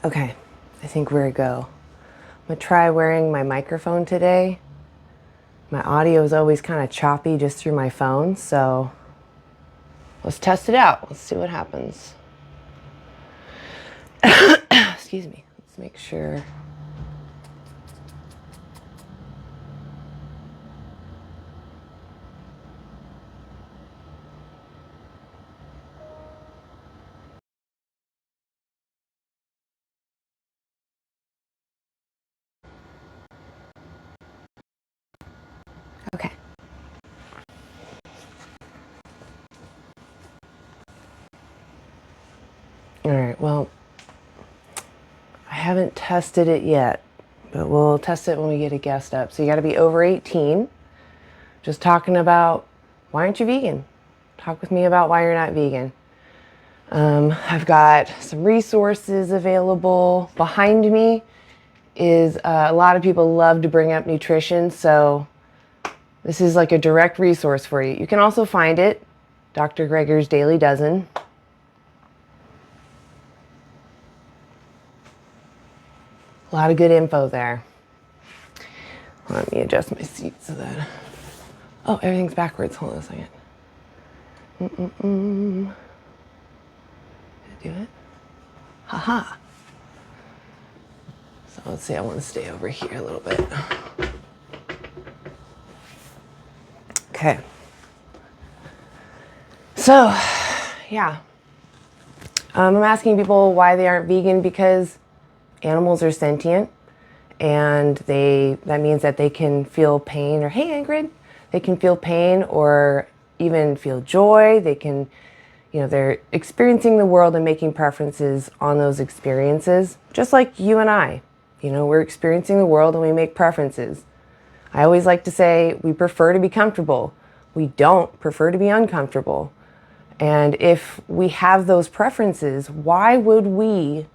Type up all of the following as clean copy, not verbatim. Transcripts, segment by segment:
Okay, I think we're go. I'm gonna try wearing my microphone today. My audio is always kind of choppy just through my phone, so let's test it out. Let's see what happens. Excuse me. Let's make sure. Okay. All right, well, I haven't tested it yet, but we'll test it when we get a guest up. So you got to be over 18. Just talking about why aren't you vegan? Talk with me about why you're not vegan. I've got some resources available. Behind me is a lot of people love to bring up nutrition, so this is like a direct resource for you. You can also find it, Dr. Greger's Dailey Dozen. A lot of good info there. Let me adjust my seat so that... Oh, everything's backwards. Hold on a second. Did I do it? Haha. So let's see, I want to stay over here a little bit. Okay. So, yeah. I'm asking people why they aren't vegan because animals are sentient, and that means that they can feel pain, or hey Ingrid, they can feel pain or even feel joy. They can, they're experiencing the world and making preferences on those experiences, just like you and I. We're experiencing the world and we make preferences. I always like to say we prefer to be comfortable. We don't prefer to be uncomfortable. And if we have those preferences, why would we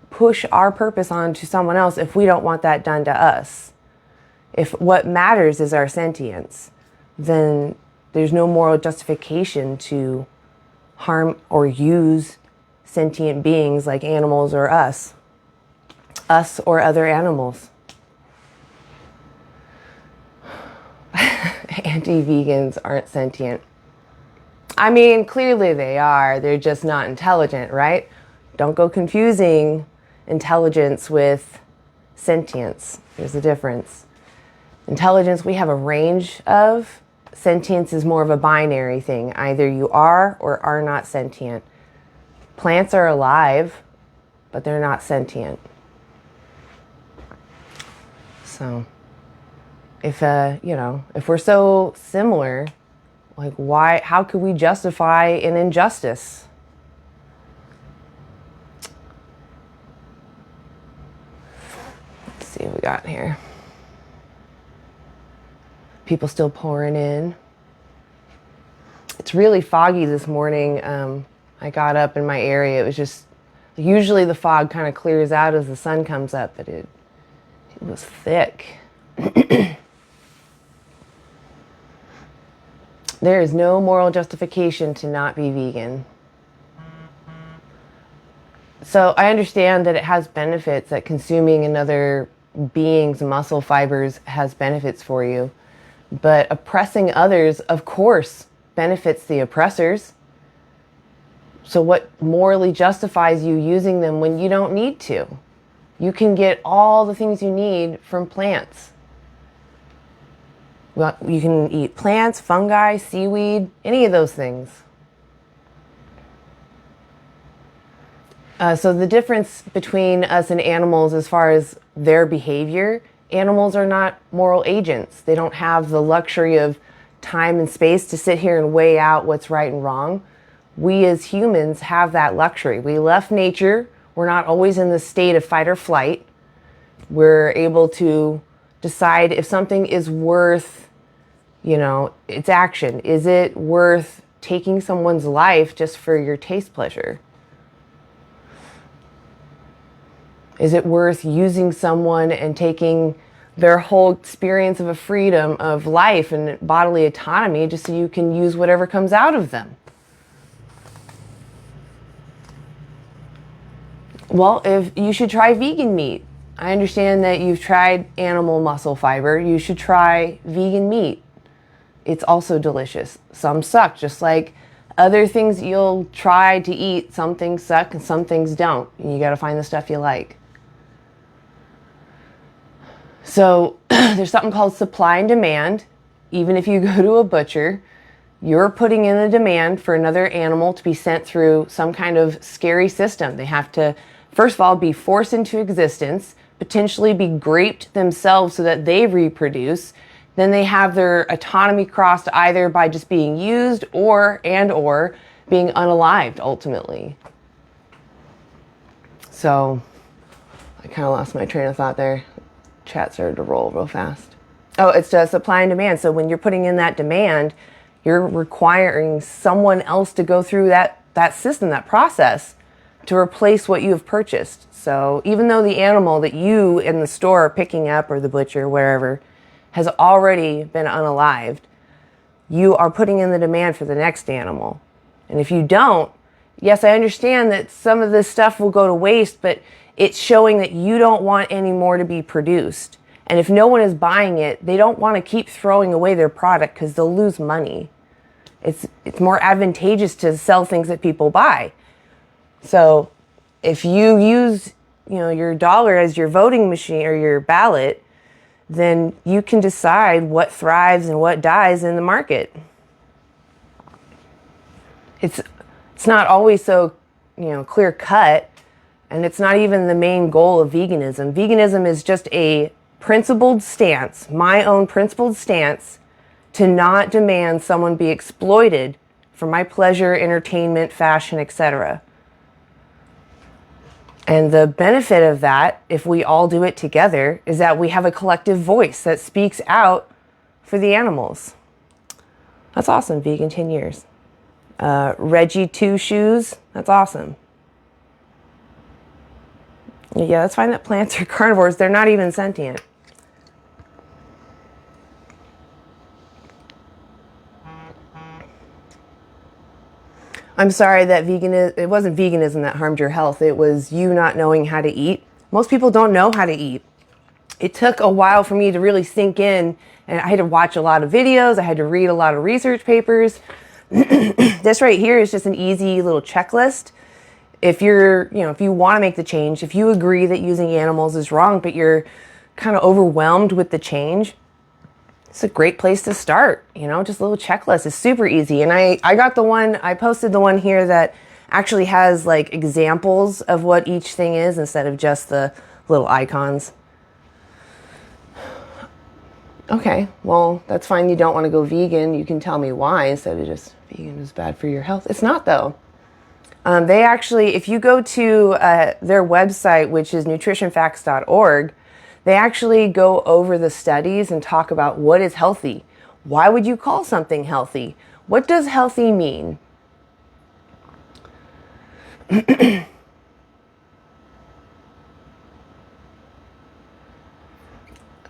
push our purpose onto someone else if we don't want that done to us? If what matters is our sentience, then there's no moral justification to harm or use sentient beings like animals or us or other animals. Anti-vegans aren't sentient. I mean, clearly they are. They're just not intelligent, right? Don't go confusing intelligence with sentience. There's a difference. Intelligence, we have a range of. Sentience is more of a binary thing. Either you are or are not sentient. Plants are alive, but they're not sentient. So, if we're so similar, like how could we justify an injustice? Let's see what we got here. People still pouring in. It's really foggy this morning. I got up in my area. It was just, usually the fog kind of clears out as the sun comes up, but it was thick. There is no moral justification to not be vegan. So I understand that it has benefits, that consuming another being's muscle fibers has benefits for you. But oppressing others, of course, benefits the oppressors. So what morally justifies you using them when you don't need to? You can get all the things you need from plants. Well, you can eat plants, fungi, seaweed, any of those things. So the difference between us and animals as far as their behavior, animals are not moral agents. They don't have the luxury of time and space to sit here and weigh out what's right and wrong. We as humans have that luxury. We left nature. We're not always in the state of fight or flight. We're able to decide if something is worth, its action. Is it worth taking someone's life just for your taste pleasure? Is it worth using someone and taking their whole experience of a freedom of life and bodily autonomy just so you can use whatever comes out of them? Well, if you should try vegan meat. I understand that you've tried animal muscle fiber. You should try vegan meat. It's also delicious. Some suck, just like other things you'll try to eat. Some things suck and some things don't. And you got to find the stuff you like. So there's something called supply and demand. Even if you go to a butcher, you're putting in a demand for another animal to be sent through some kind of scary system. They have to, first of all, be forced into existence, potentially be graped themselves so that they reproduce. Then they have their autonomy crossed either by just being used or being unalived ultimately. So I kind of lost my train of thought there. Chat started to roll real fast. Oh, it's just supply and demand. So when you're putting in that demand, you're requiring someone else to go through that system, that process, to replace what you have purchased. So even though the animal that you in the store are picking up, or the butcher, wherever, has already been unalived, you are putting in the demand for the next animal. And if you don't, yes, I understand that some of this stuff will go to waste, but it's showing that you don't want any more to be produced. And if no one is buying it, they don't want to keep throwing away their product because they'll lose money. It's more advantageous to sell things that people buy. So if you use, your dollar as your voting machine or your ballot, then you can decide what thrives and what dies in the market. It's not always so, clear cut, and it's not even the main goal of veganism. Veganism is just a principled stance, my own principled stance, to not demand someone be exploited for my pleasure, entertainment, fashion, etc. And the benefit of that, if we all do it together, is that we have a collective voice that speaks out for the animals. That's awesome. Vegan 10 years. Reggie 2 shoes. That's awesome. Yeah, that's fine that plants are carnivores. They're not even sentient. I'm sorry that it wasn't veganism that harmed your health. It was you not knowing how to eat. Most people don't know how to eat. It took a while for me to really sink in, and I had to watch a lot of videos. I had to read a lot of research papers. This right here is just an easy little checklist. If if you want to make the change, if you agree that using animals is wrong, but you're kind of overwhelmed with the change, it's a great place to start. Just a little checklist. It's super easy. And I posted the one here that actually has like examples of what each thing is instead of just the little icons. Okay, well, that's fine. You don't want to go vegan. You can tell me why instead of just vegan is bad for your health. It's not, though. They actually, if you go to their website, which is nutritionfacts.org, they actually go over the studies and talk about what is healthy. Why would you call something healthy? What does healthy mean?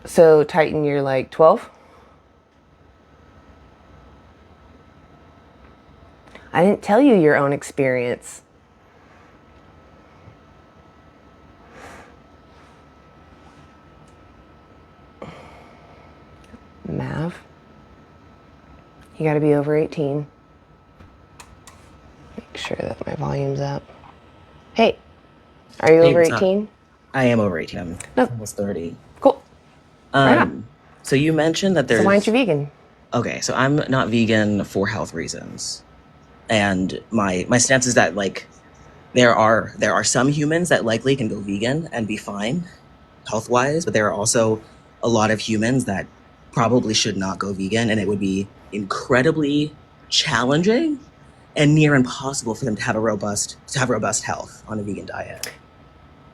So, Titan, you're like 12? I didn't tell you your own experience. Mav, you got to be over 18. Make sure that my volume's up. Hey, are you over 18? I am over 18. I'm almost 30. Cool. Right on. So you mentioned that there's... So why aren't you vegan? Okay, so I'm not vegan for health reasons. And my stance is that, like, there are some humans that likely can go vegan and be fine health-wise, but there are also a lot of humans that probably should not go vegan, and it would be incredibly challenging and near impossible for them to have robust health on a vegan diet.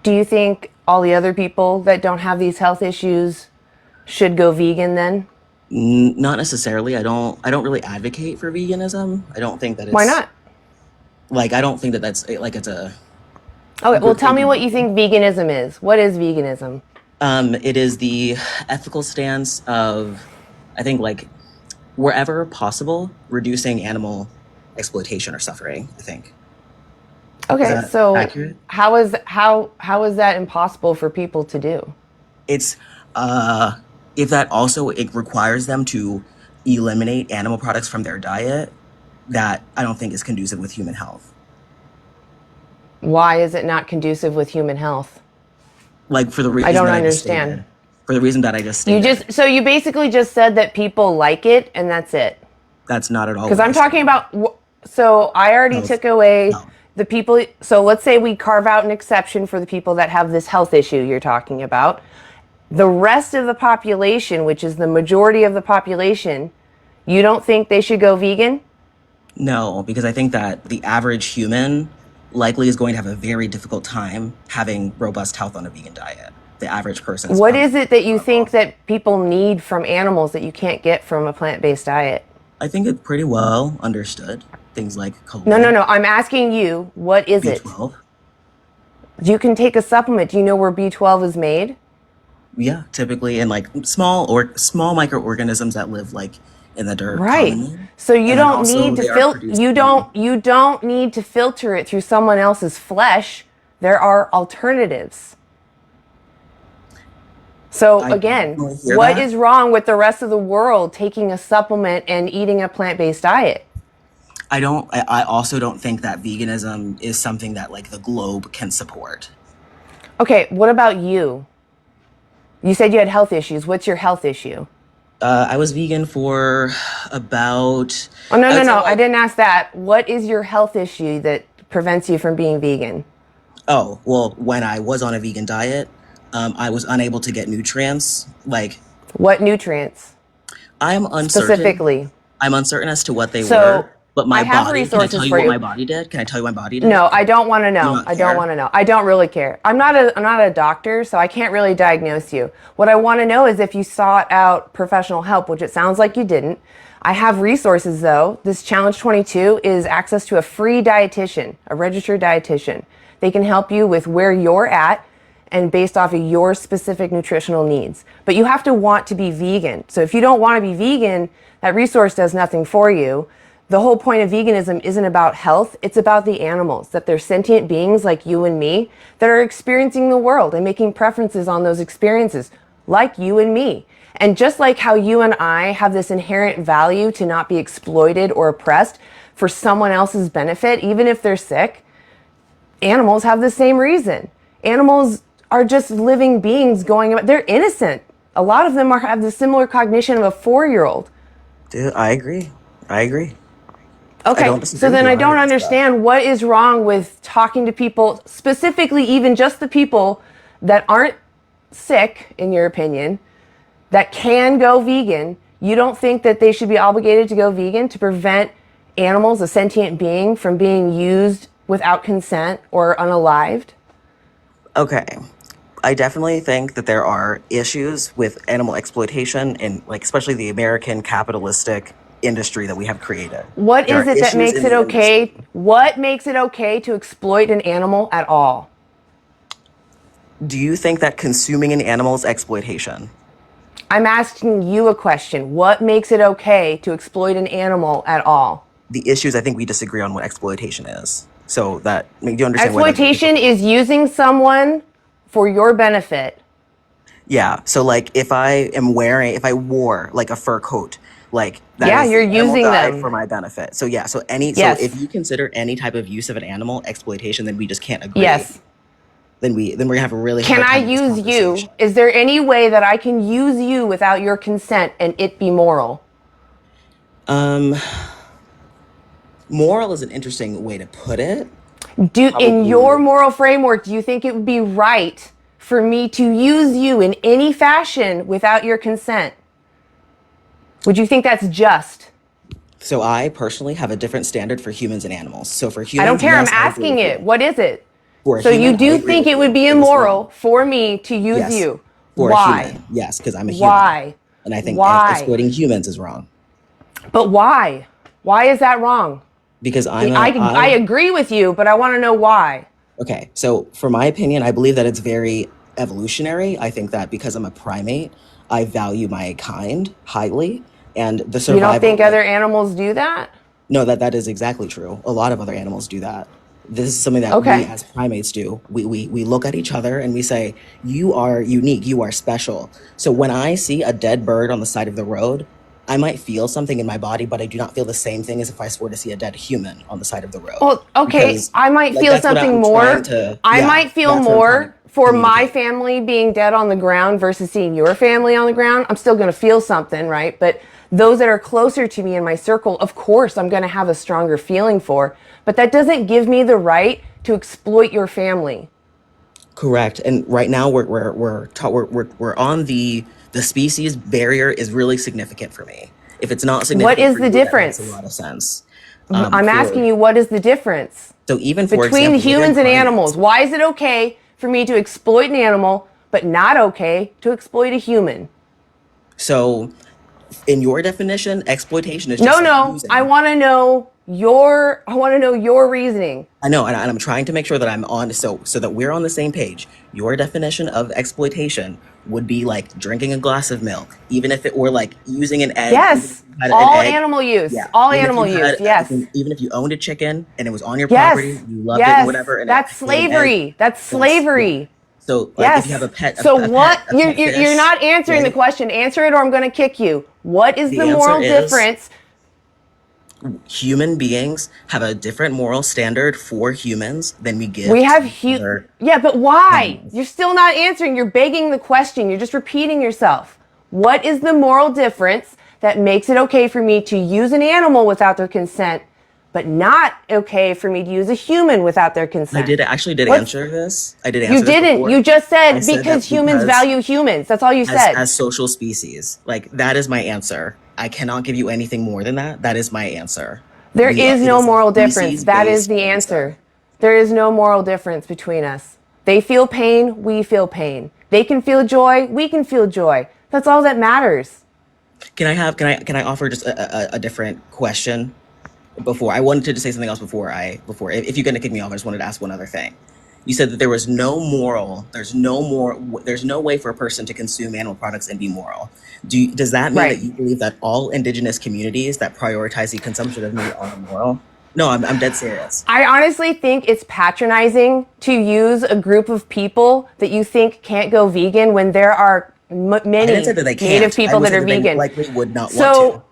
Do you think all the other people that don't have these health issues should go vegan then? Not necessarily. I don't really advocate for veganism. I don't think that it's... Why not? Like, I don't think that that's like it's a... Okay, well, tell me what you think veganism is. What is veganism? It is the ethical stance of, I think, like, wherever possible, reducing animal exploitation or suffering, I think. Is Okay, that so accurate? how is that impossible for people to do? It's uh if that also it requires them to eliminate animal products from their diet, that I don't think is conducive with human health. Why is it not conducive with human health? Like for the I reason don't that I just understand. stated. For the reason that I just You stated. just so you basically just said that people like it and that's it. That's not at all Because what I I'm talking stated. about, so I already Health. took away Health. the people. So let's say we carve out an exception for the people that have this health issue you're talking about. The rest of the population, which is the majority of the population, you don't think they should go vegan? No, because I think that the average human likely is going to have a very difficult time having robust health on a vegan diet. The average person is What probably is it that you think struggle. that people need from animals that you can't get from a plant-based diet? I think it's pretty well understood. Things like No, no, choline, no. I'm asking you, what is it? B12. You can take a supplement. Do you know where B12 is made? Yeah, typically in like small microorganisms that live like in the dirt Right. commonly. So you And then don't also need to they are produced in, you don't need to filter it through someone else's flesh. There are alternatives. So I again, definitely hear what that. is wrong with the rest of the world taking a supplement and eating a plant-based diet? I also don't think that veganism is something that like the globe can support. Okay, what about you? You said you had health issues. What's your health issue? I was vegan for about, Oh, no, I no, would say no. I like, didn't ask that. What is your health issue that prevents you from being vegan? oh, well, when I was on a vegan diet, I was unable to get nutrients. Like, What nutrients I'm uncertain. specifically? I'm uncertain as to what they were, So but I my have body, can I tell resources you for what you. my body did? Can I tell you what my body did? No, I don't want to Do you know. not I don't want care? to know. I don't really care. I'm not a doctor, so I can't really diagnose you. What I want to know is if you sought out professional help, which it sounds like you didn't. I have resources though. This Challenge 22 is access to a free dietitian, a registered dietitian. They can help you with where you're at and based off of your specific nutritional needs. But you have to want to be vegan. So if you don't want to be vegan, that resource does nothing for you. The whole point of veganism isn't about health, it's about the animals, that they're sentient beings like you and me that are experiencing the world and making preferences on those experiences, like you and me. And just like how you and I have this inherent value to not be exploited or oppressed for someone else's benefit, even if they're sick, animals have the same reason. Animals are just living beings going about, they're innocent. A lot of them have the similar cognition of a 4-year-old. Dude, I agree. I agree. I Okay, don't disagree so with then you I don't 100%. understand what is wrong with talking to people, specifically even just the people that aren't sick, in your opinion, that can go vegan. You don't think that they should be obligated to go vegan to prevent animals, a sentient being, from being used without consent or unalived? Okay. I definitely think that there are issues with animal exploitation and like especially the American capitalistic industry that we have created. What There is are it that issues makes in it the industry. okay? What makes it okay to exploit an animal at all? Do you think that consuming an animal is exploitation? I'm asking you a question. What makes it okay to exploit an animal at all? The issues I think we disagree on what exploitation is. So that I mean, do you understand where that's Exploitation difficult? is using someone for your benefit. Yeah. So like if I wore like a fur coat, like that Yeah, is you're the animal using died them. for my benefit. So yeah, so if Yes. you consider any type of use of an animal exploitation, then we just can't agree. Yes. Then we're gonna have a really Can hard I time with this use you? conversation. Is there any way that I can use you without your consent and it be moral? Um, moral is an interesting way to put it. In your Probably moral framework, do you think it would be right for me to use you in any fashion without your consent? Would you think that's just? so I personally have a different standard for humans and animals. So for I don't humans, care. I'm yes, I agree asking with it. you. What is it? For a So you human, I do agree think with it would you. be It is wrong. immoral for me to use Yes, you? for a Why? human, yes, because I'm a human, Why? and I think Why? exploiting humans is wrong. But why? Why is that wrong? Because I agree with you, but I want to know why. okay. So for my opinion, I believe that it's very evolutionary. I think that because I'm a primate, I value my kind highly, and the You don't think survival, like other animals do that? no, that is exactly true. A lot of other animals do that. This is something that we Okay. as primates do. We look at each other and we say, you are unique, you are special. So when I see a dead bird on the side of the road, I might feel something in my body, but I do not feel the same thing as if I were to see a dead human on the side of the road. Well, okay, Because I might like feel that's what something I'm trying more. to, I yeah, might feel that's what I'm trying to more for my communicate. family being dead on the ground versus seeing your family on the ground. I'm still going to feel something, right? But those that are closer to me in my circle, of course, I'm going to have a stronger feeling for. But that doesn't give me the right to exploit your family. Correct. And right now we're on the species barrier is really significant for me. If it's not What significant is for the you, that makes a difference? lot of sense. I'm For asking you, what is the difference so even for between example, within humans and animals? primates, Why is it okay for me to exploit an animal, but not okay to exploit a human? so in your definition, exploitation is No, just like no. I using. want to know your reasoning. I know, and I'm trying to make sure that I'm on so that we're on the same page. Your definition of exploitation would be like drinking a glass of milk, even if it were like using an egg, even if Yes. you had an All egg. animal use. Yeah, All even if animal you use. had, Yes. even if you owned a chicken and it was on your property, Yes. you loved it and Yes. whatever, and it That's laid an egg. slavery. That's Yeah. slavery. So like if you have Yes. a pet, So what? a You're, pet you're, you're fish, not answering the right? question. Answer it or I'm going to kick you. What is the The answer moral is difference? human beings have a different moral standard for humans than we We give have to other Yeah, but why? animals. You're still not answering. You're begging the question. You're just repeating yourself. What is the moral difference that makes it okay for me to use an animal without their consent, but not okay for me to use a human without their I consent? did actually did What's answer this. I did You answer this didn't. You before. just I said said because that humans because value humans. That's all you said. as social species, like that is my answer. I cannot give you anything more than that. That is my answer. There is It no is a moral difference. species That is based the answer. answer. There is no moral difference between us. They feel pain, we feel pain. They can feel joy, we can feel joy. That's all that matters. Can I offer just a different question before I wanted to say something else before if you're gonna kick me off, I just wanted to ask one other thing. You said that there was no moral, there's no way for a person to consume animal products and be moral. Does that mean that Right. you believe that all indigenous communities that prioritize the consumption of meat are immoral? No, I'm dead serious. I honestly think it's patronizing to use a group of people that you think can't go vegan when there are I didn't say many that they native can't. I people would that say are that they vegan. likely would not want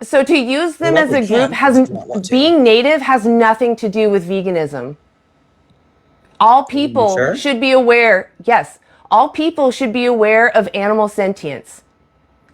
to. So to use They them as likely a group can, but has just do not want to. being native has nothing to do with veganism. All Are you people sure? should be aware, yes, all people should be aware of animal sentience.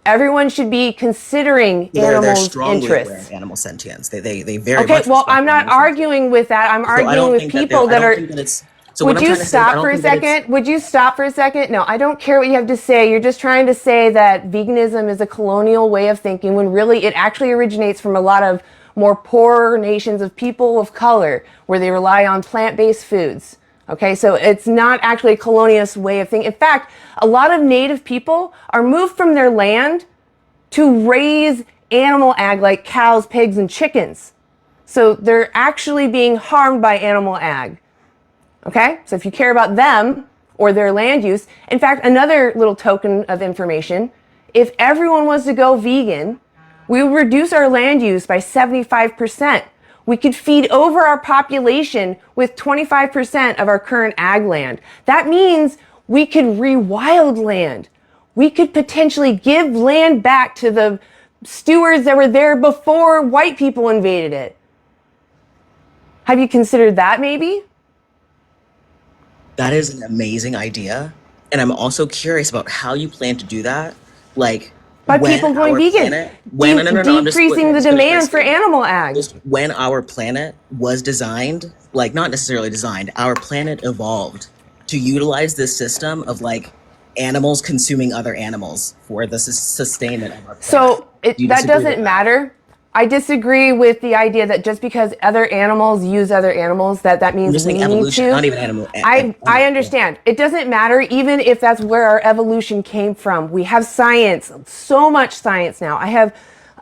Everyone should be considering They're animals' strongly aware of interests. animal sentience. They very Okay, much well, respect I'm not animal sentience. arguing with that. I'm So arguing with people I that don't are. think that it's so what Would I'm you trying to say is I stop don't for a think that it's second? Would you stop for a second? No, I don't care what you have to say. You're just trying to say that veganism is a colonial way of thinking when really it actually originates from a lot of more poorer nations of people of color where they rely on plant-based foods. Okay, so it's not actually a colonialist way of thinking. In fact, a lot of native people are moved from their land to raise animal ag like cows, pigs, and chickens. So they're actually being harmed by animal ag. Okay? So if you care about them or their land use, in fact, another little token of information, if everyone was to go vegan, we would reduce our land use by 75%. We could feed over our population with 25% of our current ag land. That means we could rewild land. We could potentially give land back to the stewards that were there before white people invaded it. Have you considered that maybe? that is an amazing idea. And I'm also curious about how you plan to do that. Like By people going vegan, no, decreasing I'm the just finish my demand for statement. animal ag. Just when our planet was designed, like not necessarily designed, our planet evolved to utilize this system of like animals consuming other animals for the sustainment of our planet. Do you That disagree with doesn't that? matter. I disagree with the idea that just because other animals use other animals, that I'm means just saying we need evolution, not to. even I understand. It doesn't matter even if that's where our evolution came from. We have science, so much science now. I have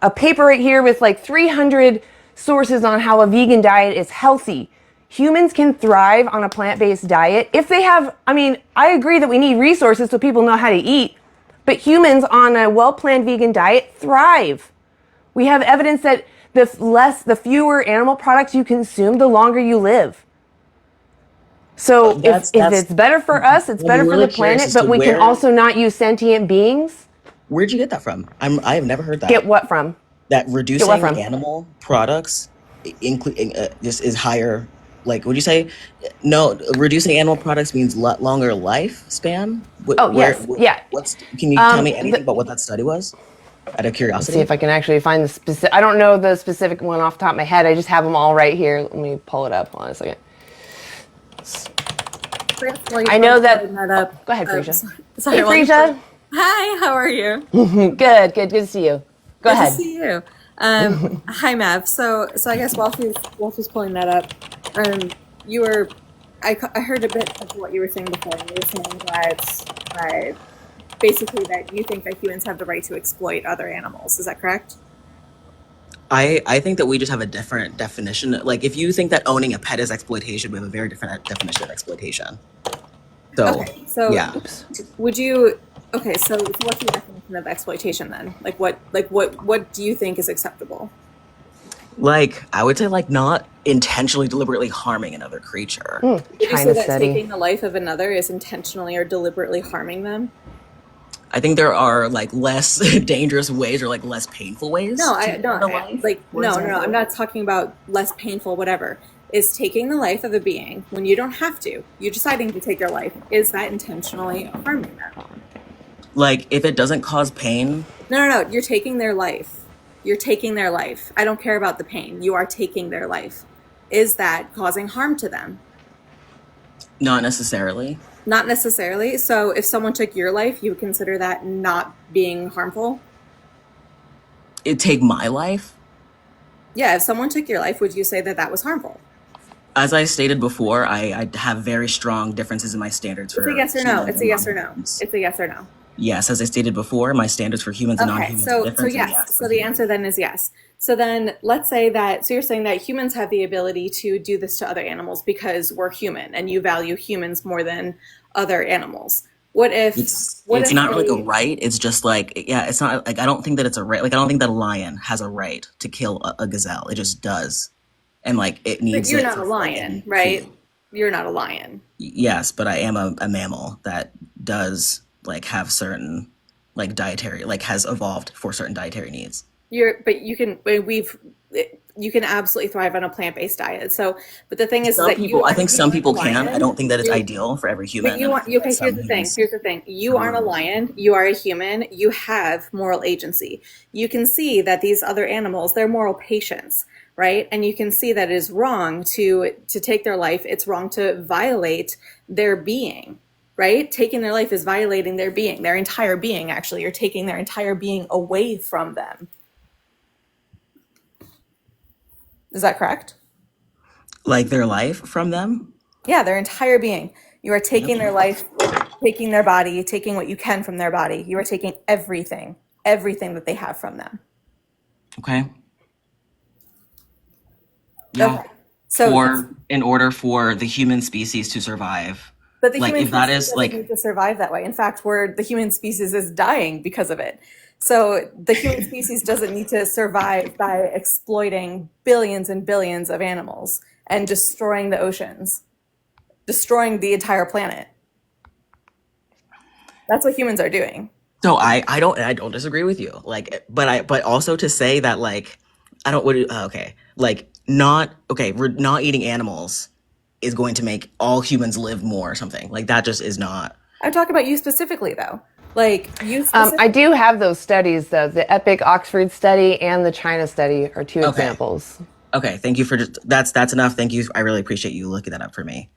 a paper right here with like 300 sources on how a vegan diet is healthy. Humans can thrive on a plant-based diet if they have, I mean, I agree that we need resources so people know how to eat, but humans on a well-planned vegan diet thrive. We have evidence that the fewer animal products you consume, the longer you live. So if That's it's better for us, it's better I'm for the really curious planet, as to but we can where also not use sentient beings. where'd you get that from? I have never heard Get that. what from? That Get what reducing from? animal products include just is higher. Like, would you say no? Reducing animal products means longer lifespan. Oh, yes. Yeah. What's? Can you tell me anything The, about what that study was? Out of let's see if curiosity. I can actually find the specific. I don't know the specific one off the top of my head. I just have them all right here. Let me pull it up. Hold on a second. I know that. That Oh, up. go ahead, Frisia. Sorry, Hey, Frisia. Hi, how are you? Good to see you. Go Good to ahead. see you. Hi, Mav. So I guess while she's pulling that up, you were I heard a bit of what you were saying before. You were saying that basically that you think that humans have the right to exploit other animals. Is that correct? I think that we just have a different definition. Like, if you think that owning a pet is exploitation, we have a very different definition of exploitation. So, Okay. So yeah. would you? Okay. So what's your definition of exploitation then? What do you think is acceptable? Like, I would say, like, not intentionally, deliberately harming another creature. Would you say China that study. taking the life of another is intentionally or deliberately harming them? I think there are like less dangerous ways or like less painful ways No, to I end don't a life, like for no. I'm example. not talking about less painful, whatever. Is taking the life of a being when you don't have to, you're deciding to take your life, is that intentionally harming them? Like, if it doesn't cause pain, No. You're taking their life. You're taking their life. I don't care about the pain. You are taking their life. Is that causing harm to them? not necessarily. Not necessarily. So if someone took your life, you would consider that not being harmful? It take my life. Yeah, if someone took your life, would you say that that was harmful? As I stated before, I have very strong differences in my standards It's a for yes or no. humans It's a and yes or no. non-humans. It's a yes or no. Yes, as I stated before, my standards for humans and Okay, non-humans are so different, so yes. yes, for So the answer humans. then is yes. So then let's say that, so you're saying that humans have the ability to do this to other animals because we're human and you value humans more than other animals. What It's if not like a a, right. It's just like, yeah, it's not like, I don't think that it's a right. Like, I don't think that a lion has a right to kill a gazelle. It just does, and like it but needs you're it not a for lion, fucking right? food. You're not a lion. Yes, but I am a mammal that does like have certain like dietary, like has evolved for certain dietary needs. But you can absolutely thrive on a plant-based diet. So, but the thing is Some that people, I think you some aren't a people can. I lion. don't think that it's You ideal for every But human, you and I want, think that okay, some here's the thing. humans Here's the thing. You have a aren't a right. lion. You are a human. You have moral agency. You can see that these other animals, they're moral patients, right? And you can see that it is wrong to take their life. It's wrong to violate their being, right? Taking their life is violating their entire being, actually. You're taking their entire being away from them. Is that correct? Like their life from them. Yeah, their entire being. You are taking their Okay. life, taking their body, taking what you can from their body. You are taking everything that they have from them. Okay. Yeah. Okay. So, For in order for the human species to survive, but the like human if that species is doesn't like need to survive that way. In fact, the human species is dying because of it. So the human species doesn't need to survive by exploiting billions and billions of animals and destroying the oceans, destroying the entire planet. That's what humans are doing. so I don't disagree with you. Like, but also to say that like I don't okay, like not okay, we're not eating animals is going to make all humans live more or something. Like that just is not. I'm talking about you specifically, though. Like you I specifically. do have those studies, though. The Epic Oxford study and the China study are two Okay. examples. Okay, thank you for just that's enough. Thank you. I really appreciate you looking that up for me.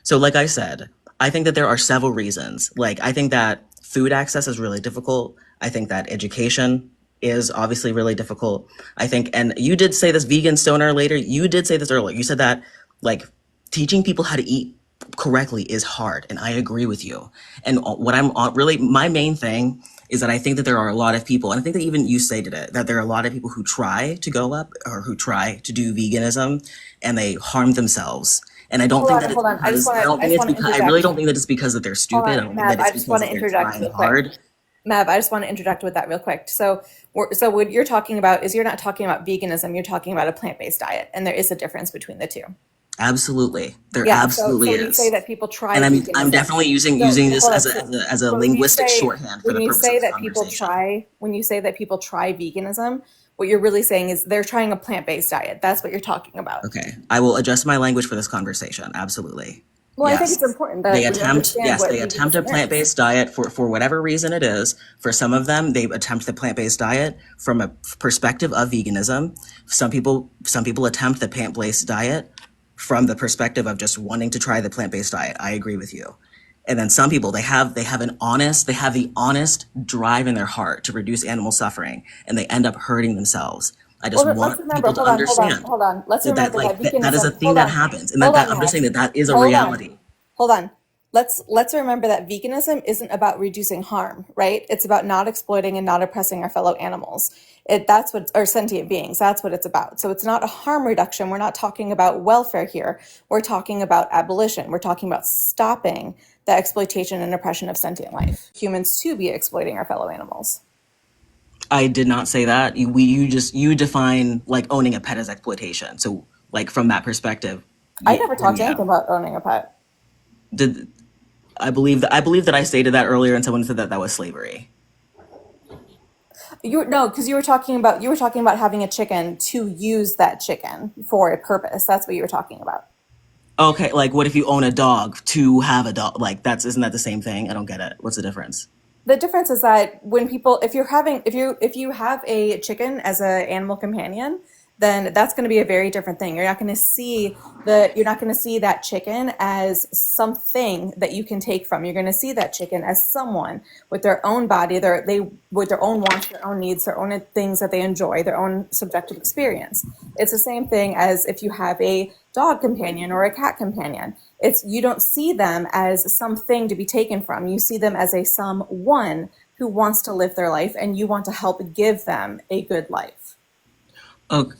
So, like I said, I think that there are several reasons. Like, I think that food access is really difficult. I think that education is obviously really difficult. I think, and you did say this vegan stoner later. You did say this earlier. You said that, like, teaching people how to eat correctly is hard. And I agree with you. And what I'm really, my main thing is that I think that there are a lot of people, and I think that even you stated it, that there are a lot of people who try to go up or who try to do veganism and they harm themselves. And I don't think that it's Hold on. because I I think just it's want to because I really interject. don't think that it's because that they're Hold stupid. I on, don't think that Mav. it's I just because want to that they're interject trying real quick. hard. Mav, I just want to interject with that real quick. So what you're talking about is you're not talking about veganism. You're talking about a plant-based diet, and there is a difference between the two. Absolutely. There Yeah. absolutely So when you say is. that people try And I'm veganism, definitely using so this hold on. as So, a but when you linguistic say shorthand for the purpose of this conversation. when you say that people try veganism, what you're really saying is they're trying a plant-based diet. That's what you're talking about. Okay. I will adjust my language for this conversation. Absolutely. Well, I think it's Yes. important that we understand what They attempt a veganism is. plant-based diet for whatever reason it is. For some of them, they attempt the plant-based diet from a perspective of veganism. Some people attempt the plant-based diet from the perspective of just wanting to try the plant-based diet. I agree with you. And then some people, they have the honest drive in their heart to reduce animal suffering, and they end up hurting themselves. I just Well, let's want remember. people to understand Hold on. Let's remember that that is a veganism. thing that happens, and Hold on, I'm just saying Max. that that is a Hold on. reality. Hold on. Let's remember that veganism isn't about reducing harm, right? It's about not exploiting and not oppressing our fellow animals. That's what, or sentient beings. That's what it's about. So it's not a harm reduction. We're not talking about welfare here. We're talking about abolition. We're talking about stopping the exploitation and oppression of sentient life. Humans to be exploiting our fellow animals. I did not say that. You define like owning a pet as exploitation. So like from that perspective, I yeah, never then talked yeah. anything about owning a pet. Did I believe that I stated that earlier, and someone said that that was slavery. You no, because you were talking about having a chicken to use that chicken for a purpose. That's what you were talking about. Okay, like what if you own a dog to have a dog? Like that's isn't that the same thing? I don't get it. What's the difference? The difference is that when people, if you have a chicken as an animal companion, then that's going to be a very different thing. You're not going to see that chicken as something that you can take from. You're going to see that chicken as someone with their own body, with their own wants, their own needs, their own things that they enjoy, their own subjective experience. It's the same thing as if you have a dog companion or a cat companion. It's you don't see them as something to be taken from. You see them as a someone who wants to live their life and you want to help give them a good life.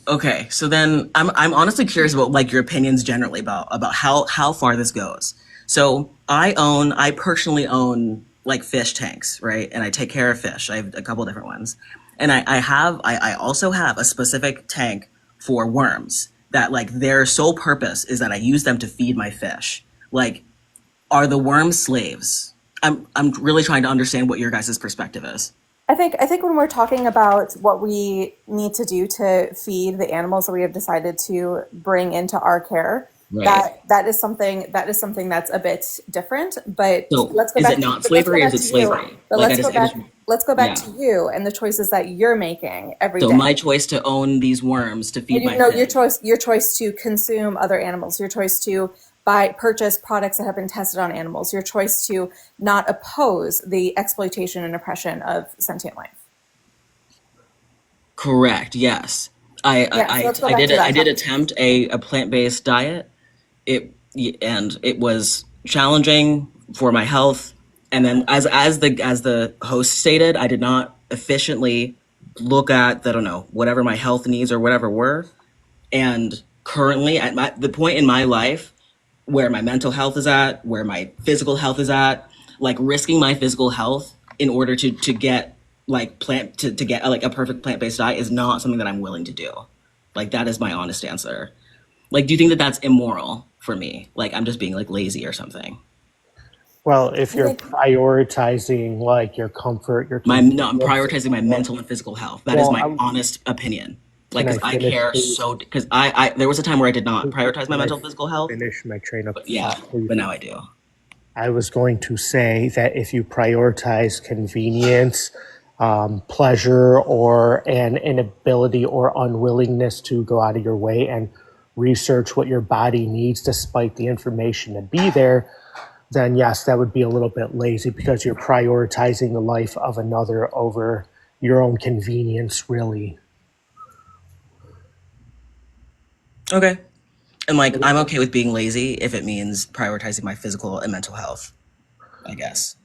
Okay, so then I'm honestly curious about like your opinions generally about how far this goes. So I personally own like fish tanks, right? And I take care of fish. I have a couple different ones, and I also have a specific tank for worms that like their sole purpose is that I use them to feed my fish. Like, are the worms slaves? I'm really trying to understand what your guys' perspective is. I think when we're talking about what we need to do to feed the animals that we have decided to bring into our care, Right. that is something that's a bit different. But So is it not let's go slavery or is back it to you. slavery? But Like I just let's go back yeah. to you and the choices that you're making every So day. my choice to own these worms to feed And my you know fish. your choice to consume other animals, your choice to purchase products that have been tested on animals, your choice to not oppose the exploitation and oppression of sentient life. Correct. Yes. Yeah, so let's go back to I that did conversation. attempt a plant-based diet. And it was challenging for my health. And then as the host stated, I did not efficiently look at I don't know, whatever my health needs or whatever were. And currently at the point in my life where my mental health is at, where my physical health is at, like risking my physical health in order to get like to get like a perfect plant-based diet is not something that I'm willing to do. Like that is my honest answer. Like, do you think that that's immoral for me? Like I'm just being like lazy or something? Well, if I you're think prioritizing like your comfort, your My no, I'm convenience, prioritizing my well, mental and physical health. That is my honest opinion. Like, can I because I finish, care please? so. Because I there was a time where I did not prioritize my Can I mental and physical health, finish my train of but yeah, thought, please? but now I do. I was going to say that if you prioritize convenience, pleasure, or an inability or unwillingness to go out of your way and research what your body needs despite the information to be there, then yes, that would be a little bit lazy because you're prioritizing the life of another over your own convenience, really. Okay, and like I'm okay with being lazy if it means prioritizing my physical and mental health. I guess.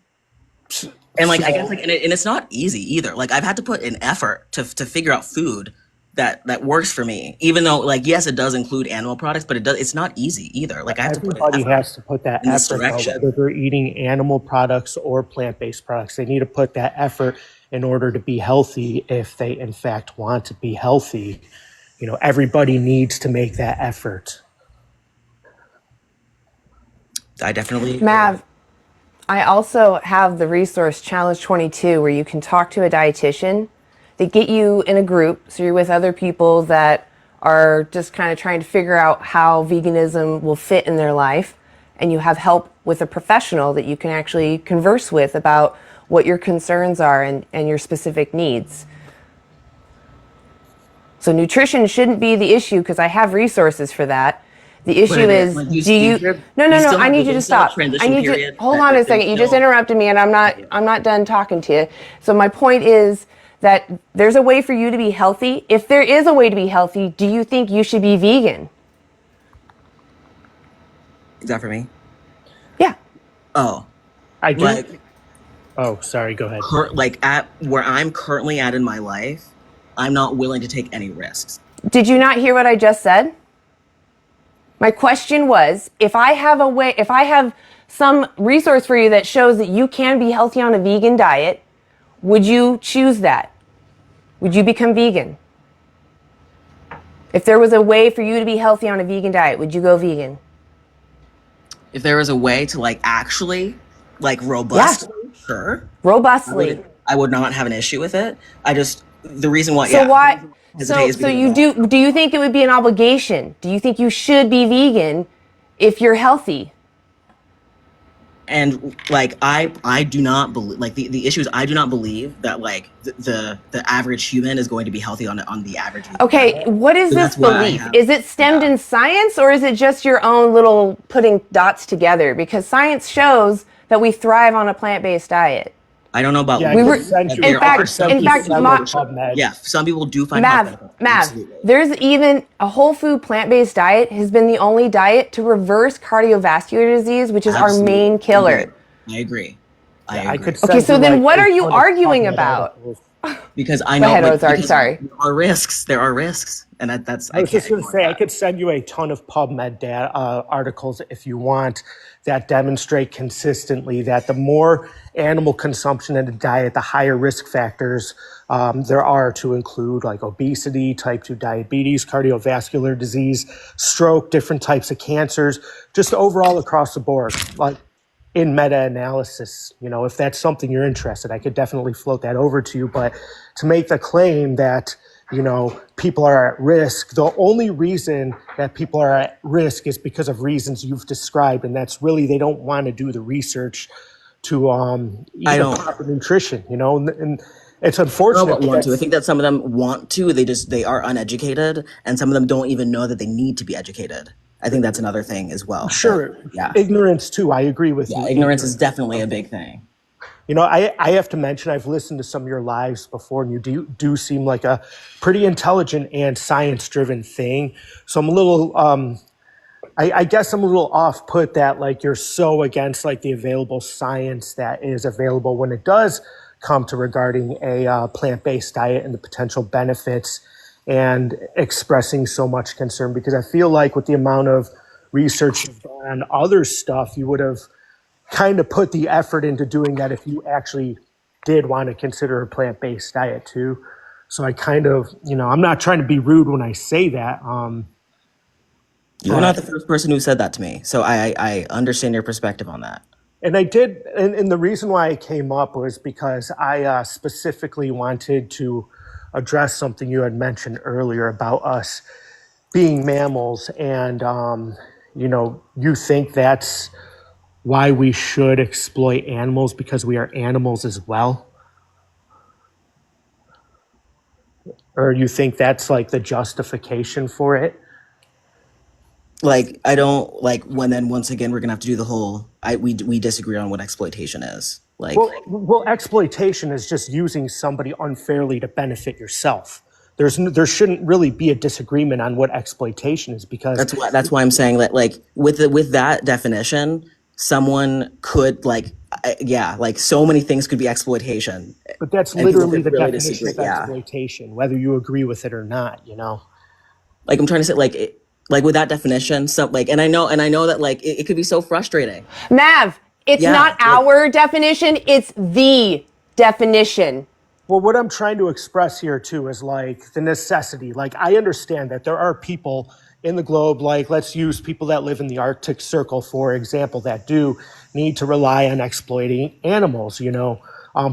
And like I guess So like and it's not easy either. Like I've had to put in effort to figure out food that works for me. Even though like yes, it does include animal products, but it's not easy either. Like I have to put in everybody effort has to put that in this effort, though, direction. whether they're eating animal products or plant-based products. They need to put that effort in order to be healthy if they, in fact, want to be healthy. You know, everybody needs to make that effort. I definitely agree. Mav, I also have the resource Challenge 22 where you can talk to a dietitian. They get you in a group, so you're with other people that are just kind of trying to figure out how veganism will fit in their life. And you have help with a professional that you can actually converse with about what your concerns are and your specific needs. So nutrition shouldn't be the issue because I have resources for that. The issue is, Like, do you? No, no, you no. still I have need you to still a stop. I transition need you. period. Hold on a there's second. You just still- interrupted me, and I'm not done talking to you. So my point is that there's a way for you to be healthy. If there is a way to be healthy, do you think you should be vegan? Is that for me? Yeah. Oh, I do. like, Oh, sorry. Go ahead. like at where I'm currently at in my life, I'm not willing to take any risks. Did you not hear what I just said? My question was, if I have some resource for you that shows that you can be healthy on a vegan diet, would you choose that? Would you become vegan? If there was a way for you to be healthy on a vegan diet, would you go vegan? If there was a way to like actually, like robustly, sure, Robustly. I would not have an issue with it. The reason why, So yeah, why? hesitate is So because you of that. do you think it would be an obligation? Do you think you should be vegan if you're healthy? And like I do not believe, like the issue is I do not believe that like the average human is going to be healthy on the average vegan Okay, diet. what is So this that's why I belief? have- Is it stemmed in science or is it just your own little putting dots together? Because science shows that we thrive on a plant-based diet. I don't know about Yeah, We I were- could send you. in fact- I could send in you fact, some Ma- PubMed. Yeah, some people do find health benefits. Mav, Absolutely. there's even a whole food plant-based diet has been the only diet to reverse cardiovascular disease, which is Absolutely. our main killer. I agree. I could Okay, send so you, then like, what a are you ton of arguing PubMed about? articles. Because I Go know, ahead, like, Ozark, because sorry. there are risks. There are risks, and that's I was just going to ignore say, I that. could send you a ton of PubMed articles if you want that demonstrate consistently that the more animal consumption in a diet, the higher risk factors there are to include like obesity, type 2 diabetes, cardiovascular disease, stroke, different types of cancers, just overall across the board. Like in meta-analysis, if that's something you're interested, I could definitely float that over to you. But to make the claim that, people are at risk, the only reason that people are at risk is because of reasons you've described. And that's really, they don't want to do the research to eat I the don't- proper nutrition, and it's I don't know unfortunate. about want to. I think that some of them want to. They are uneducated, and some of them don't even know that they need to be educated. I think that's another thing as well. Sure. Yeah. Ignorance too. I agree with Yeah. you. Ignorance is definitely a big thing. I have to mention, I've listened to some of your lives before, and you do seem like a pretty intelligent and science-driven thing. So I'm a little, I guess I'm a little off-put that like you're so against like the available science that is available when it does come to regarding a plant-based diet and the potential benefits, and expressing so much concern, because I feel like with the amount of research you've done on other stuff, you would have kind of put the effort into doing that if you actually did want to consider a plant-based diet too. So I kind of, I'm not trying to be rude when I say that. You're not the first person who said that to me, so I understand your perspective on that. And I did, and the reason why I came up was because I specifically wanted to address something you had mentioned earlier about us being mammals, and you think that's why we should exploit animals because we are animals as well? Or you think that's like the justification for it? Like I don't like when then once again we're gonna have to do the whole we disagree on what exploitation is. Like Well, exploitation is just using somebody unfairly to benefit yourself. There shouldn't really be a disagreement on what exploitation is, because that's why I'm saying that like with that definition, someone could like so many things could be exploitation. but that's And people literally could the really definition disagree, of yeah. exploitation, whether you agree with it or not. Like I'm trying to say like with that definition, so like and I know that like it could be so frustrating. Mav, it's Yeah, not our definition, it's the definition. Well, what I'm trying to express here too is like the necessity. Like, I understand that there are people in the globe, like let's use people that live in the Arctic Circle, for example, that do need to rely on exploiting animals, you know.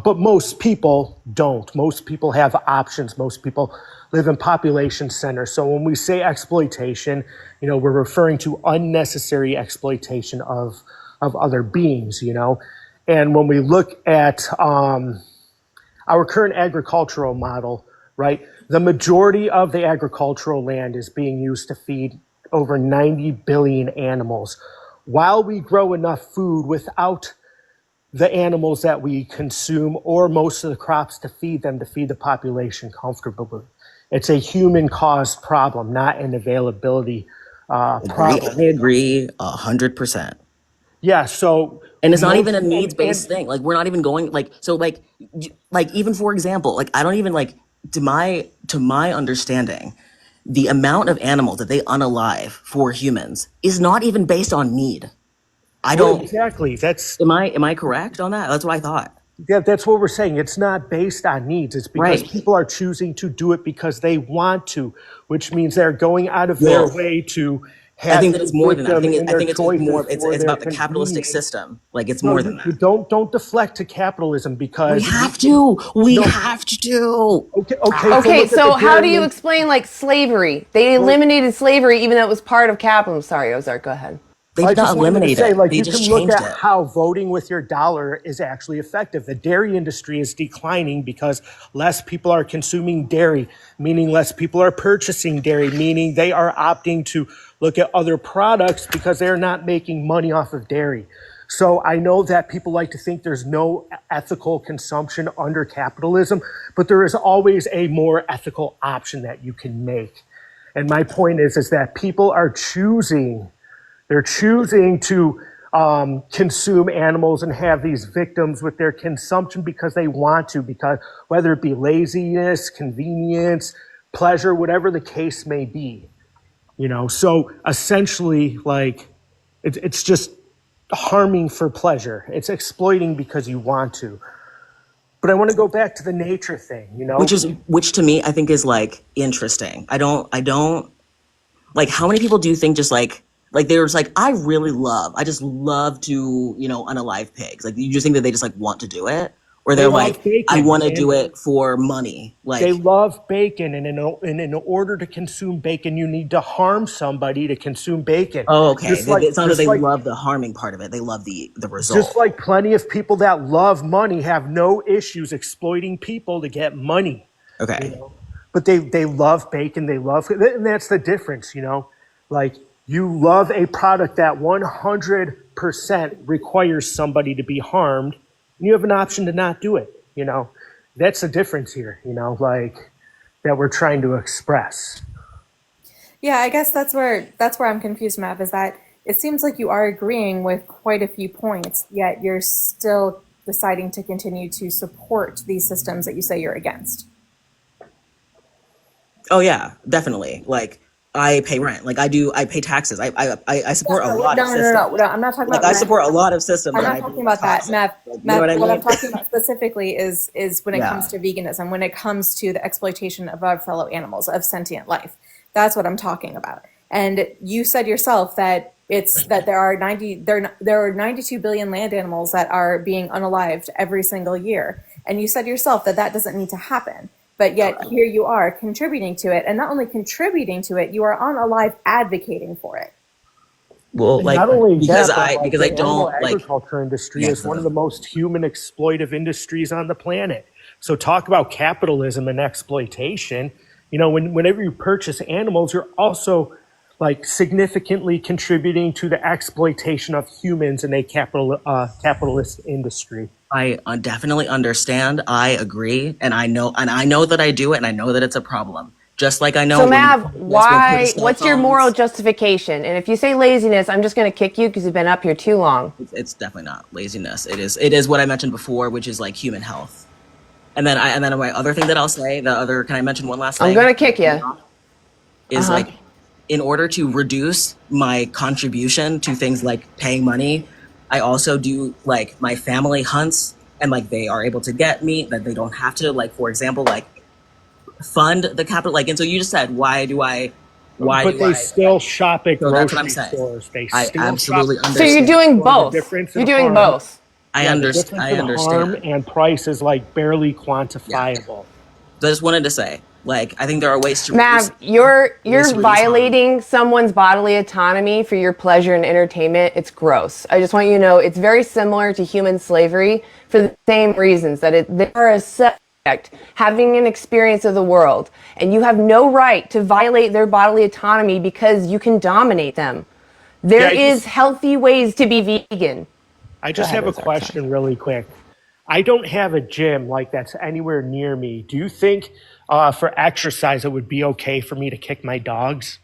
But most people don't. Most people have options. Most people live in population centers. So when we say exploitation, you know, we're referring to unnecessary exploitation of other beings, you know. And when we look at our current agricultural model, right? The majority of the agricultural land is being used to feed over 90 billion animals. While we grow enough food without the animals that we consume or most of the crops to feed them, to feed the population comfortably, it's a human caused problem, not an availability problem. I agree 100%. Yeah, so And it's not most even a needs and based thing. Like we're not even going like so like even for example, like I don't even like to my understanding, the amount of animals that they unalive for humans is not even based on need. I well, don't exactly. That's am I correct on that? That's what I thought. Yeah, that's what we're saying. It's not based on needs. It's because Right. people are choosing to do it because they want to, which means they're going out of their Well, way to I have think that you it's more with than that. them in I their think it's more choices for it's their about the capitalistic convenience. system. Like it's No, more than you that. don't deflect to capitalism We because have to. We no. have to. Okay. So Okay, look at the so how do you dairy. explain like slavery? They Well, eliminated slavery even though it was part of capitalism. Sorry, Ozark, go ahead. They I did not just wanted to eliminate say, it. like, They you just can look changed at it. how voting with your dollar is actually effective. The dairy industry is declining because less people are consuming dairy, meaning less people are purchasing dairy, meaning they are opting to look at other products because they're not making money off of dairy. So I know that people like to think there's no ethical consumption under capitalism, but there is always a more ethical option that you can make. And my point is that people are choosing they're choosing to consume animals and have these victims with their consumption because they want to, because whether it be laziness, convenience, pleasure, whatever the case may be, you know. So essentially, like, it's just harming for pleasure. It's exploiting because you want to. But I want to go back to the nature thing, you know. Which to me I think is like interesting. I don't like how many people do you think just like there's like I just love to, you know, unalive pigs. Like you just think that they just like want to do it? Or They they're like, love I bacon, want to man. do it for money. They Like, love bacon, and in order to consume bacon, you need to harm somebody to consume bacon. oh, okay. Just like, It's not that just they like, love the harming part of it. They love the just result. like plenty of people that love money have no issues exploiting people to get money, you Okay. know. But they love bacon. They love, and that's the difference, you know. Like, you love a product that 100% requires somebody to be harmed, and you have an option to not do it. You know, that's the difference here. You know, like, that we're trying to express. Yeah, I guess that's where I'm confused, Mav, is that it seems like you are agreeing with quite a few points, yet you're still deciding to continue to support these systems that you say you're against. Oh yeah, definitely. Like I pay rent. Like I do. I pay taxes. I support a No, lot of no, no, no, no, systems. no. I'm not talking Like about I rent. support a lot of systems, I'm and not I talking believe they're about that, toxic. Mav. Like you know Mav, what I what I'm mean? talking about specifically is when it comes Yeah. to veganism, when it comes to the exploitation of our fellow animals, of sentient life. That's what I'm talking about. And you said yourself that it's that there are 92 billion land animals that are being unalived every single year. And you said yourself that that doesn't need to happen. But yet here you are contributing to it, and not only contributing to it, you are on alive advocating for it. Well, And like not only that, but like because I the animal don't like agriculture industry yeah. is one of the most human exploitive industries on the planet. So talk about capitalism and exploitation. You know, whenever you purchase animals, you're also like significantly contributing to the exploitation of humans in a capitalist industry. I definitely understand. I agree, and I know that I do it, and I know that it's a problem. Just like I know So when Mav, yes, when put why? cell What's your moral phones. justification? And if you say laziness, I'm just going to kick you because you've been up here too long. It's definitely not laziness. It is what I mentioned before, which is like human health. And then my other thing that I'll say, the other can I mention one last I'm thing? going to kick you. Uh Is huh. like in order to reduce my contribution to things like paying money, I also do like my family hunts and like they are able to get meat, that they don't have to, like, for example, like fund the capital, like, and so you just said, But they still shop at so that's what I'm grocery saying. stores. They I still shop absolutely So you're understand. doing for the both. difference You're in doing harm. both. Yeah, the difference I in harm understand. and price is like barely quantifiable. So I just wanted to say, like, I think there are ways to Mav, you're violating someone's bodily autonomy for your pleasure and entertainment. It's gross. I just want you to know it's very similar to human slavery for the same reasons that they are a subject having an experience of the world, and you have no right to violate their bodily autonomy because you can dominate them. There is healthy ways to be vegan. I just have a question really quick. I don't have a gym like that's anywhere near me. Do you think for exercise it would be okay for me to kick my dogs?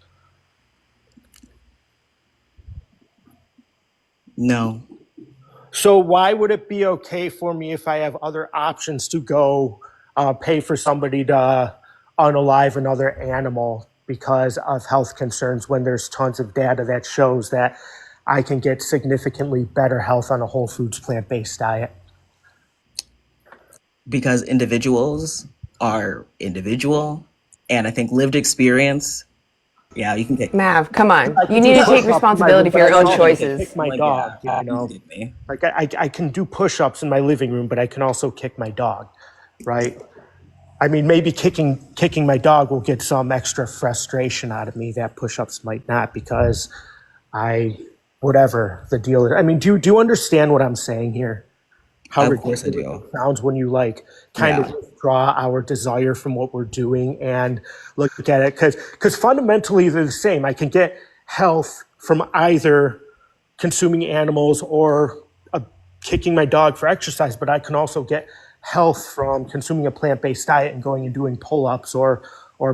No. So why would it be okay for me if I have other options to go pay for somebody to unalive another animal because of health concerns when there's tons of data that shows that I can get significantly better health on a whole foods plant-based diet? Because individuals are individual, and I think lived experience. Yeah, you can kick Mav, come on. You need to take responsibility for your own choices. Kick my dog, you know. Like I can do push-ups in my living room, but I can also kick my dog, right? I mean, maybe kicking my dog will get some extra frustration out of me that push-ups might not, because whatever the deal is. I mean, do you understand what I'm saying here? How ridiculous it sounds when you like kind of withdraw our desire from what we're doing and look at it, because fundamentally they're the same. I can get health from either consuming animals or kicking my dog for exercise, but I can also get health from consuming a plant-based diet and going and doing pull-ups or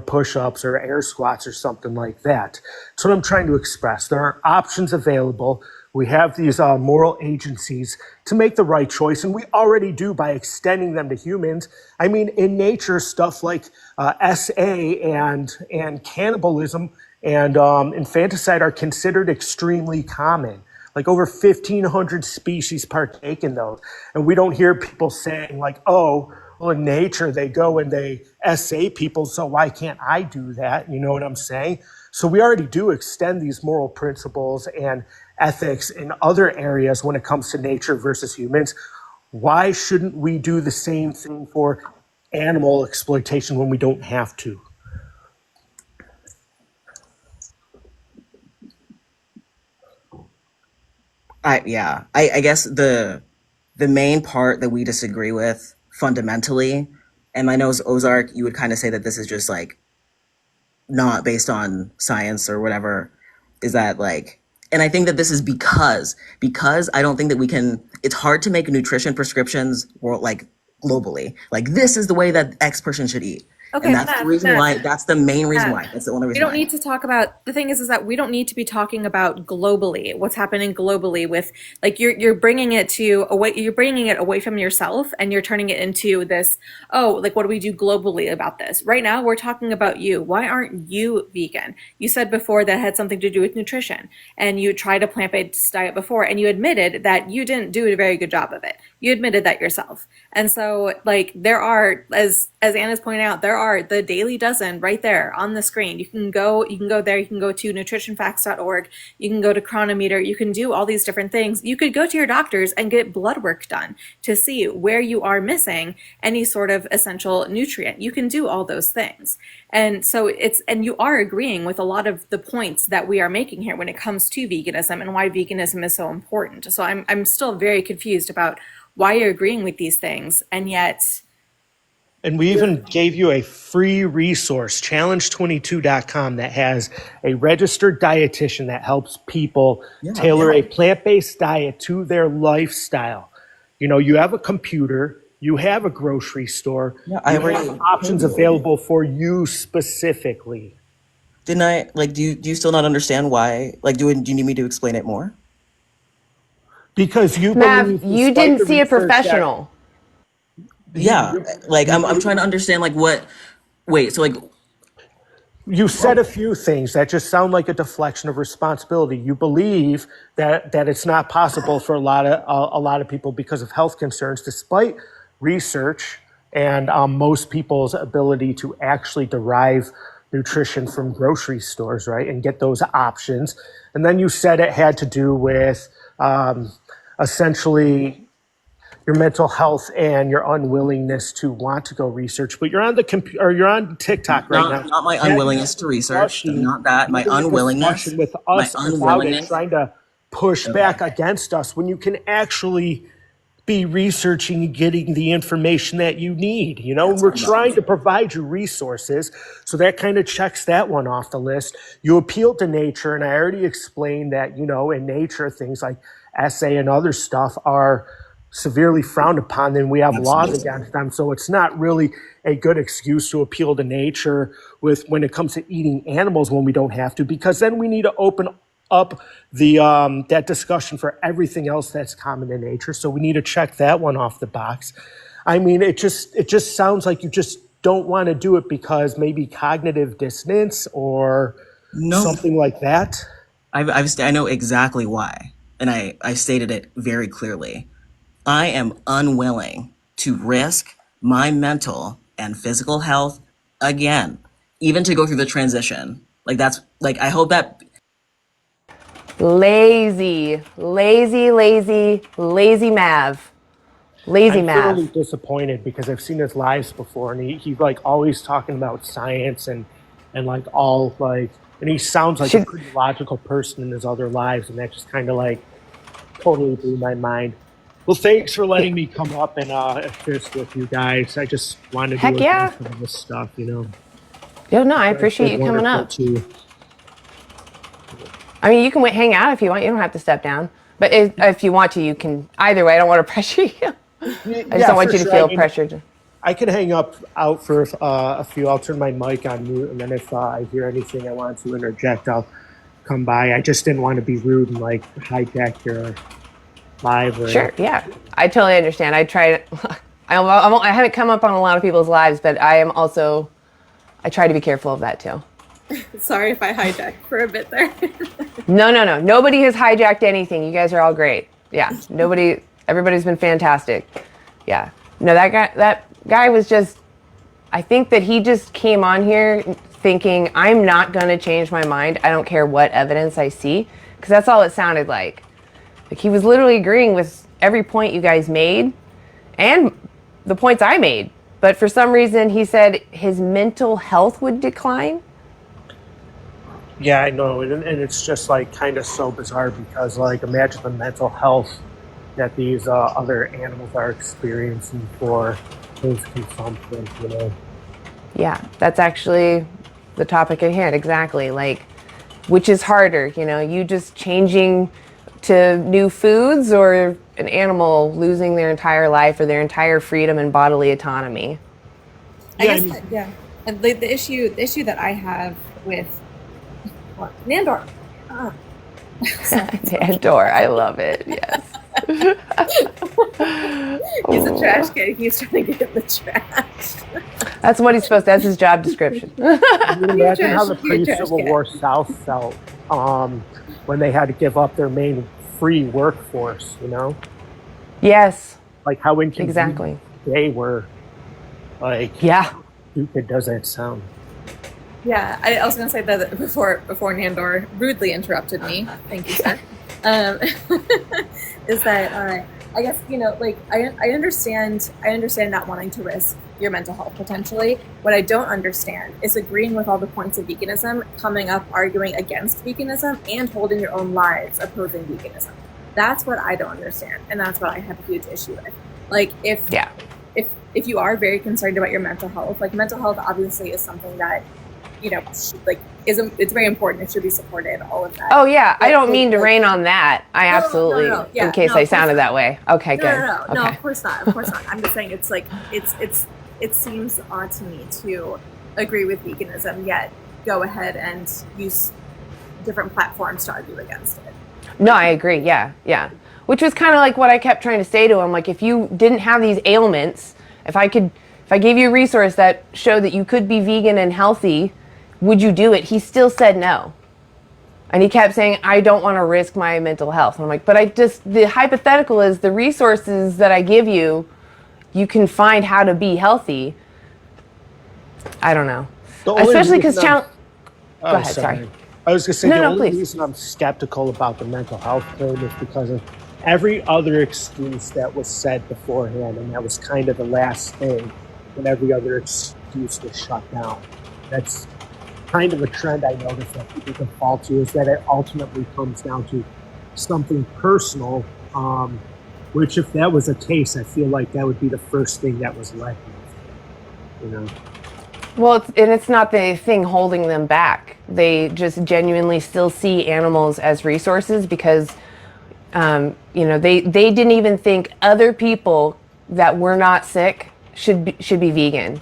push-ups or air squats or something like that. That's what I'm trying to express. There are options available. We have these moral agencies to make the right choice, and we already do by extending them to humans. I mean, in nature, stuff like SA and cannibalism and infanticide are considered extremely common. Like over 1,500 species partake in those. And we don't hear people saying like, oh, well, in nature, they go and they SA people, so why can't I do that? You know what I'm saying? So we already do extend these moral principles and ethics in other areas when it comes to nature versus humans. Why shouldn't we do the same thing for animal exploitation when we don't have to? I guess the main part that we disagree with fundamentally, and I know Ozark, you would kind of say that this is just like not based on science or whatever, is that like, and I think that this is because I don't think that we can, it's hard to make nutrition prescriptions or like globally. Like this is the way that X person should eat. Okay, and that's the reason why, that's the main reason why. That's the only reason we don't why. need to talk about, the thing is that we don't need to be talking about globally, what's happening globally with, like, you're bringing it away from yourself, and you're turning it into this, oh, like, what do we do globally about this? Right now, we're talking about you. Why aren't you vegan? You said before that had something to do with nutrition, and you tried a plant-based diet before, and you admitted that you didn't do a very good job of it. You admitted that yourself. And so, like, there are, as Anna's pointing out, there are the Dailey Dozen right there on the screen. You can go there, you can go to nutritionfacts.org, you can go to Cronometer, you can do all these different things. You could go to your doctors and get blood work done to see where you are missing any sort of essential nutrient. You can do all those things. And so and you are agreeing with a lot of the points that we are making here when it comes to veganism and why veganism is so important. So I'm still very confused about why you're agreeing with these things, and yet... And we even gave you a free resource, challenge22.com, that has a registered dietitian that helps people tailor a plant-based diet to their lifestyle. You know, you have a computer, you have a grocery store, you have options available for you specifically. Didn't I, like, do you still not understand why? Like, do you need me to explain it more? Because you Mav, you didn't see a professional. Yeah, like I'm trying to understand like what. Wait, so like, You said a few things that just sound like a deflection of responsibility. You believe that it's not possible for a lot of people because of health concerns, despite research and most people's ability to actually derive nutrition from grocery stores, right, and get those options. And then you said it had to do with essentially your mental health and your unwillingness to want to go research. But you're on the computer, or you're on TikTok right now. Not my unwillingness to research. Not that. My unwillingness. With My us about it, unwillingness. trying to push back against us when you can actually be researching and getting the information that you need. You know, we're trying to provide you resources. So that kind of checks that one off the list. You appeal to nature, and I already explained that, you know, in nature, things like SA and other stuff are severely frowned upon, then we have laws against them. So it's not really a good excuse to appeal to nature with when it comes to eating animals when we don't have to, because then we need to open up the that discussion for everything else that's common in nature. So we need to check that one off the box. I mean, it just sounds like you just don't want to do it because maybe cognitive dissonance or something like that. I know exactly why, and I stated it very clearly. I am unwilling to risk my mental and physical health again, even to go through the transition. Like that's like, I hope that. Lazy Mav. I'm really disappointed because I've seen his lives before, and he's like always talking about science and like all like, and he sounds like a pretty logical person in his other lives, and that just kind of like totally blew my mind. Well, thanks for letting me come up and assist with you guys. I just wanted to do some of this stuff, you know. Yeah, no, I appreciate you coming up. Too. I mean, you can hang out if you want. You don't have to step down. But if you want to, you can. Either way, I don't want to pressure you. I just don't want you to feel pressured. I can hang out for a few. I'll turn my mic on mute, and then if I hear anything I want to interject, I'll come by. I just didn't want to be rude and like hijack your live. Sure, yeah, I totally understand. I haven't come up on a lot of people's lives, but I try to be careful of that too. Sorry if I hijacked for a bit there. No. Nobody has hijacked anything. You guys are all great. Yeah, everybody's been fantastic. Yeah. No, that guy was just, I think that he just came on here thinking, I'm not going to change my mind. I don't care what evidence I see, because that's all it sounded like. Like he was literally agreeing with every point you guys made and the points I made. But for some reason, he said his mental health would decline. Yeah, I know. And it's just like kind of so bizarre because like imagine the mental health that these other animals are experiencing for his consumption, you know? Yeah, that's actually the topic at hand. Exactly. Like, which is harder, you know, you just changing to new foods or an animal losing their entire life or their entire freedom and bodily autonomy? And the issue that I have with Nandor. Nandor, I love it. Yes. He's a trash can. He's trying to get the trash. That's what he's supposed to. That's his job description. Imagine how the pre-Civil War South felt when they had to give up their main free workforce, you know? Yes. Like how inconvenient they were. Like, yeah. Stupid does that sound? Yeah, I was going to say that before Nandor rudely interrupted me. Thank you, sir. Is that I guess, you know, like I understand not wanting to risk your mental health potentially. What I don't understand is agreeing with all the points of veganism, coming up arguing against veganism, and holding your own lives opposing veganism. That's what I don't understand, and that's what I have a huge issue with. Like if you are very concerned about your mental health, like mental health obviously is something that, you know, it's very important. It should be supported, all of that. Oh yeah, I don't mean to rain on that. I absolutely, in case I sounded that way. Okay, good. No, of course not. Of course not. I'm just saying it's like, it seems odd to me to agree with veganism, yet go ahead and use different platforms to argue against it. No, I agree. Yeah. Which was kind of like what I kept trying to say to him. Like, if you didn't have these ailments, if I gave you a resource that showed that you could be vegan and healthy, would you do it? He still said no. And he kept saying, I don't want to risk my mental health. And I'm like, but the hypothetical is the resources that I give you, you can find how to be healthy. I don't know. Especially because go ahead, sorry. I was going to say, the only please. reason I'm skeptical about the mental health claim is because of every other excuse that was said beforehand, and that was kind of the last thing when every other excuse was shut down. That's kind of a trend I noticed that people default to, is that it ultimately comes down to something personal, which if that was the case, I feel like that would be the first thing that was led with, you know? Well, it's not the thing holding them back. They just genuinely still see animals as resources because, they didn't even think other people that were not sick should be vegan.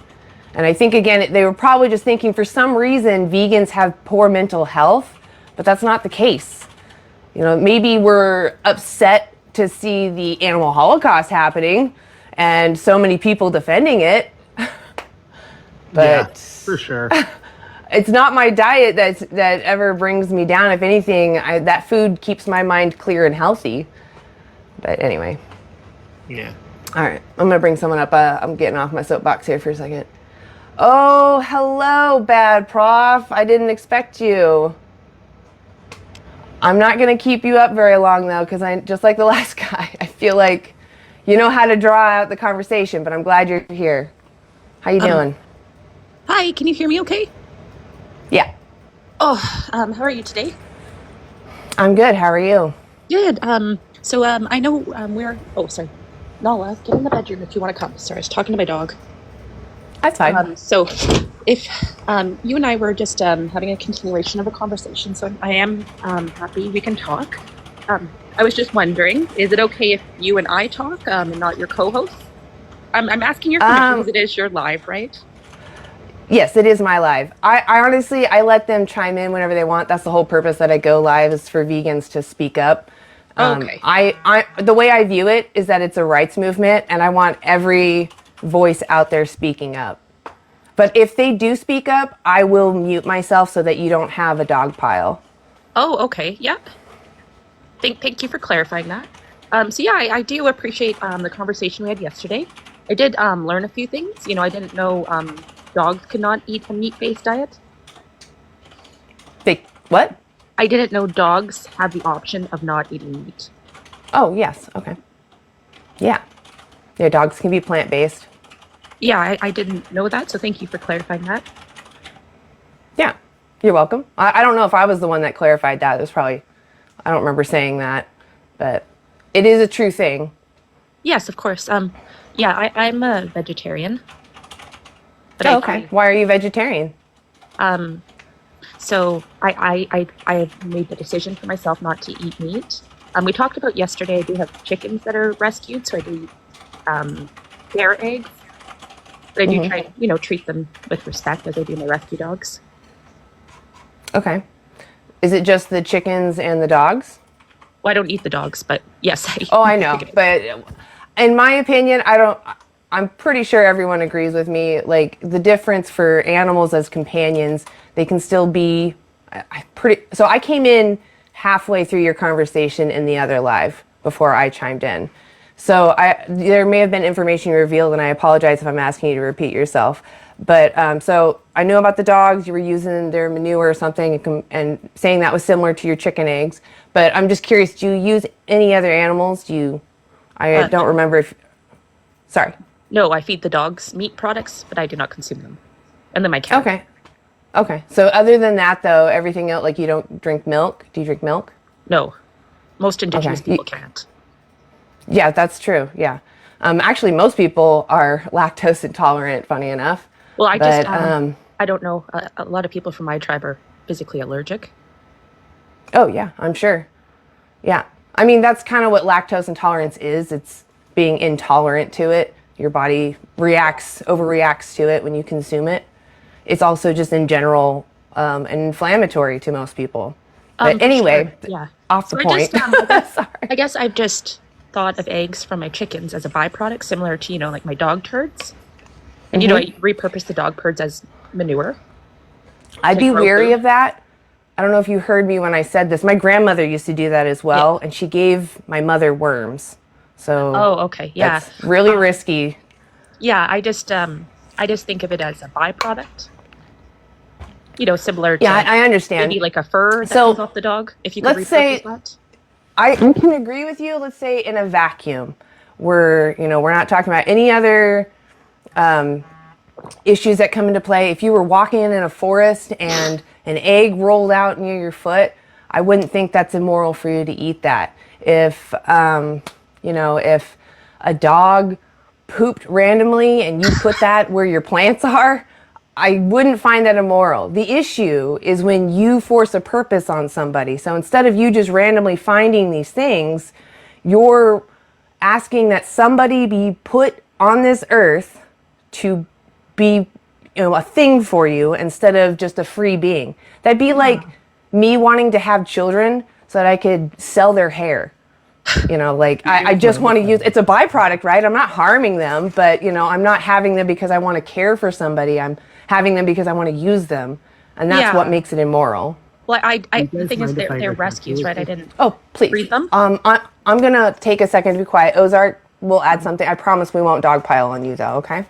And I think, again, they were probably just thinking for some reason vegans have poor mental health, but that's not the case. Maybe we're upset to see the animal holocaust happening and so many people defending it. But yeah, for sure. It's not my diet that ever brings me down. If anything, that food keeps my mind clear and healthy. But anyway. Yeah. All right. I'm going to bring someone up. I'm getting off my soapbox here for a second. Oh, hello, bad prof. I didn't expect you. I'm not going to keep you up very long, though, because just like the last guy, I feel like you know how to draw out the conversation, but I'm glad you're here. How you doing? Hi, can you hear me okay? Yeah. Oh, how are you today? I'm good. How are you? Good. So I know sorry. Nala, get in the bedroom if you want to come. Sorry, I was talking to my dog. That's fine. So if you and I were just having a continuation of a conversation, so I am happy we can talk. I was just wondering, is it okay if you and I talk and not your co-host? I'm asking your permission because it is your live, right? Yes, it is my live. I honestly, I let them chime in whenever they want. That's the whole purpose that I go live, is for vegans to speak up. Okay. The way I view it is that it's a rights movement, and I want every voice out there speaking up. But if they do speak up, I will mute myself so that you don't have a dog pile. Oh, okay. Yeah. Thank you for clarifying that. So yeah, I do appreciate the conversation we had yesterday. I did learn a few things. I didn't know dogs could not eat a meat-based diet. What? I didn't know dogs have the option of not eating meat. Oh, yes. Okay. Yeah. Yeah, dogs can be plant-based. Yeah, I didn't know that, so thank you for clarifying that. Yeah, you're welcome. I don't know if I was the one that clarified that. It was probably, I don't remember saying that, but it is a true thing. Yes, of course. Yeah, I'm a vegetarian. But okay. Why are you vegetarian? So I have made the decision for myself not to eat meat. We talked about yesterday, I do have chickens that are rescued, so I do their eggs. But I do try, treat them with respect as I do my rescue dogs. Okay. Is it just the chickens and the dogs? Well, I don't eat the dogs, but yes. I know. But in my opinion, I'm pretty sure everyone agrees with me. Like, the difference for animals as companions, they can still be so I came in halfway through your conversation in the other live before I chimed in. So there may have been information revealed, and I apologize if I'm asking you to repeat yourself. But so I knew about the dogs. You were using their manure or something and saying that was similar to your chicken eggs. But I'm just curious, do you use any other animals? I don't remember if... Sorry. No, I feed the dogs meat products, but I do not consume them. And then my cat. Okay. So other than that, though, everything else, like, you don't drink milk? Do you drink milk? No. Most indigenous people can't. Yeah, that's true. Yeah. Actually, most people are lactose intolerant, funny enough. Well, I don't know. A lot of people from my tribe are physically allergic. Oh, yeah, I'm sure. Yeah. I mean, that's kind of what lactose intolerance is. It's being intolerant to it. Your body overreacts to it when you consume it. It's also just in general inflammatory to most people. But anyway, sure. Yeah. Off the point. Sorry. I guess I've just thought of eggs from my chickens as a byproduct, similar to, like my dog turds. And, I repurpose the dog turds as manure. I'd be grow wary food? of that. I don't know if you heard me when I said this. My grandmother used to do that as well, and she gave my mother worms. So Oh, okay. Yeah. that's really risky. Yeah, I just think of it as a byproduct. Similar Yeah, to I understand. maybe like a fur that comes So off the dog, if you could let's repurpose say that. I can agree with you. Let's say in a vacuum, where we're not talking about any other issues that come into play. If you were walking in a forest and an egg rolled out near your foot, I wouldn't think that's immoral for you to eat that. If a dog pooped randomly and you put that where your plants are, I wouldn't find that immoral. The issue is when you force a purpose on somebody. So instead of you just randomly finding these things, you're asking that somebody be put on this earth to be a thing for you instead of just a free being. That'd be like me wanting to have children so that I could sell their hair. I just want to use it's a byproduct, right? I'm not harming them, but I'm not having them because I want to care for somebody. I'm having them because I want to use them, and that's what Yeah. makes it immoral. Well, You the guys thing is mind if I they're interject rescues, really right? I quick? didn't Oh, please. breed them. I'm gonna take a second to be quiet. Ozark will add something. I promise we won't dogpile on you, though. Okay.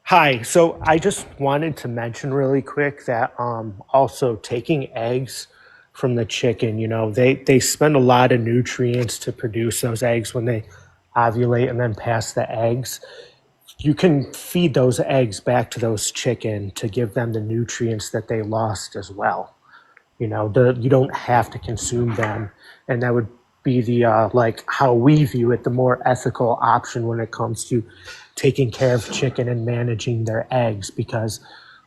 Hi. So I just wanted to mention really quick that also taking eggs from the chicken, they spend a lot of nutrients to produce those eggs when they ovulate and then pass the eggs. You can feed those eggs back to those chicken to give them the nutrients that they lost as well. You don't have to consume them, and that would be the like how we view it, the more ethical option when it comes to taking care of chicken and managing their eggs. Because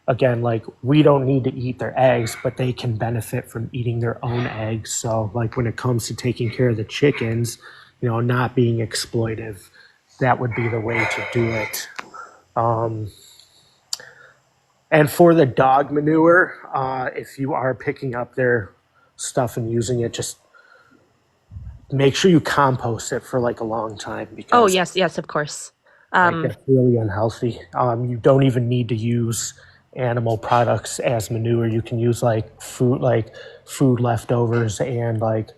again, like we don't need to eat their eggs, but they can benefit from eating their own eggs. So like when it comes to taking care of the chickens, not being exploitive, that would be the way to do it. And for the dog manure, if you are picking up their stuff and using it, just make sure you compost it for like a long time Oh, because yes, yes, of course. like Um, that's really unhealthy. You don't even need to use animal products as manure. You can use like food leftovers and like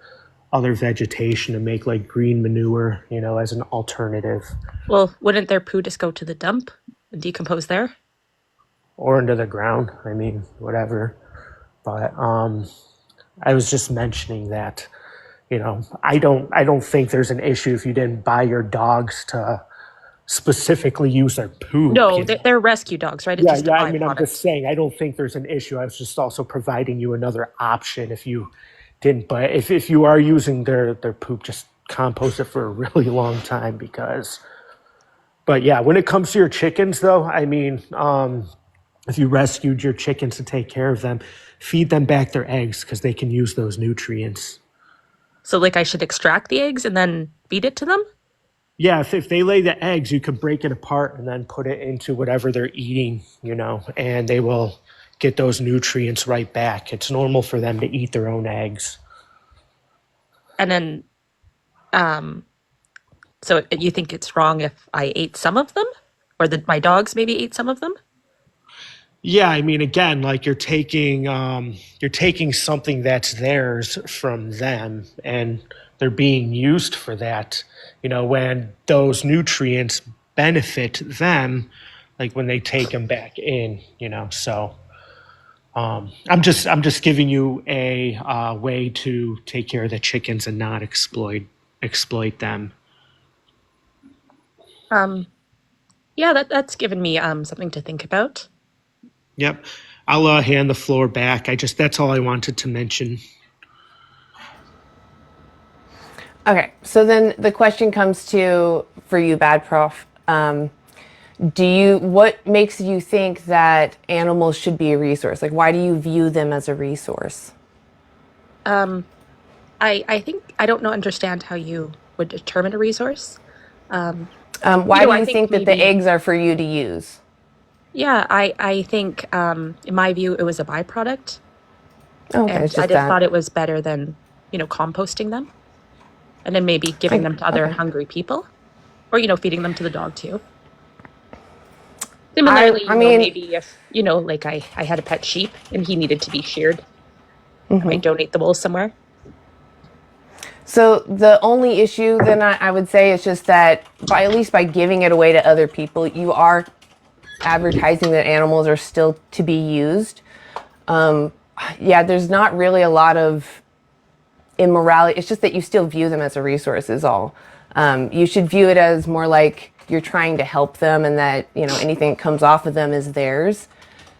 other vegetation to make like green manure, as an alternative, well, wouldn't their poo just go to the dump and decompose there? or into the ground. I mean, whatever. But I was just mentioning that. I don't think there's an issue if you didn't buy your dogs to specifically use their poop. No, they're rescue dogs, right? It's Yeah, just a yeah. I mean, I'm just byproduct. saying, I don't think there's an issue. I was just also providing you another option if you didn't. But if you are using their poop, just compost it for a really long time because. But yeah, when it comes to your chickens, though, I mean, if you rescued your chickens to take care of them, feed them back their eggs because they can use those nutrients. So, like, I should extract the eggs and then feed it to them? Yeah, if they lay the eggs, you can break it apart and then put it into whatever they're eating, and they will get those nutrients right back. It's normal for them to eat their own eggs. And then, um, so you think it's wrong if I ate some of them? Or that my dogs maybe ate some of them? Yeah, I mean, again, like you're taking something that's theirs from them, and they're being used for that. When those nutrients benefit them, like when they take them back in. So I'm just giving you a way to take care of the chickens and not exploit them. Um, yeah, that's given me something to think about. Yep. I'll hand the floor back. That's all I wanted to mention. Okay, so then the question comes to for you, Bad Prof. What makes you think that animals should be a resource? Like, why do you view them as a resource? Um, I think I don't know understand how you would determine a resource. Um, Why do I you think think that the maybe eggs are for you to use? yeah, I think in my view it was a byproduct, Oh, okay, and it's I just just that. thought it was better than composting them, and then maybe giving them to other Okay. hungry people, or feeding them to the dog too. Similarly, I mean, maybe if, like I had a pet sheep and he needed to be sheared, I mhm. might donate the wool somewhere. So the only issue then I would say is just that by at least by giving it away to other people, you are advertising that animals are still to be used. Yeah, there's not really a lot of immorality. It's just that you still view them as a resource is all. You should view it as more like you're trying to help them and that, anything that comes off of them is theirs.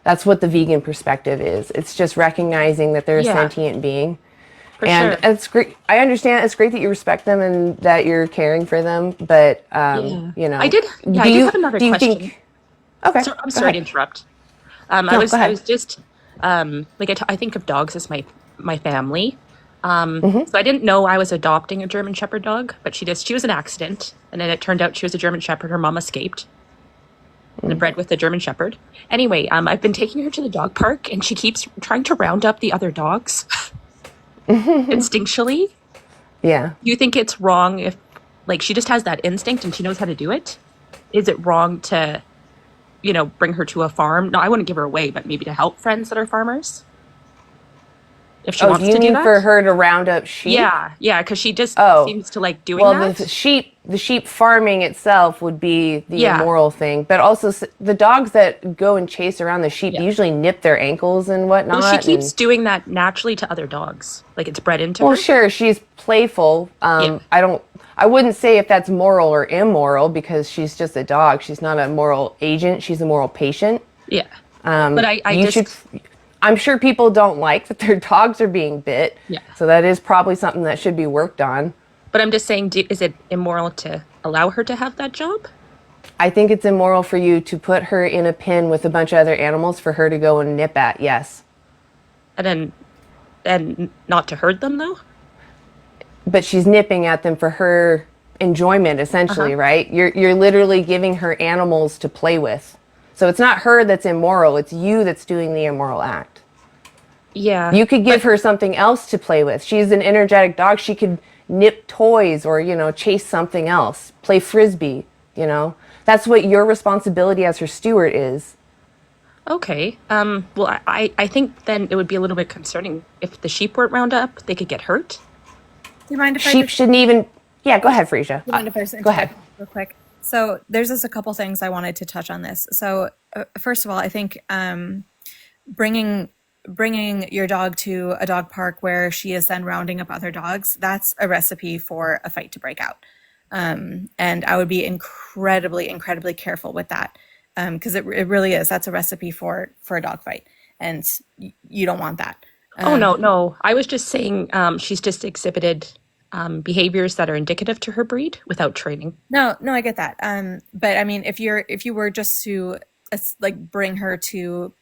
That's what the vegan perspective is. It's just recognizing that they're a Yeah, sentient being. for And sure. it's great. I understand it's great that you respect them and that you're caring for them. But, Yeah. I did. Yeah, I do did have another do you question. think, okay, So I'm go sorry to ahead. interrupt. I No, was go I ahead. was just like I think of dogs as my family. So I didn't know I was adopting a German Shepherd dog, but she was an accident, and then it turned out she was a German Shepherd. Her mom escaped and bred with the German Shepherd. Anyway, I've been taking her to the dog park, and she keeps trying to round up the other dogs instinctually. Yeah. Do you think it's wrong if, like, she just has that instinct and she knows how to do it? Is it wrong to, bring her to a farm? No, I wouldn't give her away, but maybe to help friends that are farmers if she Oh, do wants you to do mean for that. her to round up sheep? Yeah, yeah, because she just Oh, seems to like doing well, the that. sheep farming itself would be the Yeah, immoral thing, but also the dogs that go and chase around the sheep yeah. usually nip their ankles and Well, she whatnot. keeps And doing that naturally to other dogs. Like it's bred into well, her. sure, she's playful. Yeah, I wouldn't say if that's moral or immoral because she's just a dog. She's not a moral agent. She's a moral patient. yeah. But I You should. just, I'm sure people don't like that their dogs are being bit, yeah. so that is probably something that should be worked on. But I'm just saying, is it immoral to allow her to have that job? I think it's immoral for you to put her in a pen with a bunch of other animals for her to go and nip at, yes. And not to hurt them though? But she's nipping at them for her enjoyment, Uh-huh. essentially, right? You're literally giving her animals to play with. So it's not her that's immoral, it's you that's doing the immoral act. Yeah. You could give But her something else to play with. She's an energetic dog. She could nip toys or, chase something else, play frisbee, you know? That's what your responsibility as her steward is. okay. Well, I think then it would be a little bit concerning if the sheep weren't round up, they could get hurt. Do you mind if I Sheep just shouldn't even. Yeah, go ahead, Frisia. Do you mind if I just Go ahead. interject real quick? So there's just a couple things I wanted to touch on this. So first of all, I think bringing bringing your dog to a dog park where she is then rounding up other dogs, that's a recipe for a fight to break out. And I would be incredibly, incredibly careful with that because it really is. That's a recipe for a dog fight, and you don't want that. Oh, no, no. I was just saying she's just exhibited behaviors that are indicative to her breed without training. No, no, I get that. But I mean, if you were just to like bring her to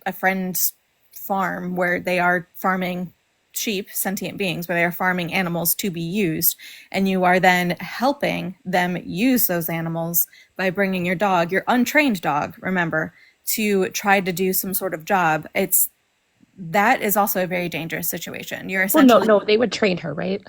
a friend's farm where they are farming sheep, sentient beings, where they are farming animals to be used, and you are then helping them use those animals by bringing your dog, your untrained dog, remember, to try to do some sort of job, that is also a very dangerous situation. You're Well, no, essentially no, they would train her, right?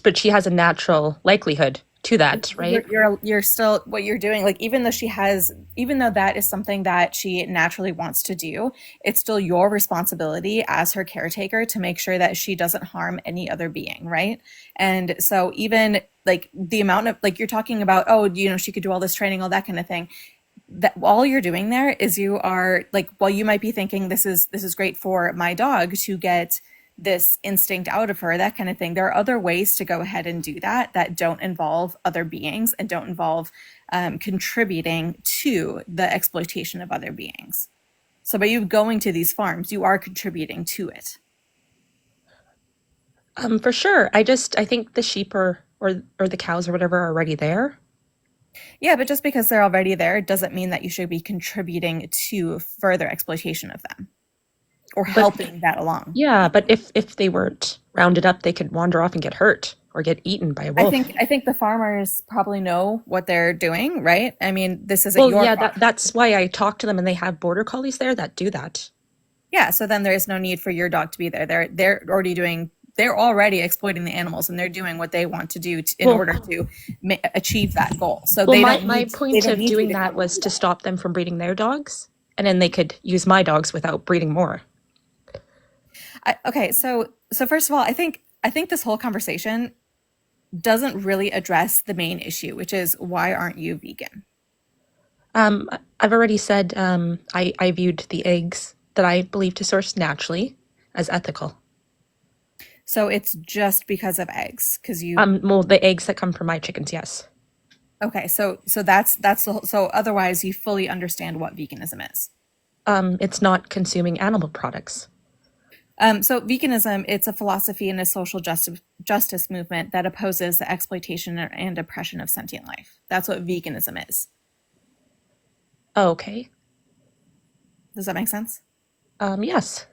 But she has a natural likelihood to that, right? you're still what you're doing, like even though that is something that she naturally wants to do, it's still your responsibility as her caretaker to make sure that she doesn't harm any other being, right? And so even like the amount of, like, you're talking about, oh, she could do all this training, all that kind of thing, that all you're doing there is you are like, well, you might be thinking this is great for my dog to get this instinct out of her, that kind of thing. There are other ways to go ahead and do that that don't involve other beings and don't involve contributing to the exploitation of other beings. So by you going to these farms, you are contributing to it. For sure. I think the sheep or the cows or whatever are already there. Yeah, but just because they're already there doesn't mean that you should be contributing to further exploitation of them or But helping that along. yeah, but if they weren't rounded up, they could wander off and get hurt or get eaten by a I wolf. think I think the farmers probably know what they're doing, right? I mean, this isn't Well, your yeah, farm. that's why I talk to them, and they have border collies there that do that. Yeah, so then there is no need for your dog to be there. They're already doing they're already exploiting the animals, and they're doing what they want to do in order to achieve that goal. So Well, they my, don't my need, point they don't of need you doing to that come was do to that. stop them from breeding their dogs, and then they could use my dogs without breeding more. Okay, so first of all, I think this whole conversation doesn't really address the main issue, which is why aren't you vegan? I've already said I viewed the eggs that I believe to source naturally as ethical. So it's just because of eggs, because you Well, the eggs that come from my chickens, yes. okay. So that's so otherwise you fully understand what veganism is. It's not consuming animal products. So veganism, it's a philosophy and a social justice movement that opposes the exploitation and oppression of sentient life. That's what veganism is. Oh, okay. Does that make sense? Yes.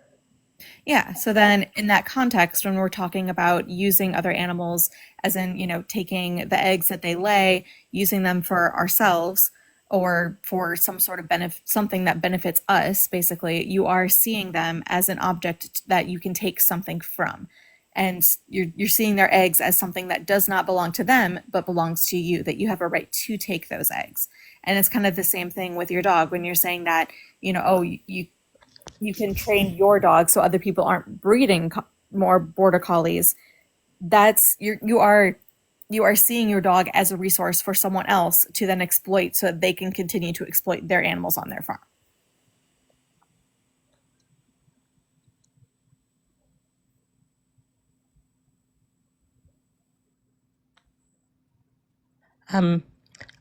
Yeah. So then in that context, when we're talking about using other animals, as in, taking the eggs that they lay, using them for ourselves or for some sort of something that benefits us, basically, you are seeing them as an object that you can take something from. And you're seeing their eggs as something that does not belong to them, but belongs to you, that you have a right to take those eggs. And it's kind of the same thing with your dog when you're saying that, oh, you can train your dog so other people aren't breeding more border collies. That's you are seeing your dog as a resource for someone else to then exploit so that they can continue to exploit their animals on their farm.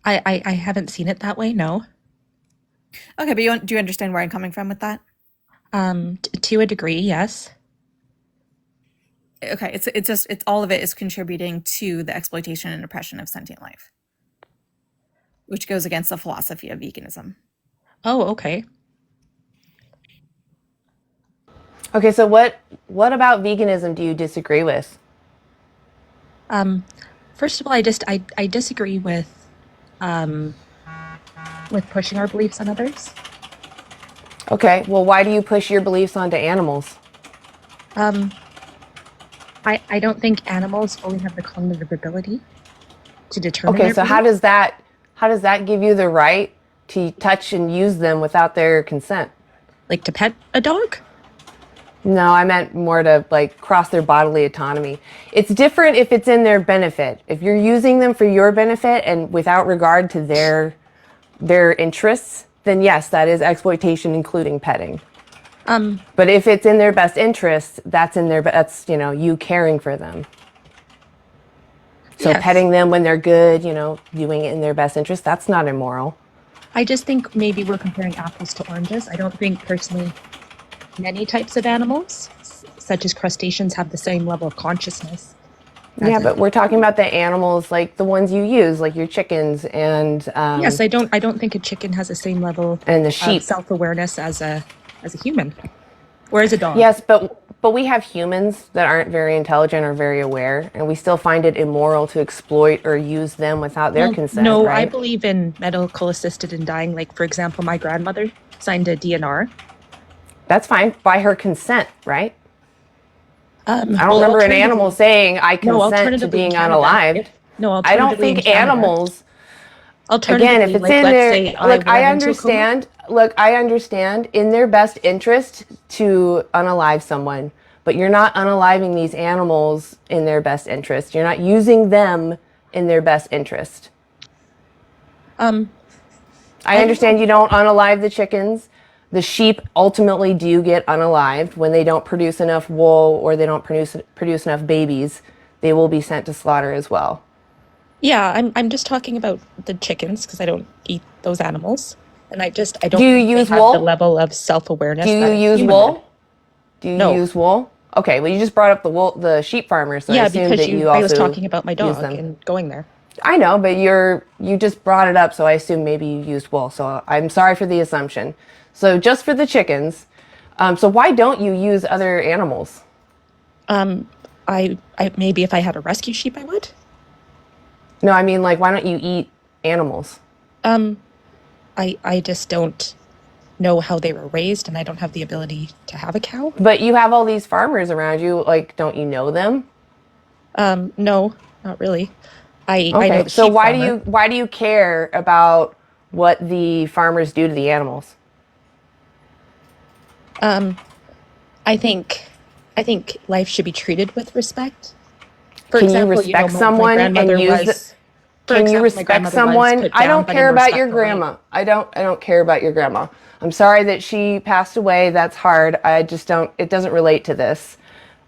I haven't seen it that way, no. Okay, but do you understand where I'm coming from with that? To a degree, yes. Okay, it's all of it is contributing to the exploitation and oppression of sentient life, which goes against the philosophy of veganism. Oh, okay. Okay, so what about veganism do you disagree with? First of all, I disagree with pushing our beliefs on others. Okay, well, why do you push your beliefs onto animals? I don't think animals fully have the cognitive ability to determine Okay, their so beliefs. how does that give you the right to touch and use them without their consent? Like to pet a dog? No, I meant more to like cross their bodily autonomy. It's different if it's in their benefit. If you're using them for your benefit and without regard to their interests, then yes, that is exploitation, including petting. But if it's in their best interest, that's you caring for them. So Yes. petting them when they're good, doing it in their best interest, that's not immoral. I just think maybe we're comparing apples to oranges. I don't think personally many types of animals, such as crustaceans, have the same level of consciousness. Yeah, but we're talking about the animals, like the ones you use, like your chickens and Yes, I don't think a chicken has the same level and the of sheep. self-awareness as a human or as a dog. Yes, but we have humans that aren't very intelligent or very aware, and we still find it immoral to exploit or use them without their Well, consent, no, I right? believe in medical assisted in dying. Like, for example, my grandmother signed a DNR. That's fine by her consent, right? I don't Well, remember an alternatively- animal saying I No, consent to alternatively in being Canada, unalived. No, I don't alternatively in think Canada. animals. Alternatively, Again, if it's like, in let's their say look, I went into a coma. understand. Look, I understand in their best interest to unalive someone, but you're not unaliving these animals in their best interest. You're not using them in their best interest. I understand you don't unalive the chickens. The sheep ultimately do get unalived when they don't produce enough wool or they don't produce enough babies. They will be sent to slaughter as well. Yeah, I'm just talking about the chickens because I don't eat those animals, and I don't Do you think they use have wool? the level of self-awareness. Do you that a use human wool? would. Do you No. use wool? Okay, well, you just brought up the sheep farmer, so I Yeah, assumed because that you I was also talking about my use dog them. and going there. I know, but you just brought it up, so I assume maybe you used wool. So I'm sorry for the assumption. So just for the chickens, so why don't you use other animals? I maybe if I had a rescue sheep, I would. No, I mean like why don't you eat animals? I just don't. know how they were raised, and I don't have the ability to have a cow. But you have all these farmers around you. Like, don't you know them? No, not really. I know Okay. the So sheep farmer. why do you care about what the farmers do to the animals? I think life should be treated with respect. For Can you example, respect my someone and grandmother use the was, for Can you example, my respect grandmother was someone? put I down, don't but in care a about your respectful way. grandma. I don't care about your grandma. I'm sorry that she passed away. That's hard. I just don't it doesn't relate to this.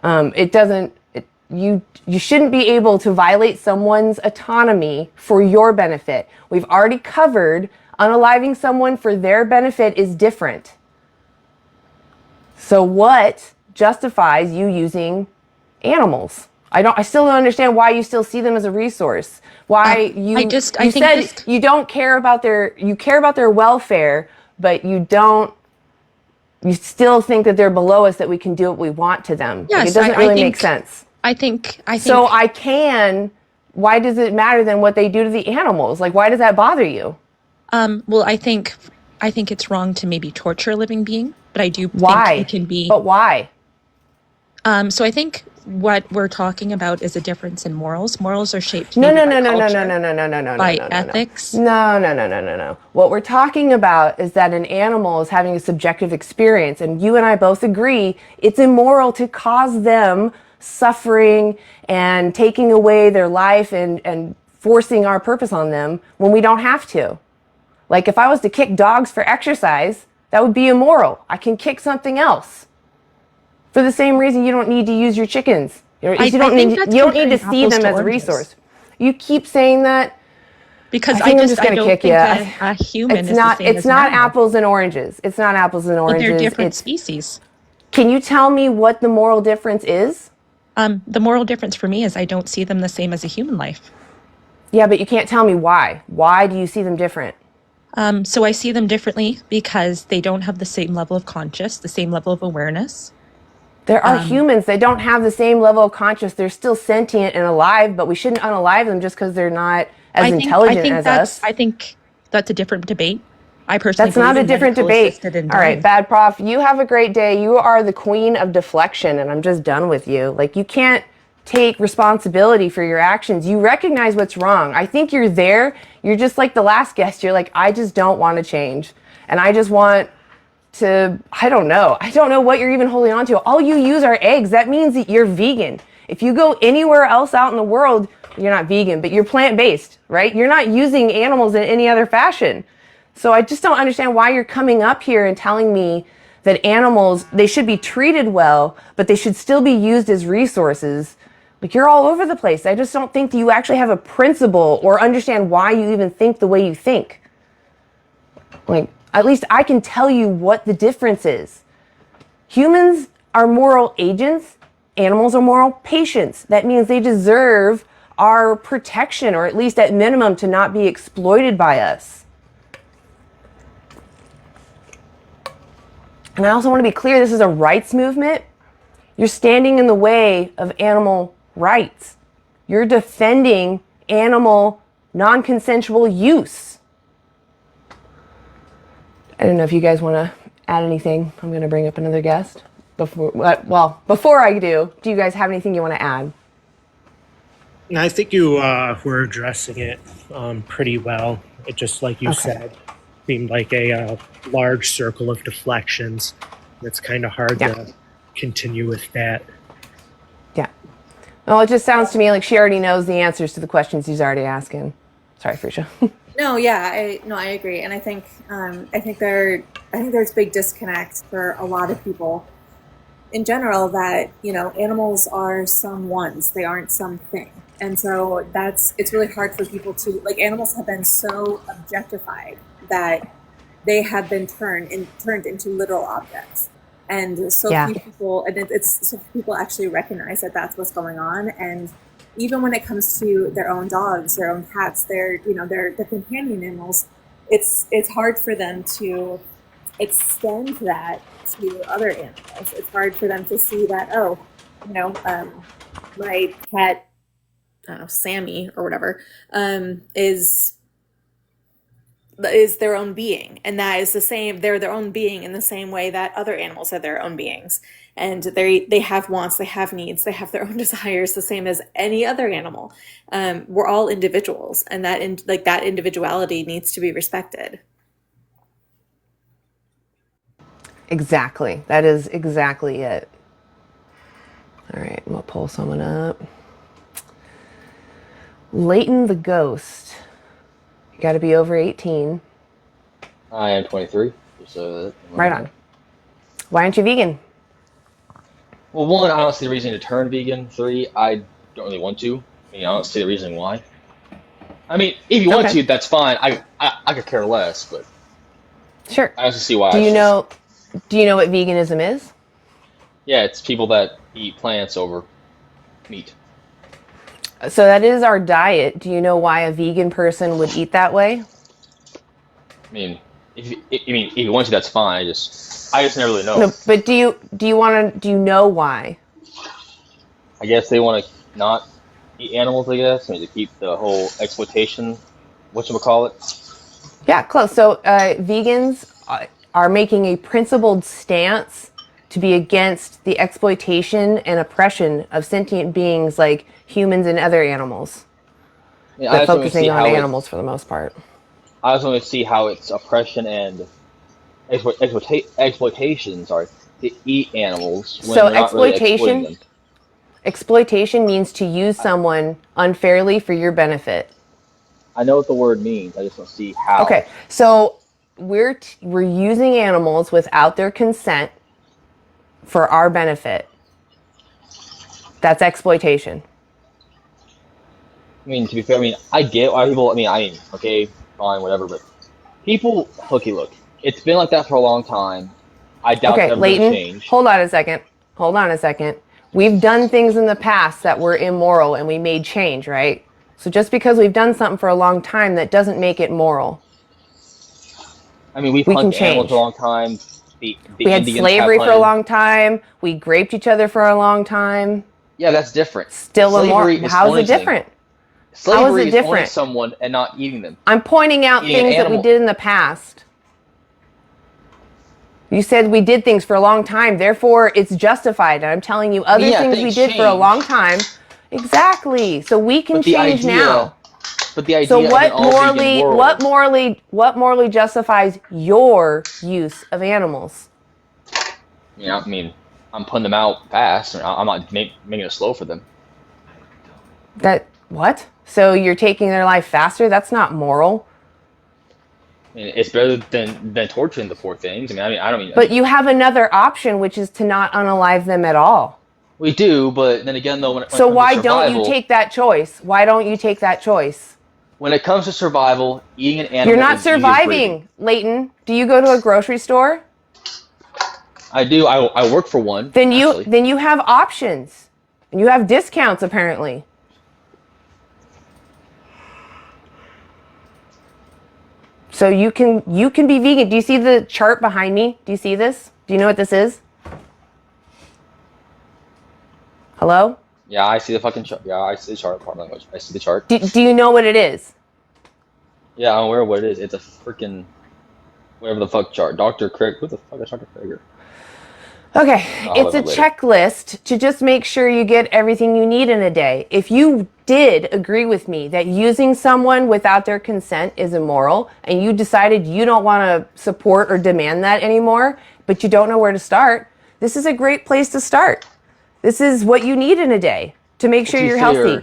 It doesn't it, you shouldn't be able to violate someone's autonomy for your benefit. We've already covered unaliving someone for their benefit is different. So what justifies you using animals? I still don't understand why you still see them as a resource. Why I you think said this. you don't care about you care about their welfare, but you still think that they're below us, that we can do what we want to them. Like, it Yes, doesn't really make sense. I So think. why does it matter then what they do to the animals? Like, why does that bother you? Well, I think it's wrong to maybe torture a living being, but I do think it Why? can be. But why? So I think what we're talking about is a difference in morals. Morals are shaped No, maybe no, by no, no, no, no, culture, no, no, no, no, no, no, by no, no, no. ethics. No, no, no, no, no, no. What we're talking about is that an animal is having a subjective experience, and you and I both agree it's immoral to cause them suffering and taking away their life and forcing our purpose on them when we don't have to. Like, if I was to kick dogs for exercise, that would be immoral. I can kick something else. For the same reason you don't need to use your chickens. I think that's You don't need to comparing see apples them to as a oranges. resource. You keep saying that. Because I think I'm just I going to don't kick you. think a human is the same It's as an not animal. apples and oranges. It's not apples and But they're oranges. different species. Can you tell me what the moral difference is? The moral difference for me is I don't see them the same as a human life. Yeah, but you can't tell me why. Why do you see them different? So I see them differently because they don't have the same level of conscious, the same level of awareness. There are humans. They don't have the same level of conscious. They're still sentient and alive, but we shouldn't unalive them just because they're not as intelligent as us. I think that's a different debate. I personally That's believe not a in different medical debate. assisted and All right, dying. bad prof. You have a great day. You are the queen of deflection, and I'm just done with you. Like, you can't take responsibility for your actions. You recognize what's wrong. I think you're there. You're just like the last guest. You're like, I just don't want to change. And I just want to, I don't know. I don't know what you're even holding on to. All you use are eggs. That means that you're vegan. If you go anywhere else out in the world, you're not vegan, but you're plant-based, right? You're not using animals in any other fashion. So I just don't understand why you're coming up here and telling me that animals, they should be treated well, but they should still be used as resources. Like, you're all over the place. I just don't think that you actually have a principle or understand why you even think the way you think. Like, at least I can tell you what the difference is. Humans are moral agents. Animals are moral patients. That means they deserve our protection, or at least at minimum to not be exploited by us. And I also want to be clear, this is a rights movement. You're standing in the way of animal rights. You're defending animal non-consensual use. I don't know if you guys want to add anything. I'm going to bring up another guest. Before I do you guys have anything you want to add? And I think you were addressing it pretty well. It just, like you said, seemed like a large circle of deflections. It's kind of hard to continue with that. Yeah. Well, it just sounds to me like she already knows the answers to the questions he's already asking. Sorry, Frisha. No, yeah, I agree, and I think there's big disconnect for a lot of people in general that animals are some ones, they aren't something, and so it's really hard for people to like. Animals have been so objectified that they have been turned into literal objects, and so few people, and it's so few people actually recognize that that's what's going on. And even when it comes to their own dogs, their own cats, their companion animals, it's hard for them to extend that to other animals. It's hard for them to see that, my cat, Sammy or whatever, is is their own being, and that is the same. They're their own being in the same way that other animals are their own beings, and they have wants, they have needs, they have their own desires, the same as any other animal. We're all individuals, and that individuality needs to be respected. Exactly. That is exactly it. All right, I'm gonna pull someone up. Leighton the Ghost. You got to be over 18. I am 23. Right on. Why aren't you vegan? Well, one, I don't see the reason to turn vegan. Three, I don't really want to. I don't see the reason why. I mean, if you want to, that's fine. I could care less, but sure. I also see why. Do you know what veganism is? Yeah, it's people that eat plants over meat. So that is our diet. Do you know why a vegan person would eat that way? I mean, if you want to, that's fine. I just never really know. No, but do you know why? I guess they want to not eat animals. I guess, to keep the whole exploitation, whatchamacallit. Yeah, close. So vegans are making a principled stance to be against the exploitation and oppression of sentient beings like humans and other animals. But focusing on animals for the most part. I also want to see how it's oppression and exploitation, to eat animals when so they're not really exploiting them. Exploitation means to use someone unfairly for your benefit. I know what the word means. I just want to see how. Okay, so we're using animals without their consent for our benefit. That's exploitation. I mean, to be fair, I get why people. Okay, fine, whatever. But people, look. It's been like that for a long time. I doubt that's going to change. Hold on a second. We've done things in the past that were immoral, and we made change, right? So just because we've done something for a long time, that doesn't make it moral. I mean, we've hunted animals for a long time. We had slavery for a long time. We raped each other for a long time. Yeah, that's different. Still immoral. How is it different? Slavery is owning someone and not eating them. I'm pointing out things that we did in the past. You said we did things for a long time, therefore it's justified. And I'm telling you other things we did for a long time. Exactly. So we can change now. But the idea. So what morally justifies your use of animals? Yeah, I'm putting them out fast, and I'm not making it slow for them. What? So you're taking their life faster? That's not moral. It's better than torturing the poor things. I don't mean. But you have another option, which is to not unalive them at all. We do, but then again, though, so why don't you take that choice? Why don't you take that choice? When it comes to survival, eating an animal. You're not surviving, Leighton. Do you go to a grocery store? I do. I work for one. Then you have options. And you have discounts apparently. So you can be vegan. Do you see the chart behind me? Do you see this? Do you know what this is? Hello? Yeah, I see the fucking chart. Yeah, I see the chart. Part language. I see the chart. Do you know what it is? Yeah, I'm aware of what it is. It's a freaking whatever the fuck chart. Dr. Craig. Who the fuck is Dr. Craig? Okay, it's a checklist to just make sure you get everything you need in a day. If you did agree with me that using someone without their consent is immoral, and you decided you don't want to support or demand that anymore, but you don't know where to start, this is a great place to start. This is what you need in a day to make sure you're healthy.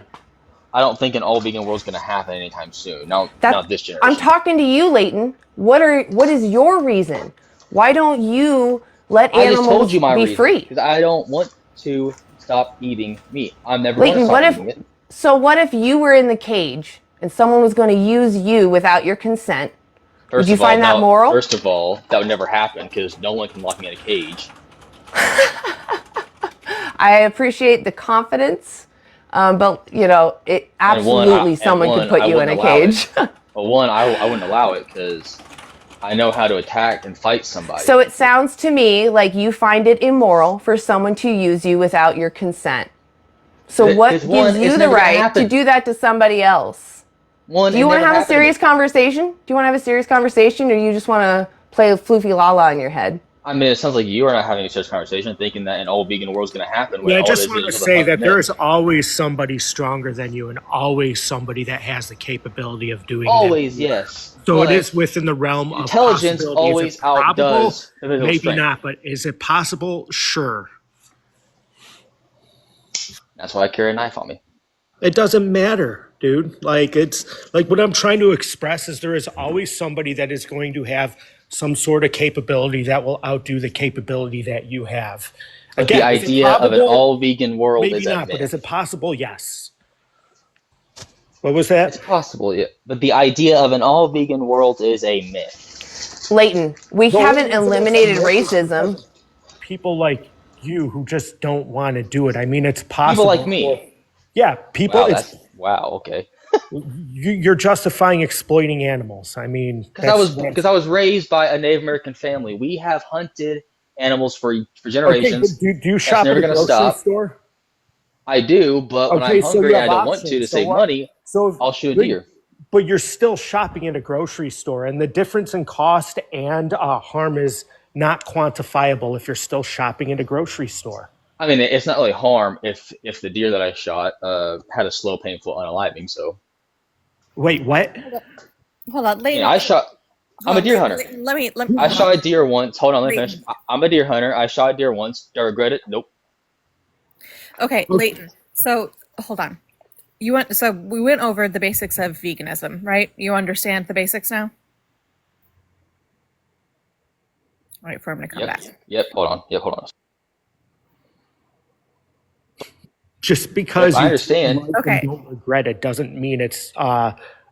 I don't think an all-vegan world is going to happen anytime soon. Not this generation. I'm talking to you, Leighton. What is your reason? Why don't you let animals be free? Because I don't want to stop eating meat. I'm never going to stop eating it. So what if you were in the cage and someone was going to use you without your consent? Would you find that moral? First of all, that would never happen because no one can lock me in a cage. I appreciate the confidence, but someone could put you in a cage. Well, one, I wouldn't allow it because I know how to attack and fight somebody. So it sounds to me like you find it immoral for someone to use you without your consent. So what gives you the right to do that to somebody else? One, Do you it want to never have a happened to me. serious conversation? Do you want to have a serious conversation, or you just want to play floofy la la in your head? I mean, it sounds like you are not having a serious conversation, thinking that an all vegan world is going to happen when Yeah, I all it just is want to what the say fuck that there myth. is always somebody stronger than you and always somebody that has the capability of doing that. Always, yes, So it but is within the realm of intelligence possibility. Is it always probable? outdoes the physical Maybe strength. not, but is it possible? Sure. That's why I carry a knife on me. It doesn't matter, dude. Like, it's like what I'm trying to express is there is always somebody that is going to have some sort of capability that will outdo the capability that you have. But the Again, is it idea of an probable? all vegan world Maybe is a not, but is it myth. possible? Yes. What was It's that? possible, yeah. But the idea of an all vegan world is a myth. Leighton, we The only haven't reason it's a eliminated myth is because racism. of people like you who just don't want to do it. I mean, it's People like possible. me. Yeah, people. Wow, It's that's wow. Okay. you're justifying exploiting animals. I mean, that's what I'm Because I was raised by a Native American family. We have hunted animals for okay. But generations. do you That's shop at never a gonna grocery stop. store? I do, but when I'm Okay, so you hungry and have I don't want to options. So save what? money, So, I'll shoot a but, deer. but you're still shopping at a grocery store, and the difference in cost and harm is not quantifiable if you're still shopping at a grocery store. I mean, it's not really harm if the deer that I shot had a slow, painful unaliving. So, Wait, what? Hold on, I mean, Leighton. I'm Hold a on, deer Leighton, hunter. Leighton, let I hold on. shot a deer once. Hold on, let me finish. Leighton. I'm a deer hunter. I shot a deer once. Do I regret it? Nope. Okay, Leighton. So hold on. So we went over the basics of veganism, right? You understand the basics now? Wait for him to come Yep. back. Yep. Hold on. Yep. Hold on. Just Yep. because I you understand. like and Okay. don't regret it doesn't mean it's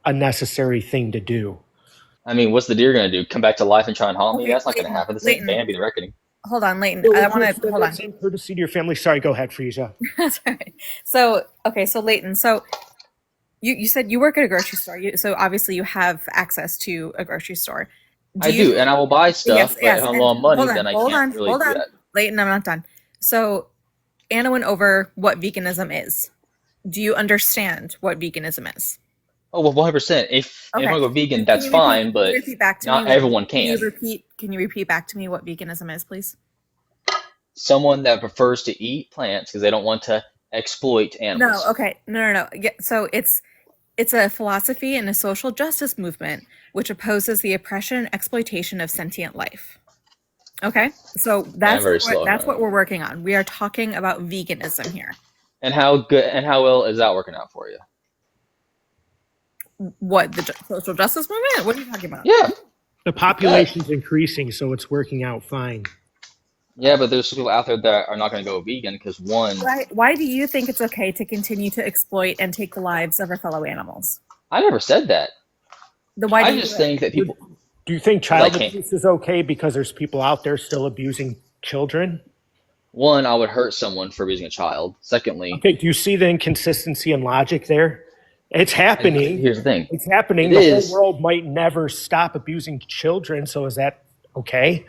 a necessary thing to do. I mean, what's the deer gonna do? Come back to life and try and haunt me? Okay, That's not gonna happen. This ain't Leighton. Bambi the Reckoning. Hold on, Leighton. Well, I would you want to extend hold that on. same courtesy to your family? Sorry, go ahead, Frieza. That's all right. So, okay, so Leighton, so you said you work at a grocery store. So obviously you have access to a grocery store. I do, and I will buy stuff, Yes, but if yes. I'm And low on money, hold then on, I hold can't on, really hold do on. that. Leighton, I'm not done. So Anna went over what veganism is. Do you understand what veganism is? Oh, well, 100%. If you Okay. want to go vegan, Can that's you fine, can you but repeat back to not me? everyone can. Can you repeat back to me what veganism is, please? Someone that prefers to eat plants because they don't want to exploit No, animals. okay. No. Yeah, so it's a philosophy and a social justice movement which opposes the oppression and exploitation of sentient life. Okay? So Man, I'm very slow. that's what we're working on. We are talking about veganism here. And how good and how well is that working out for you? What, the social justice movement? What are you talking about? Yeah, The population's increasing, so it's working out fine. yeah, but there's people out there that are not going to go vegan because one, Why do you think it's okay to continue to exploit and take the lives of our fellow animals? I never said that. Why do I you just do it? think that people, Do you think because I child can't. abuse is okay because there's people out there still abusing children? One, I would hurt someone for abusing a child. Secondly, Okay, do you see the inconsistency in logic there? It's happening. here's the thing. It's happening. It The whole is. world might never stop abusing children, so is that okay?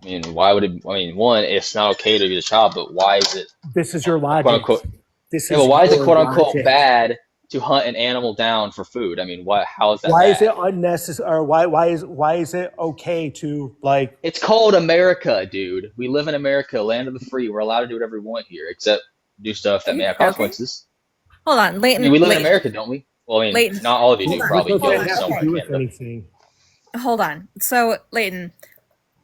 I mean, why would it? I mean, one, it's not okay to abuse a child, but why is it This is your quote logic. unquote? This Yeah, but is why is it your quote unquote logic. bad to hunt an animal down for food? I mean, why? How is that Why is bad? it unnecessary? Or why is it okay to like? It's called America, dude. We live in America, land of the free. We're allowed to do whatever we want here, except do stuff that may have Okay. consequences. Hold on, I Leighton. mean, we live in Leighton, America, don't we? Well, I mean, Leighton, not all of you hold do, on, probably. What You does live that have somewhere to in do with Canada. anything? hold on. So, Leighton,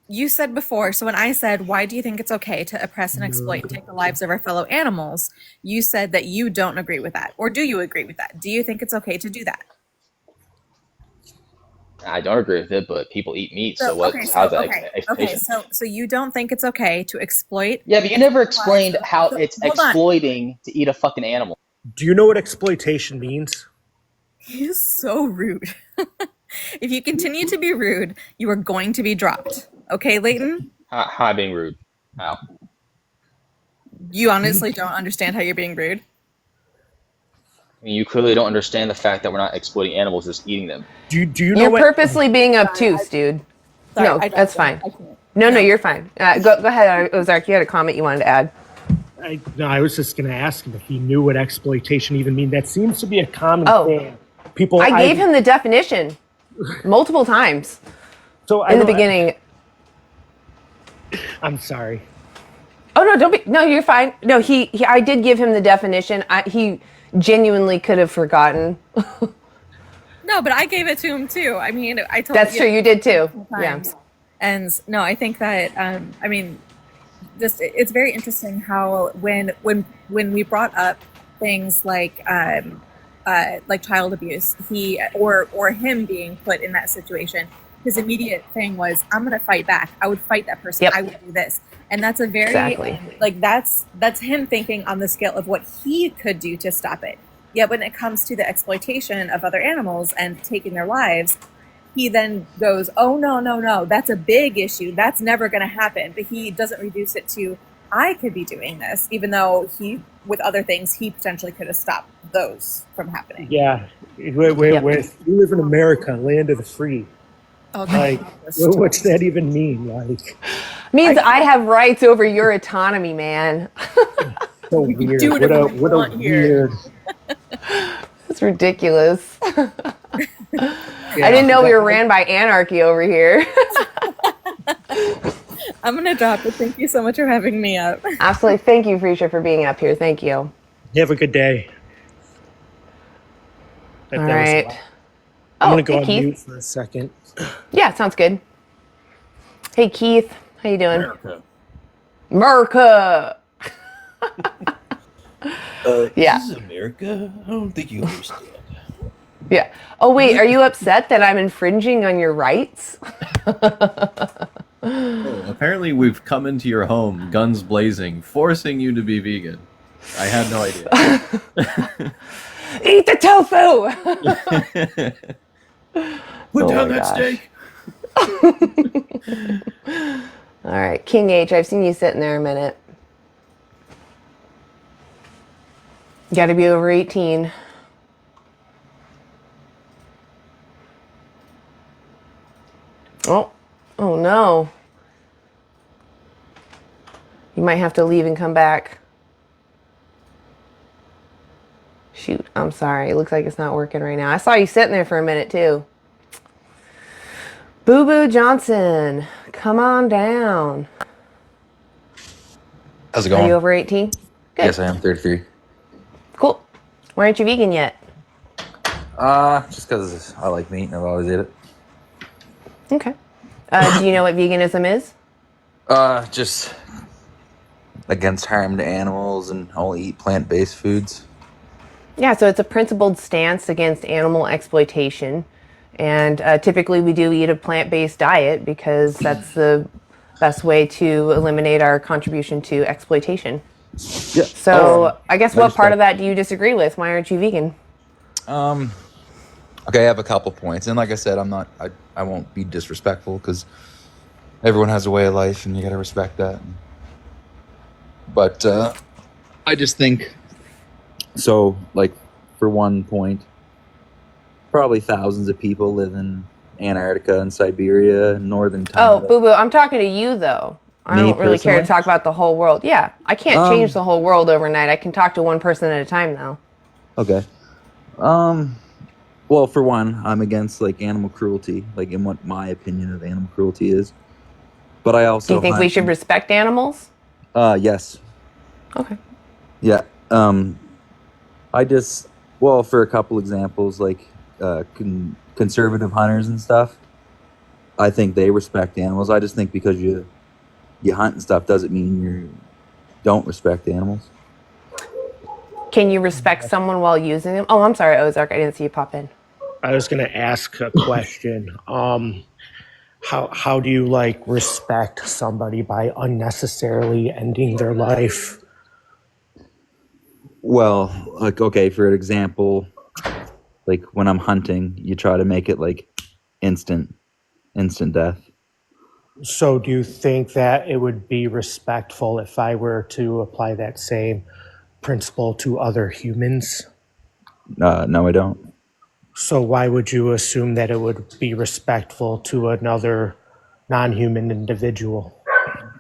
you said before, so when I said, why do you think it's okay to oppress and exploit and take the lives of our fellow animals? You said that you don't agree with that. Or do you agree with that? Do you think it's okay to do that? I don't agree with it, but people eat meat, so Okay, how's that okay, exploitation? so you don't think it's okay to exploit? Yeah, but you never explained how So, it's hold on. exploiting to eat a fucking animal. Do you know what exploitation means? He's so rude. If you continue to be rude, you are going to be dropped. Okay, Leighton? How am I being rude? How? You honestly don't understand how you're being rude? I mean, you clearly don't understand the fact that we're not exploiting animals, just eating them. Do you know You're what? purposely being obtuse, dude. Sorry, No, I don't- that's fine. I can't. No, you're fine. Go ahead, Ozark. You had a comment you wanted to add. No, I was just going to ask him if he knew what exploitation even mean. That seems to be a common Oh. thing. People, I gave him the definition multiple times so in the beginning. I'm sorry. Oh no, don't be. No, you're fine. No, I did give him the definition. He genuinely could have forgotten. No, but I gave it to him too. I mean, I told That's true. You did too. Yeah. And no, I think that I mean, just it's very interesting how when we brought up things like child abuse, he or him being put in that situation, his immediate thing was, I'm going to fight back. I would fight that person. Yep. I would do this. And that's a very Exactly. That's him thinking on the scale of what he could do to stop it. Yet when it comes to the exploitation of other animals and taking their lives, he then goes, oh, no, that's a big issue. That's never going to happen. But he doesn't reduce it to, I could be doing this, even though with other things, he potentially could have stopped those from happening. Yeah. We live in America, land of the free. Okay. Like, what's that even mean? Like, means I have rights over your autonomy, man. So weird. Do What a weird. It's ridiculous. I didn't know we were ran by anarchy over here. I'm going to drop it. Thank you so much for having me up. Absolutely. Thank you, Freisha, for being up here. Thank you. You have a good day. All right. I'm going to go on Keith. mute for a second. Yeah, sounds good. Hey, Keith. How you doing? America. Yeah. This is America? I don't think you understand. Yeah. Oh, wait. Are you upset that I'm infringing on your rights? Oh, apparently we've come into your home, guns blazing, forcing you to be vegan. I had no idea. Eat the tofu! Put down my that gosh. steak! All right. King H, I've seen you sitting there a minute. You got to be over 18. Oh no. You might have to leave and come back. Shoot, I'm sorry. It looks like it's not working right now. I saw you sitting there for a minute too. Boo Boo Johnson, come on down. How's it going? Are you over 18? Good. Yes, I am 33. Cool. Why aren't you vegan yet? Just because I like meat and I've always ate it. Okay. Do you know what veganism is? Just against harm to animals and only eat plant-based foods. Yeah, so it's a principled stance against animal exploitation. And typically we do eat a plant-based diet because that's the best way to eliminate our contribution to exploitation. Yeah. So I guess what part respect. of that do you disagree with? Why aren't you vegan? Okay, I have a couple points, and like I said, I won't be disrespectful because everyone has a way of life, and you gotta respect that. But I just think so. Like, for one point, probably thousands of people live in Antarctica and Siberia and northern Oh, Canada. Boo Boo, I'm talking to you though. I Me don't really care to personally? talk about the whole world. Yeah, I can't change the whole world overnight. I can talk to one person at a time though. Okay. Well, for one, I'm against like animal cruelty, like in what my opinion of animal cruelty is. But I also Do you think we should respect animals? Yes. Okay. Yeah. Well, for a couple examples, like conservative hunters and stuff, I think they respect animals. I just think because you hunt and stuff doesn't mean you don't respect animals. Can you respect someone while using them? Oh, I'm sorry, Ozark. I didn't see you pop in. I was going to ask a question. How do you like respect somebody by unnecessarily ending their life? Well, like, okay, for example, like when I'm hunting, you try to make it like instant death. So do you think that it would be respectful if I were to apply that same principle to other humans? No, I don't. So why would you assume that it would be respectful to another non-human individual?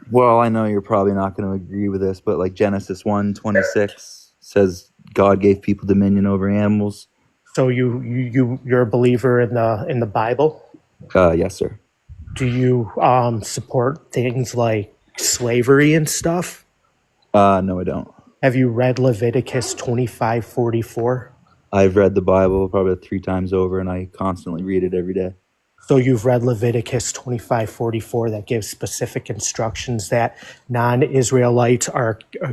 Well, I know you're probably not going to agree with this, but like Genesis 1:26 says God gave people dominion over animals. So you're a believer in the Bible? Yes, sir. Do you support things like slavery and stuff? No, I don't. Have you read Leviticus 25:44? I've read the Bible probably 3 times over, and I constantly read it every day. So you've read Leviticus 25:44 that gives specific instructions that non-Israelites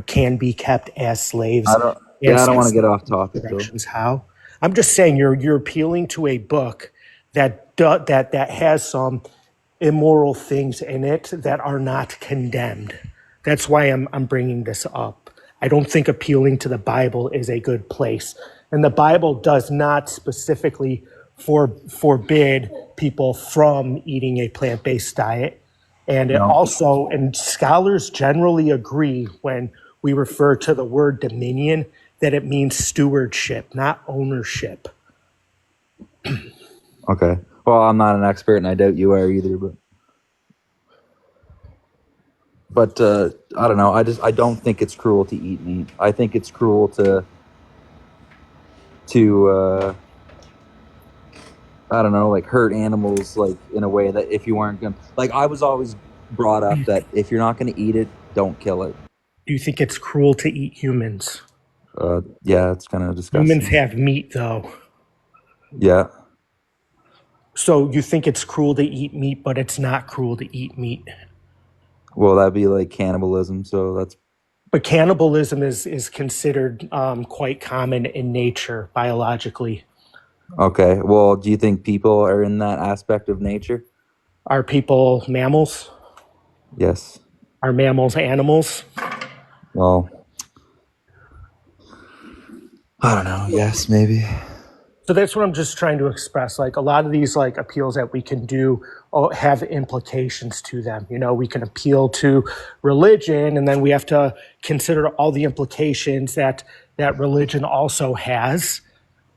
can be kept as slaves. I don't want to get off topic though. Directions how? I'm just saying you're appealing to a book that has some immoral things in it that are not condemned. That's why I'm bringing this up. I don't think appealing to the Bible is a good place. And the Bible does not specifically forbid people from eating a plant-based diet. And it also, and scholars generally agree when we refer to the word dominion that it means stewardship, not ownership. Okay. Well, I'm not an expert, and I doubt you are either. But I don't know. I don't think it's cruel to eat meat. I think it's cruel to I don't know, like hurt animals like in a way that if you weren't gonna, like, I was always brought up that if you're not gonna eat it, don't kill it. Do you think it's cruel to eat humans? Yeah, it's kind of disgusting. Humans have meat, though. Yeah. So you think it's cruel to eat meat, but it's not cruel to eat meat. Well, that'd be like cannibalism. So that's. But cannibalism is considered quite common in nature biologically. Okay. Well, do you think people are in that aspect of nature? Are people mammals? Yes. Are mammals animals? Well, I don't know. Yes, maybe. So that's what I'm just trying to express. Like a lot of these like appeals that we can do have implications to them. You know, we can appeal to religion, and then we have to consider all the implications that religion also has.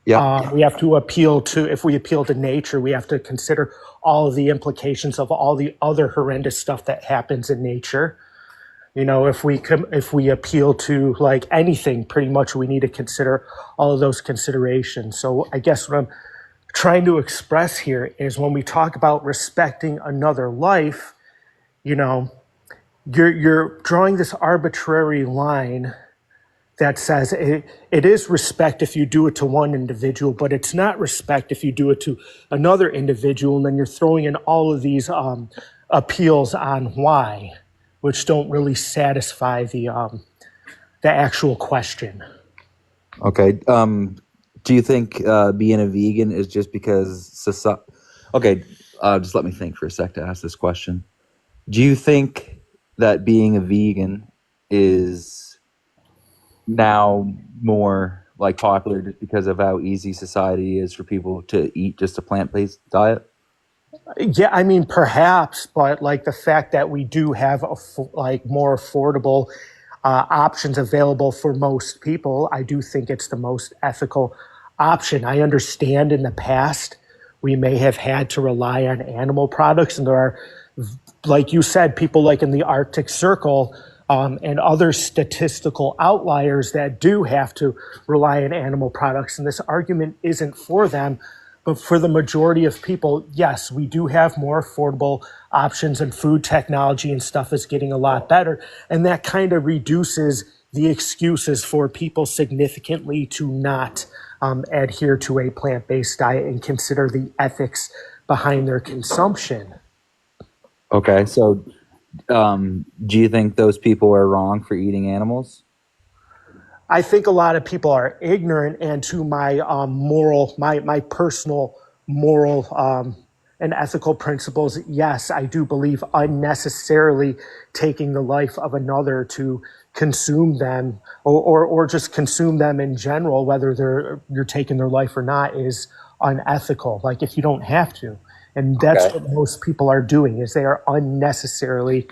Yeah. We have to appeal to, if we appeal to nature, we have to consider all of the implications of all the other horrendous stuff that happens in nature. You know, if we appeal to like anything, pretty much we need to consider all of those considerations. So I guess what I'm trying to express here is when we talk about respecting another life, you know, you're drawing this arbitrary line that says it is respect if you do it to one individual, but it's not respect if you do it to another individual. And then you're throwing in all of these appeals on why, which don't really satisfy the actual question. Okay. Do you think being a vegan is just because society? Okay. Just let me think for a sec to ask this question. Do you think that being a vegan is now more like popular just because of how easy society is for people to eat just a plant-based diet? Yeah, I mean, perhaps, but like the fact that we do have like more affordable options available for most people, I do think it's the most ethical option. I understand in the past we may have had to rely on animal products, and there are, like you said, people like in the Arctic Circle and other statistical outliers that do have to rely on animal products. And this argument isn't for them, but for the majority of people, yes, we do have more affordable options, and food technology and stuff is getting a lot better. And that kind of reduces the excuses for people significantly to not adhere to a plant-based diet and consider the ethics behind their consumption. Okay, so do you think those people are wrong for eating animals? I think a lot of people are ignorant, and to my my personal moral and ethical principles, yes, I do believe unnecessarily taking the life of another to consume them or just consume them in general, whether you're taking their life or not, is unethical. Like if you don't have to. And that's what most people are doing, is they are unnecessarily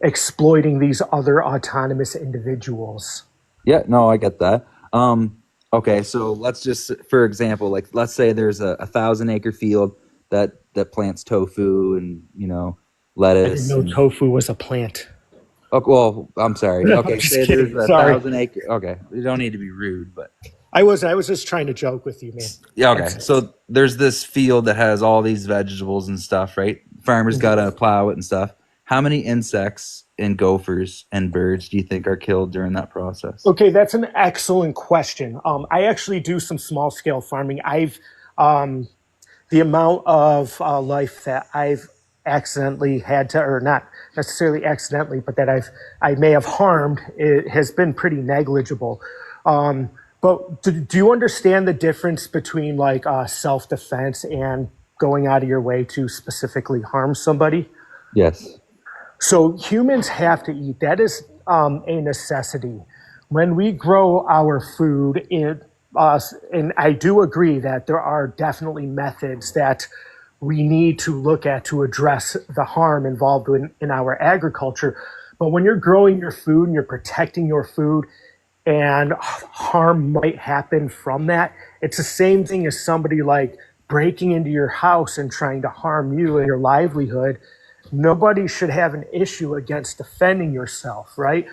exploiting these other autonomous individuals. Yeah, no, I get that. Okay, so let's just, for example, like let's say there's a 1,000-acre field that plants tofu and I didn't lettuce. know And, tofu was a plant. oh, well, I'm sorry. I'm Okay, just say there's kidding. a Sorry. 1,000 acre. Okay, you don't need to be rude, but I was just trying to joke with you, man. yeah, okay. So there's this field that has all these vegetables and stuff, right? Farmers got to plow it and stuff. How many insects and gophers and birds do you think are killed during that process? Okay, that's an excellent question. I actually do some small scale farming. Um, the amount of life that I've accidentally had to, or not necessarily accidentally, but that I may have harmed, it has been pretty negligible. But do you understand the difference between like self defense and going out of your way to specifically harm somebody? Yes. So humans have to eat. That is a necessity. When we grow our food, and I do agree that there are definitely methods that we need to look at to address the harm involved in our agriculture. But when you're growing your food and you're protecting your food, and harm might happen from that, it's the same thing as somebody like breaking into your house and trying to harm you and your livelihood. Nobody should have an issue against defending yourself, right?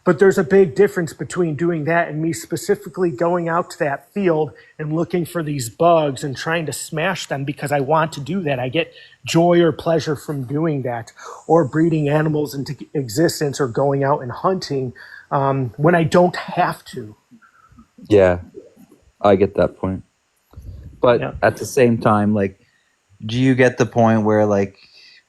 But there's a big difference between doing that and me specifically going out to that field and looking for these bugs and trying to smash them because I want to do that. I get joy or pleasure from doing that, or breeding animals into existence, or going out and hunting when I don't have to. Yeah, I get that point. But Yeah. at the same time, like, do you get the point where like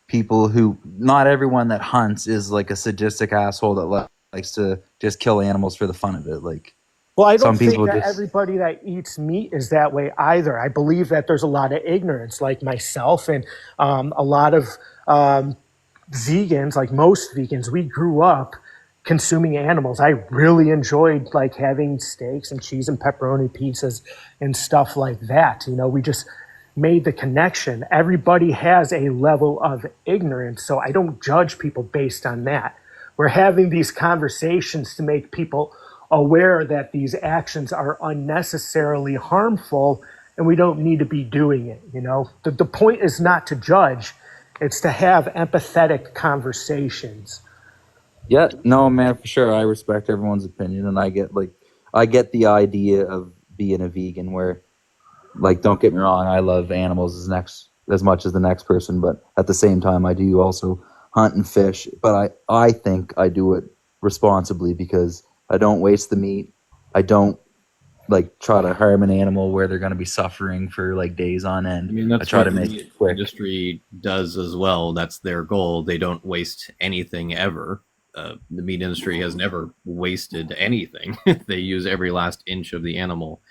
people who not everyone that hunts is like a sadistic asshole that likes to just kill animals for the fun of it? Like, Well, I don't some think people that just everybody that eats meat is that way either. I believe that there's a lot of ignorance, like myself, and a lot of vegans, like most vegans, we grew up consuming animals. I really enjoyed like having steaks and cheese and pepperoni pizzas and stuff like that. You know, we just made the connection. Everybody has a level of ignorance, so I don't judge people based on that. We're having these conversations to make people aware that these actions are unnecessarily harmful and we don't need to be doing it. You know, the point is not to judge, it's to have empathetic conversations. yeah, no, man, for sure. I respect everyone's opinion, and I get the idea of being a vegan. Where, like, don't get me wrong, I love animals as much as the next person, but at the same time, I do also hunt and fish. But I think I do it responsibly because I don't waste the meat. I don't like try to harm an animal where they're going to be suffering for like days on end. I mean, I that's try what to the make meat it quick. industry does as well. That's their goal. They don't waste anything ever. The meat industry has never wasted anything. They use every last inch of the animal.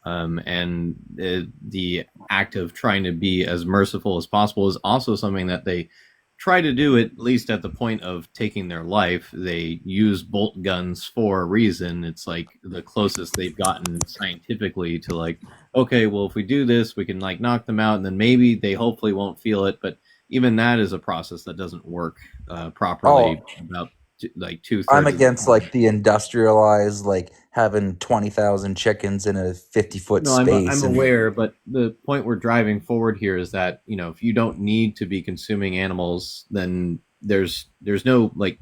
And the act of trying to be as merciful as possible is also something that they try to do, at least at the point of taking their life. They use bolt guns for a reason. It's like the closest they've gotten scientifically to like, okay, well, if we do this, we can like knock them out, and then maybe they hopefully won't feel it. But even that is a process that doesn't work properly. About like 2/3. I'm against like the industrialized, like having 20,000 chickens in a 50-foot No, space. I'm aware, but the point we're driving forward here is that, you know, if you don't need to be consuming animals, then there's no like,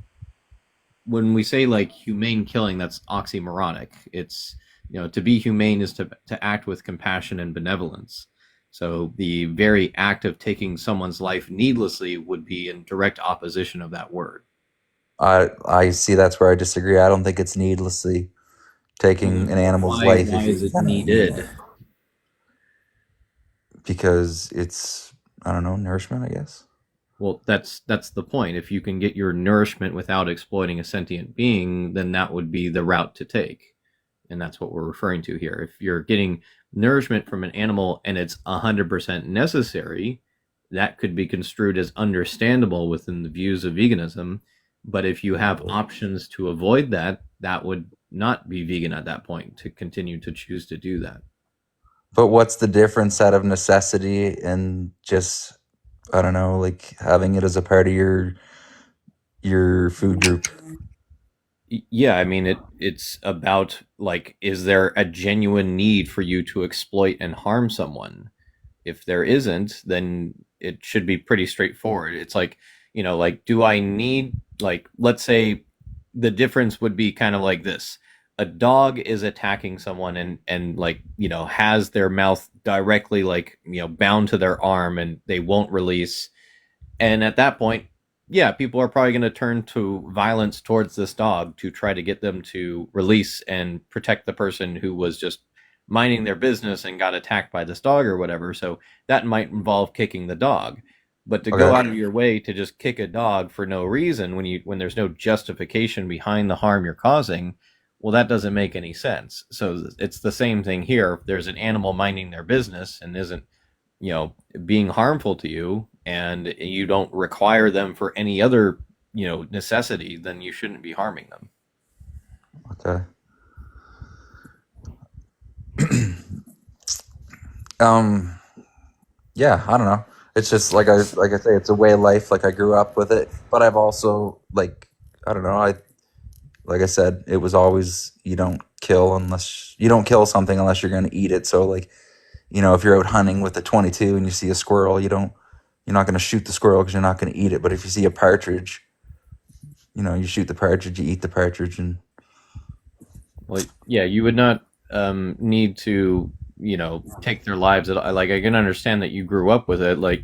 when we say like humane killing, that's oxymoronic. It's, you know, to be humane is to act with compassion and benevolence. So the very act of taking someone's life needlessly would be in direct opposition of that word. I see that's where I disagree. I don't think it's needlessly taking an animal's life. Why is it needed? Because it's, I don't know, nourishment, I guess. Well, that's the point. If you can get your nourishment without exploiting a sentient being, then that would be the route to take. And that's what we're referring to here. If you're getting nourishment from an animal and it's 100% necessary, that could be construed as understandable within the views of veganism. But if you have options to avoid that, that would not be vegan at that point, to continue to choose to do that. But what's the difference out of necessity and just, I don't know, like having it as a part of your food group? Yeah, I mean, it's about like, is there a genuine need for you to exploit and harm someone? If there isn't, then it should be pretty straightforward. It's like, like, do I need, like, let's say the difference would be kind of like this. A dog is attacking someone and like, has their mouth directly, like, bound to their arm, and they won't release. And at that point, yeah, people are probably going to turn to violence towards this dog to try to get them to release and protect the person who was just minding their business and got attacked by this dog or whatever. So that might involve kicking the dog. But to go Okay. out of your way to just kick a dog for no reason, when there's no justification behind the harm you're causing, well, that doesn't make any sense. So it's the same thing here. If there's an animal minding their business and isn't, being harmful to you, and you don't require them for any other, necessity, then you shouldn't be harming them. Okay. Yeah, I don't know. It's just like I say, it's a way of life. Like I grew up with it, but I've also like I don't know. Like I said, it was always you don't kill something unless you're going to eat it. So like if you're out hunting with a 22 and you see a squirrel, you're not going to shoot the squirrel because you're not going to eat it. But if you see a partridge, you shoot the partridge, you eat the partridge, and Well, yeah, you would not need to, take their lives. Like, I can understand that you grew up with it. Like,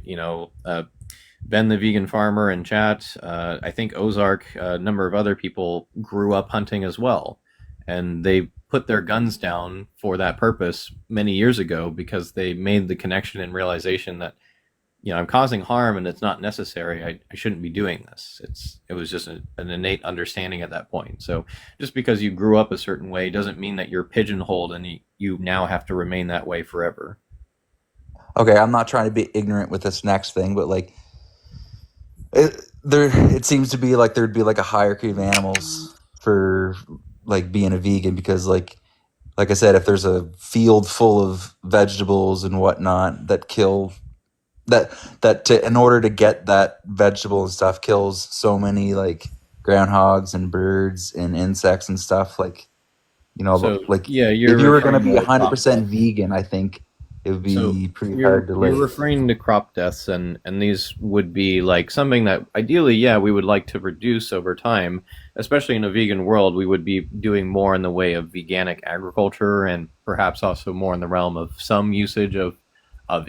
Ben the vegan farmer in chat, I think Ozark, a number of other people grew up hunting as well. And they put their guns down for that purpose many years ago because they made the connection and realization that, I'm causing harm and it's not necessary. I shouldn't be doing this. It was just an innate understanding at that point. So just because you grew up a certain way doesn't mean that you're pigeonholed and you now have to remain that way forever. okay, I'm not trying to be ignorant with this next thing, but like it seems to be like there'd be like a hierarchy of animals for like being a vegan because like I said, if there's a field full of vegetables and whatnot that kill in order to get that vegetable and stuff kills so many like groundhogs and birds and insects and stuff like So, like yeah, if you're you were going to be referring to crop 100% death. vegan, I think it would be So pretty hard to you're live. referring to crop deaths, and these would be like something that ideally, yeah, we would like to reduce over time. Especially in a vegan world, we would be doing more in the way of veganic agriculture, and perhaps also more in the realm of some usage of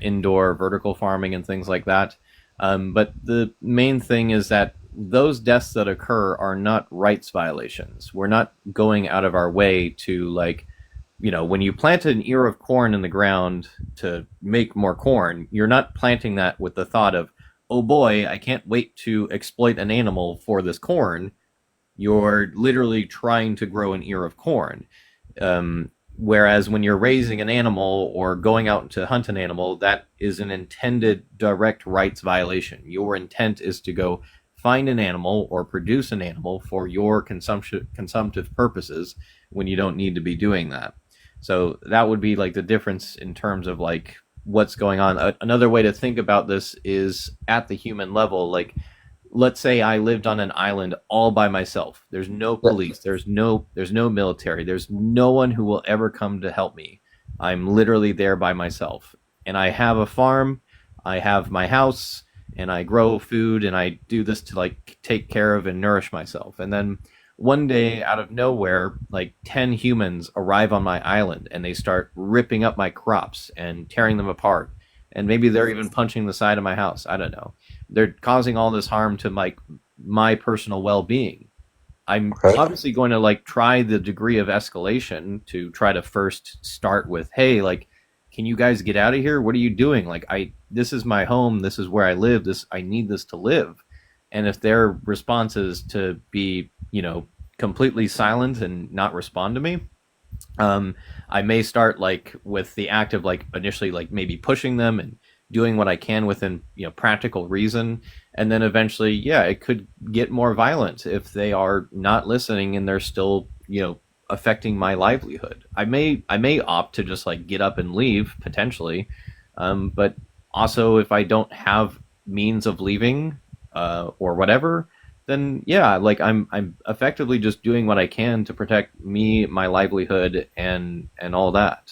indoor vertical farming and things like that. But the main thing is that those deaths that occur are not rights violations. We're not going out of our way to, like, when you plant an ear of corn in the ground to make more corn, you're not planting that with the thought of, oh boy, I can't wait to exploit an animal for this corn. You're literally trying to grow an ear of corn. Whereas when you're raising an animal or going out to hunt an animal, that is an intended direct rights violation. Your intent is to go find an animal or produce an animal for your consumptive purposes when you don't need to be doing that. So that would be like the difference in terms of like what's going on. Another way to think about this is at the human level. Like, let's say I lived on an island all by myself. There's no police. There's no military. There's no one who will ever come to help me. I'm literally there by myself. And I have a farm. I have my house, and I grow food, and I do this to like take care of and nourish myself. And then one day out of nowhere, like 10 humans arrive on my island and they start ripping up my crops and tearing them apart. And maybe they're even punching the side of my house. I don't know. They're causing all this harm to my personal well-being. I'm obviously going to like try the degree of escalation to try to first start with, hey, like, can you guys get out of here? What are you doing? Like, this is my home. This is where I live. I need this to live. And if their response is to be, completely silent and not respond to me, I may start like with the act of like initially like maybe pushing them and doing what I can within practical reason, and then eventually, yeah, it could get more violent if they are not listening and they're still affecting my livelihood. I may opt to just like get up and leave potentially, but also if I don't have means of leaving or whatever, then yeah, like I'm effectively just doing what I can to protect me, my livelihood, and all that.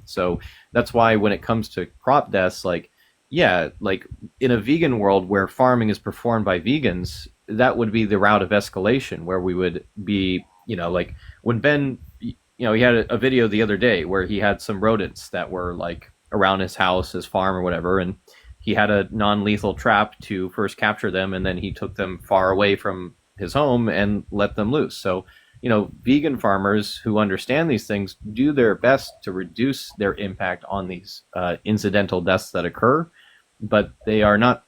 So that's why when it comes to crop deaths, like, yeah, like in a vegan world where farming is performed by vegans, that would be the route of escalation where we would be, like when Ben, he had a video the other day where he had some rodents that were like around his house, his farm, or whatever, and he had a non-lethal trap to first capture them, and then he took them far away from his home and let them loose. So, vegan farmers who understand these things do their best to reduce their impact on these incidental deaths that occur, but they are not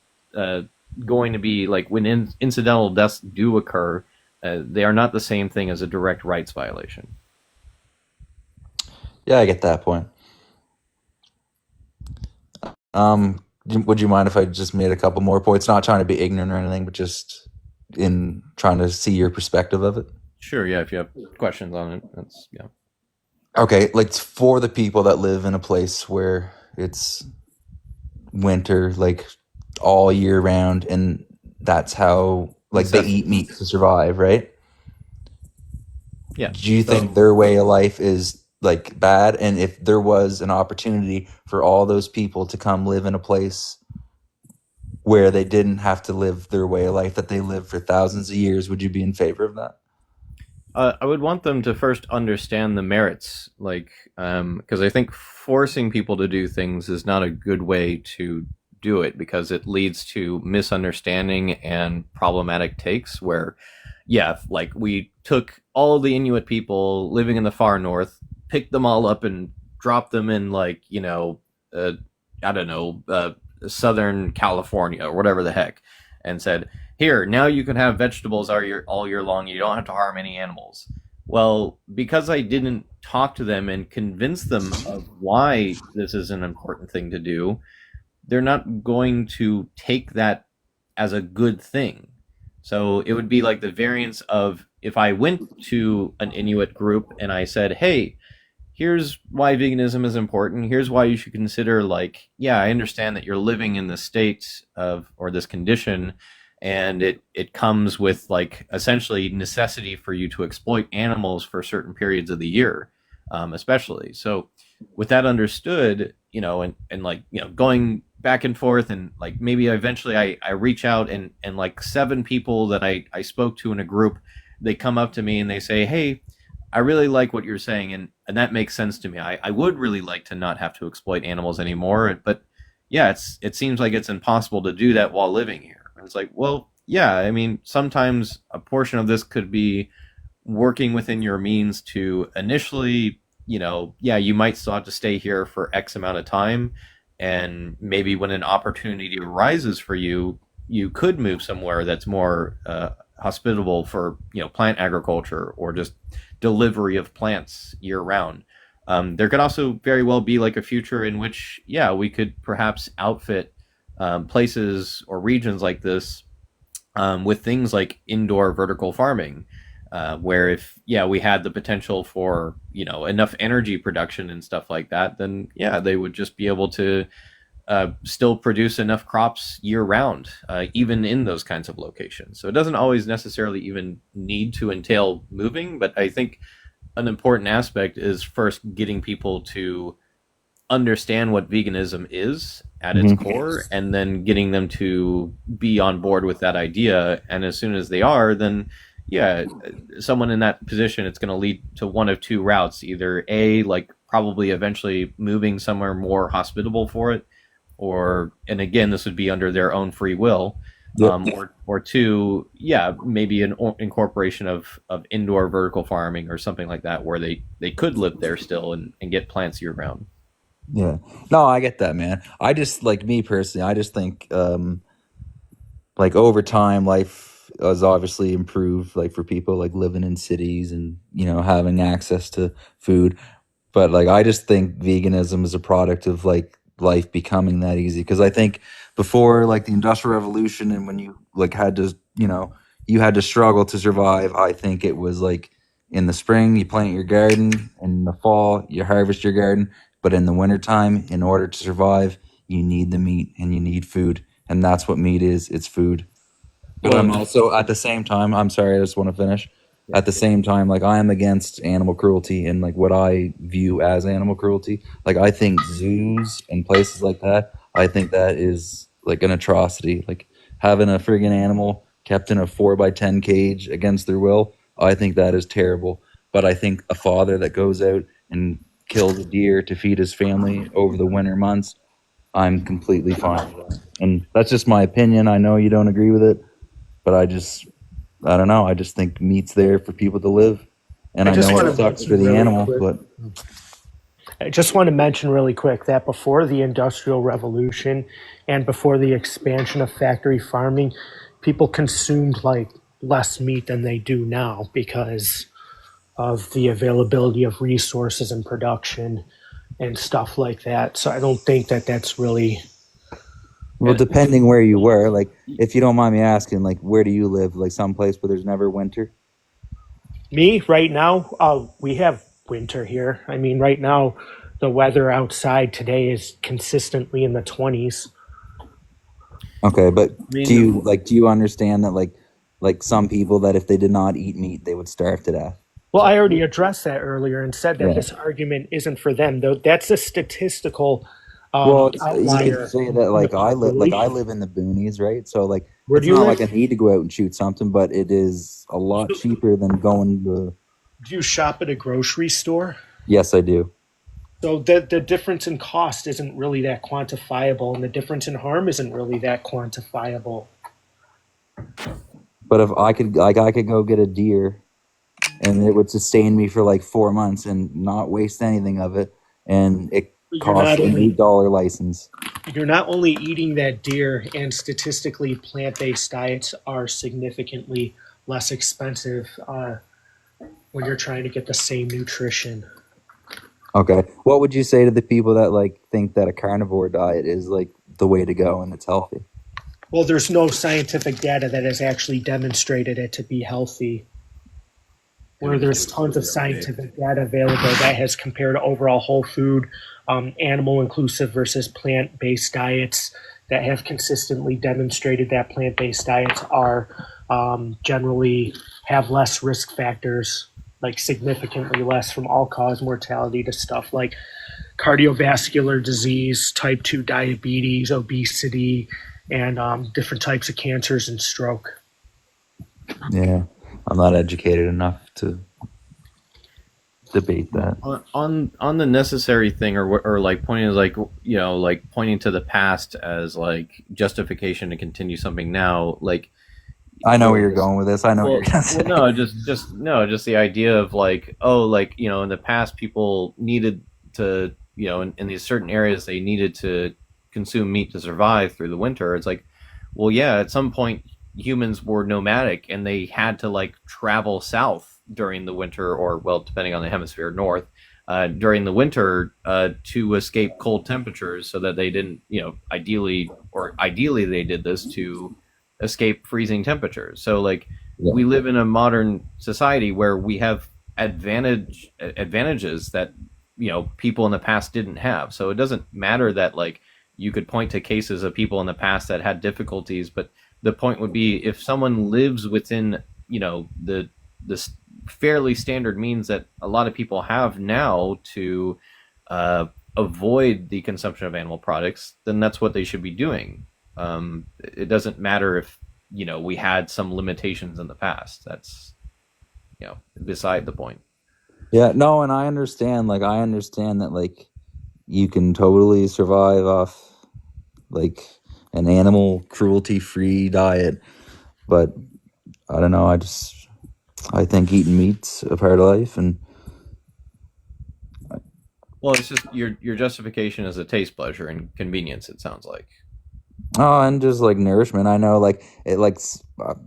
going to be like when incidental deaths do occur, they are not the same thing as a direct rights violation. Yeah, I get that point. Would you mind if I just made a couple more points? Not trying to be ignorant or anything, but just in trying to see your perspective of it. Sure, yeah, if you have questions on it, that's, yeah. Okay, like for the people that live in a place where it's winter, like all year round, and that's how, like, they eat meat to survive, right? Yeah. Do you think their way of life is like bad? And if there was an opportunity for all those people to come live in a place where they didn't have to live their way of life that they lived for thousands of years, would you be in favor of that? I would want them to first understand the merits, like, because I think forcing people to do things is not a good way to do it, because it leads to misunderstanding and problematic takes where, yeah, like we took all the Inuit people living in the far north, picked them all up and dropped them in, like, I don't know, Southern California or whatever the heck, and said, here, now you can have vegetables all year long. You don't have to harm any animals. Well, because I didn't talk to them and convince them of why this is an important thing to do, they're not going to take that as a good thing. So it would be like the variance of if I went to an Inuit group and I said, hey, here's why veganism is important. Here's why you should consider, like, yeah, I understand that you're living in the state of, or this condition, and it comes with, like, essentially necessity for you to exploit animals for certain periods of the year, especially. So with that understood, and like, going back and forth, and like maybe eventually I reach out, and like 7 people that I spoke to in a group, they come up to me and they say, hey, I really like what you're saying, and that makes sense to me. I would really like to not have to exploit animals anymore, but yeah, it seems like it's impossible to do that while living here. And it's like, well, yeah, I mean, sometimes a portion of this could be working within your means to initially, yeah, you might still have to stay here for X amount of time, and maybe when an opportunity arises for you, you could move somewhere that's more hospitable for, plant agriculture or just delivery of plants year round. There could also very well be like a future in which, yeah, we could perhaps outfit places or regions like this with things like indoor vertical farming, where if, yeah, we had the potential for, enough energy production and stuff like that, then yeah, they would just be able to still produce enough crops year round, even in those kinds of locations. So it doesn't always necessarily even need to entail moving, but I think an important aspect is first getting people to understand what veganism is at its core, and then getting them to be on board with that idea. And as soon as they are, then yeah, someone in that position, it's going to lead to one of two routes: either A, like probably eventually moving somewhere more hospitable for it, or, and again, this would be under their own free will, or two, yeah, maybe an incorporation of indoor vertical farming or something like that, where they could live there still and get plants year round. Yeah. No, I get that, man. I just, like, me personally, I just think, like, over time, life has obviously improved, like, for people, like, living in cities and, having access to food. But, like, I just think veganism is a product of, like, life becoming that easy. Because I think before, like, the Industrial Revolution, and when you, like, had to, you had to struggle to survive, I think it was, like, in the spring, you plant your garden, and in the fall, you harvest your garden. But in the wintertime, in order to survive, you need the meat and you need food. And that's what meat is. It's food. But I'm also, at the same time, I'm sorry, I just want to finish. At the same time, like, I am against animal cruelty and, like, what I view as animal cruelty. Like, I think zoos and places like that, I think that is like an atrocity. Like having a friggin' animal kept in a 4x10 cage against their will, I think that is terrible. But I think a father that goes out and kills a deer to feed his family over the winter months, I'm completely fine with that. And that's just my opinion. I know you don't agree with it, but I don't know. I just think meat's there for people to live. And I just know want it to sucks mention for the really animal, quick. but I just want to mention really quick that before the Industrial Revolution and before the expansion of factory farming, people consumed like less meat than they do now because of the availability of resources and production and stuff like that. So I don't think that that's really. well, depending where you were, like if you don't mind me asking, like where do you live? Like someplace where there's never winter? Me, right now, we have winter here. I mean, right now, the weather outside today is consistently in the 20s. Okay, but mean, do you understand that like some people that if they did not eat meat, they would starve to death? Well, I already addressed that earlier and said that Yeah. this argument isn't for them, though. That's a statistical Well, you could outlier say in that the like I population. live in the boonies, right? So like Where it's do you not live? like I need to go out and shoot something, but it is a lot cheaper than going to. Do you shop at a grocery store? Yes, I do. So the difference in cost isn't really that quantifiable, and the difference in harm isn't really that quantifiable. But if I could go get a deer and it would sustain me for like 4 months and not waste anything of it, and it You're costs not an only $8 license. you're not only eating that deer, and statistically, plant-based diets are significantly less expensive when you're trying to get the same nutrition. Okay, what would you say to the people that like think that a carnivore diet is like the way to go and it's healthy? Well, there's no scientific data that has actually demonstrated it to be healthy. Where there's tons of scientific data available that has compared overall whole food, animal inclusive versus plant-based diets that have consistently demonstrated that plant-based diets are generally have less risk factors, like significantly less, from all-cause mortality to stuff like cardiovascular disease, type 2 diabetes, obesity, and different types of cancers and stroke. Yeah, I'm not educated enough to debate that. On the necessary thing, or like pointing like like pointing to the past as like justification to continue something now, like I know where you're going with this. I know well, what you're gonna say. well, no, just the idea of like, oh, like in the past people needed to in these certain areas they needed to consume meat to survive through the winter. It's like, well, yeah, at some point humans were nomadic and they had to like travel south during the winter, or well, depending on the hemisphere, north during the winter to escape cold temperatures, so that they didn't, ideally they did this to escape freezing temperatures. So like we live in a modern society where we have advantages that people in the past didn't have. So it doesn't matter that like you could point to cases of people in the past that had difficulties, but the point would be if someone lives within the fairly standard means that a lot of people have now to avoid the consumption of animal products, then that's what they should be doing. It doesn't matter if we had some limitations in the past. That's beside the point. Yeah, no, and I understand that like you can totally survive off like an animal cruelty free diet, but I don't know, I think eating meat's a part of life. And well, it's just your justification is a taste pleasure and convenience, it sounds like. oh, and just like nourishment. I know like it like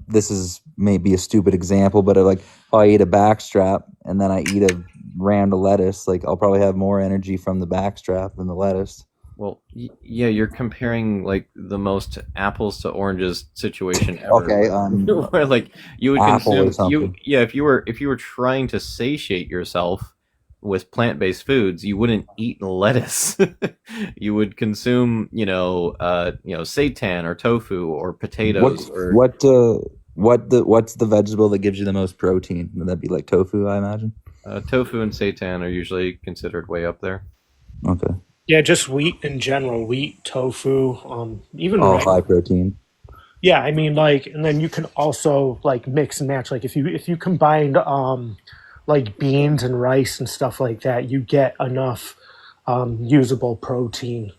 this is maybe a stupid example, but like if I eat a backstrap and then I eat a round of lettuce, like I'll probably have more energy from the backstrap than the lettuce. Well, yeah, you're comparing like the most apples to oranges situation ever. Okay, where like you would apple or consume something. if you were trying to satiate yourself with plant-based foods, you wouldn't eat lettuce. You would consume, seitan or tofu or potatoes. What's the vegetable that gives you the most protein? Would that be like tofu, I imagine? Tofu and seitan are usually considered way up there. Okay. Yeah, just wheat in general, wheat, tofu, even All rice. high protein. Yeah, I mean, like, and then you can also like mix and match. Like, if you combined like beans and rice and stuff like that, you get enough usable protein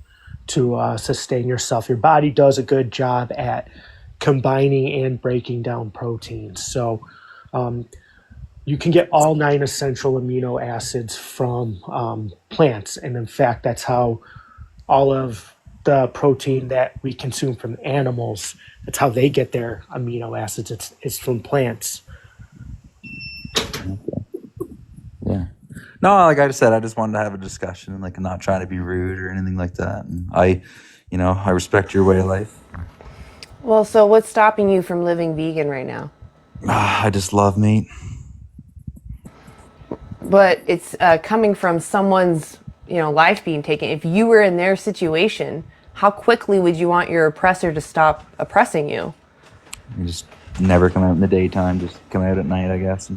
to sustain yourself. Your body does a good job at combining and breaking down proteins. So you can get all 9 essential amino acids from plants, and in fact, that's how all of the protein that we consume from animals, that's how they get their amino acids. It's from plants. Yeah. No, like I said, I just wanted to have a discussion and like not trying to be rude or anything like that. And I respect your way of life. Well, so what's stopping you from living vegan right now? I just love meat. But it's coming from someone's, life being taken. If you were in their situation, how quickly would you want your oppressor to stop oppressing you? You just never come out in the daytime, just come out at night, I guess.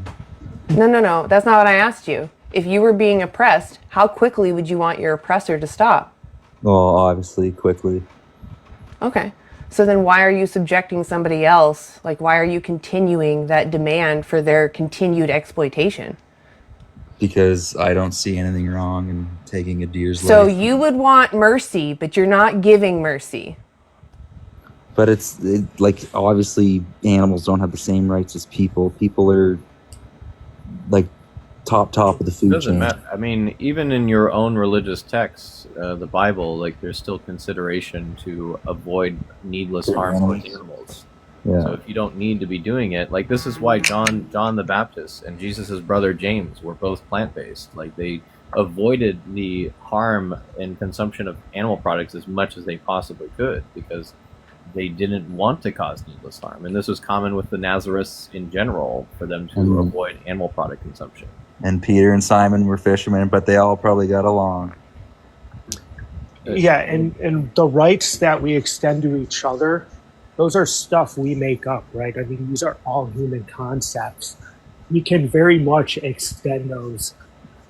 No. That's not what I asked you. If you were being oppressed, how quickly would you want your oppressor to stop? Well, obviously, quickly. Okay. So then why are you subjecting somebody else? Like, why are you continuing that demand for their continued exploitation? Because I don't see anything wrong in taking a deer's So life. you would want mercy, but you're not giving mercy. But like, obviously, animals don't have the same rights as people. People are, like, top of the food Doesn't chain. matter. I mean, even in your own religious texts, the Bible, like there's still consideration to avoid needless harm towards animals. Yeah. So if you don't need to be doing it, like this is why John the Baptist and Jesus' brother James were both plant-based. Like they avoided the harm and consumption of animal products as much as they possibly could because they didn't want to cause needless harm. And this was common with the Nazarists in general for them to avoid animal product consumption. And Peter and Simon were fishermen, but they all probably got along. Yeah, and the rights that we extend to each other, those are stuff we make up, right? I mean, these are all human concepts. We can very much extend those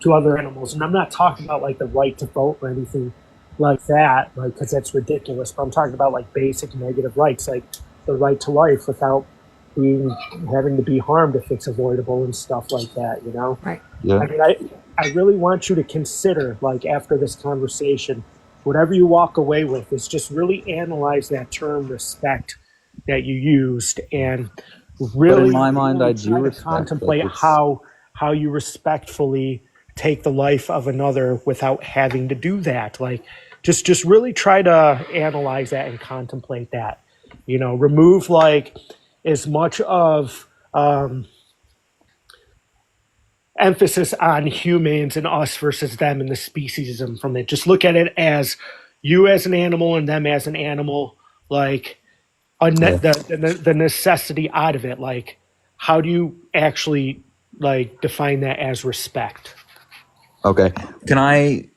to other animals. And I'm not talking about like the right to vote or anything like that, like, because that's ridiculous. But I'm talking about like basic negative rights, like the right to life without having to be harmed if it's avoidable and stuff like that, Right. Yeah. I mean, I really want you to consider, like, after this conversation, whatever you walk away with is just really analyze that term respect that you used and really, but in my mind, really I do try to respect, contemplate like, how you respectfully take the life of another without having to do that. Like, just really try to analyze that and contemplate that. Remove like as much of emphasis on humans and us versus them and the speciesism from it. Just look at it as you as an animal and them as an animal, like the necessity out of it. Like, how do you actually like define that as respect? Okay. Can I,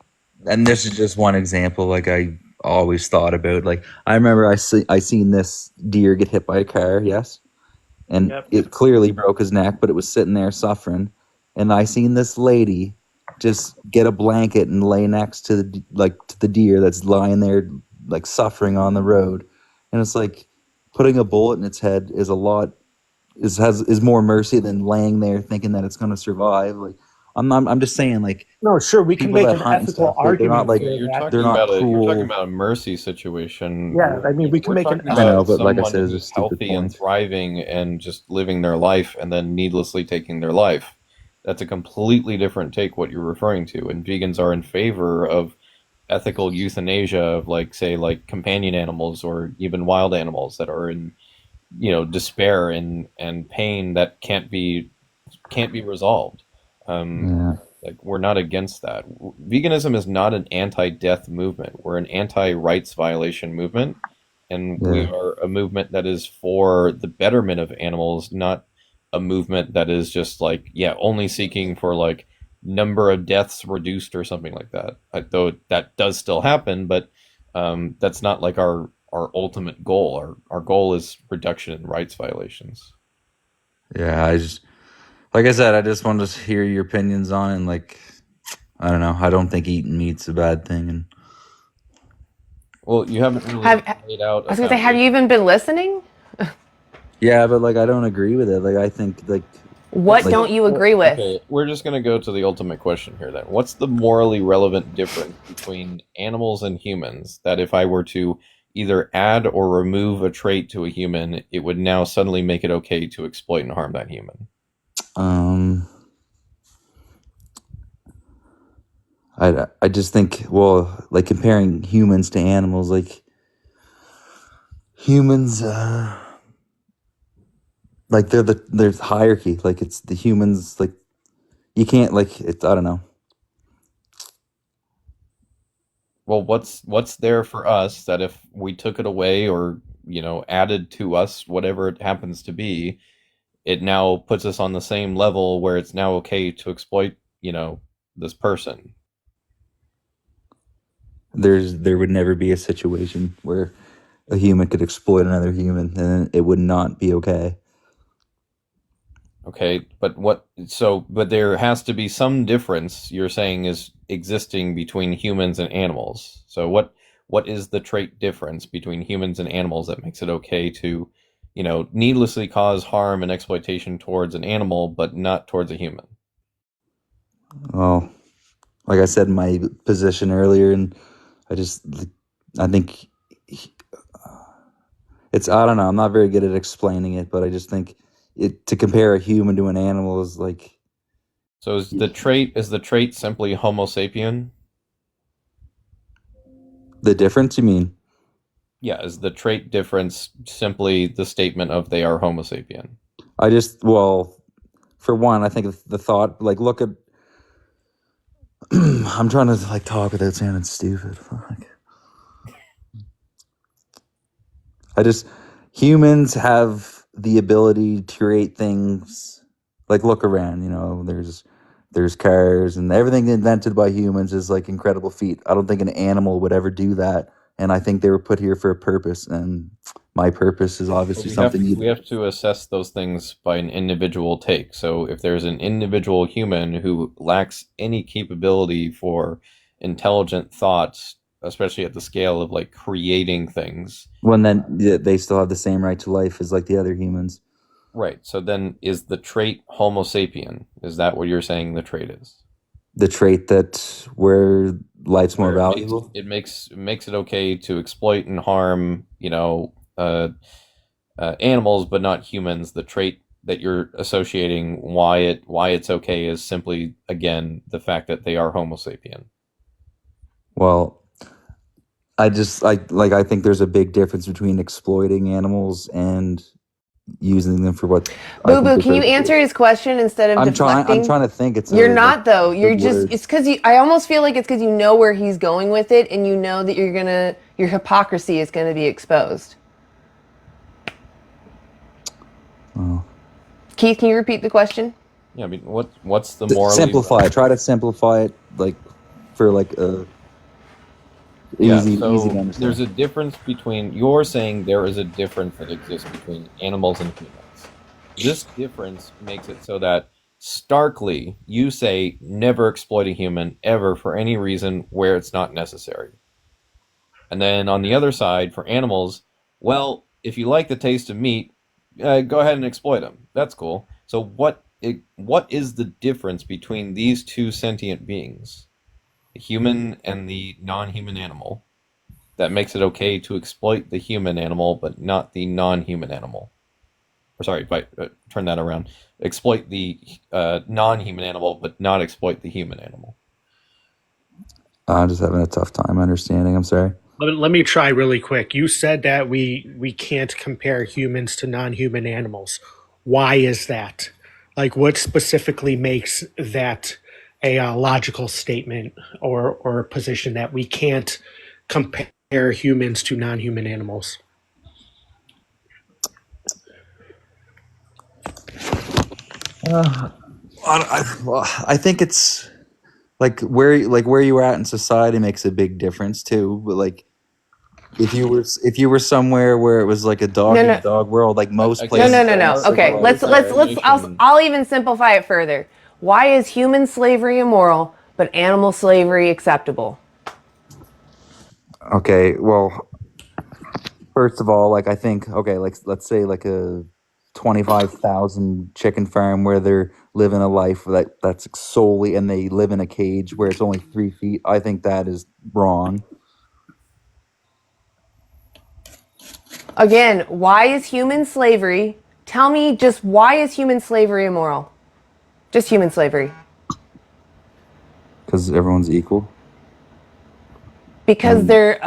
and this is just one example, like I always thought about, like, I remember I seen this deer get hit by a car, yes? And Yep. it clearly broke his neck, but it was sitting there suffering. And I seen this lady just get a blanket and lay next to the deer that's lying there like suffering on the road. And it's like putting a bullet in its head is is more mercy than laying there thinking that it's going to survive. Like I'm just saying, like, No, sure, we can people make that an hunt and ethical stuff, they're not argument like for You're that. talking they're not about you're cruel. talking about a mercy situation. Yeah, I mean, we can We're make an talking I know, about but like I someone said, it's a who's stupid healthy and point. thriving and just living their life and then needlessly taking their life. That's a completely different take what you're referring to. And vegans are in favor of ethical euthanasia of like companion animals or even wild animals that are in despair and pain that can't be resolved. Yeah. Like we're not against that. Veganism is not an anti-death movement. We're an anti-rights violation movement, and we Yeah. are a movement that is for the betterment of animals, not a movement that is just like only seeking for like number of deaths reduced or something like that. Though that does still happen, but that's not like our ultimate goal. Our goal is reduction in rights violations. Yeah, like I said, I just wanted to hear your opinions on it. And like, I don't know. I don't think eating meat's a bad thing, and Well, you haven't really laid out. I was gonna say, have you even been listening? Yeah, but like I don't agree with it. Like I think like What don't you agree with? Okay, we're just gonna go to the ultimate question here then. What's the morally relevant difference between animals and humans that if I were to either add or remove a trait to a human, it would now suddenly make it okay to exploit and harm that human? I just think, well, like comparing humans to animals, like humans, like there's hierarchy. Like it's the humans, like you can't like it's. I don't know. Well, what's there for us that if we took it away or, added to us, whatever it happens to be, it now puts us on the same level where it's now okay to exploit, this person. There would never be a situation where a human could exploit another human and it would not be okay. Okay, but but there has to be some difference you're saying is existing between humans and animals. So what is the trait difference between humans and animals that makes it okay to, needlessly cause harm and exploitation towards an animal but not towards a human? Well, like I said in my position earlier, and I think it's, I don't know, I'm not very good at explaining it, but I just think to compare a human to an animal is like. So is the trait simply Homo sapien? The difference, you mean? Yeah, is the trait difference simply the statement of they are Homo sapien? Well, for one, I think the thought, like, look at. I'm trying to like talk without sounding stupid. Fuck. Humans have the ability to create things. Like, look around, there's cars and everything invented by humans is like incredible feat. I don't think an animal would ever do that, and I think they were put here for a purpose. And my purpose is obviously we have to assess those things by an individual take. So if there's an individual human who lacks any capability for intelligent thoughts, especially at the scale of like creating things, well, then they still have the same right to life as like the other humans. Right. So then is the trait Homo sapien? Is that what you're saying the trait is? The trait that where life's more valuable? It makes it okay to exploit and harm, animals, but not humans. The trait that you're associating why it's okay is simply, again, the fact that they are Homo sapien. Well, I think there's a big difference between exploiting animals and using them for what. Boo Boo, can you answer his question instead of deflecting? I'm trying to think. You're not though. You're just. It's because I almost feel like it's because you know where he's going with it, and you know that your hypocrisy is gonna be exposed. Oh. Keith, can you repeat the question? Yeah, I mean, what's the morally simplify? Try to simplify it, like for like a. Easy to understand. There's a difference between. You're saying there is a difference that exists between animals and humans. This difference makes it so that starkly you say never exploit a human ever for any reason where it's not necessary. And then on the other side, for animals, well, if you like the taste of meat, go ahead and exploit them. That's cool. So what is the difference between these two sentient beings? The human and the non-human animal, that makes it okay to exploit the human animal but not the non-human animal. Or sorry, turn that around. Exploit the non-human animal but not exploit the human animal. I'm just having a tough time understanding. I'm sorry. Let me try really quick. You said that we can't compare humans to non-human animals. Why is that? Like, what specifically makes that a logical statement or a position that we can't compare humans to non-human animals? I think it's like where you were at in society makes a big difference too. But like if you were somewhere where it was like a dog world, like most places. No. Okay, let's. I'll even simplify it further. Why is human slavery immoral, but animal slavery acceptable? Okay, well, first of all, like I think, okay, like let's say like a 25,000 chicken farm where they're living a life that's solely, and they live in a cage where it's only 3 feet. I think that is wrong. Again, why is human slavery? Tell me just why is human slavery immoral? Just human slavery. Because everyone's equal. Because they're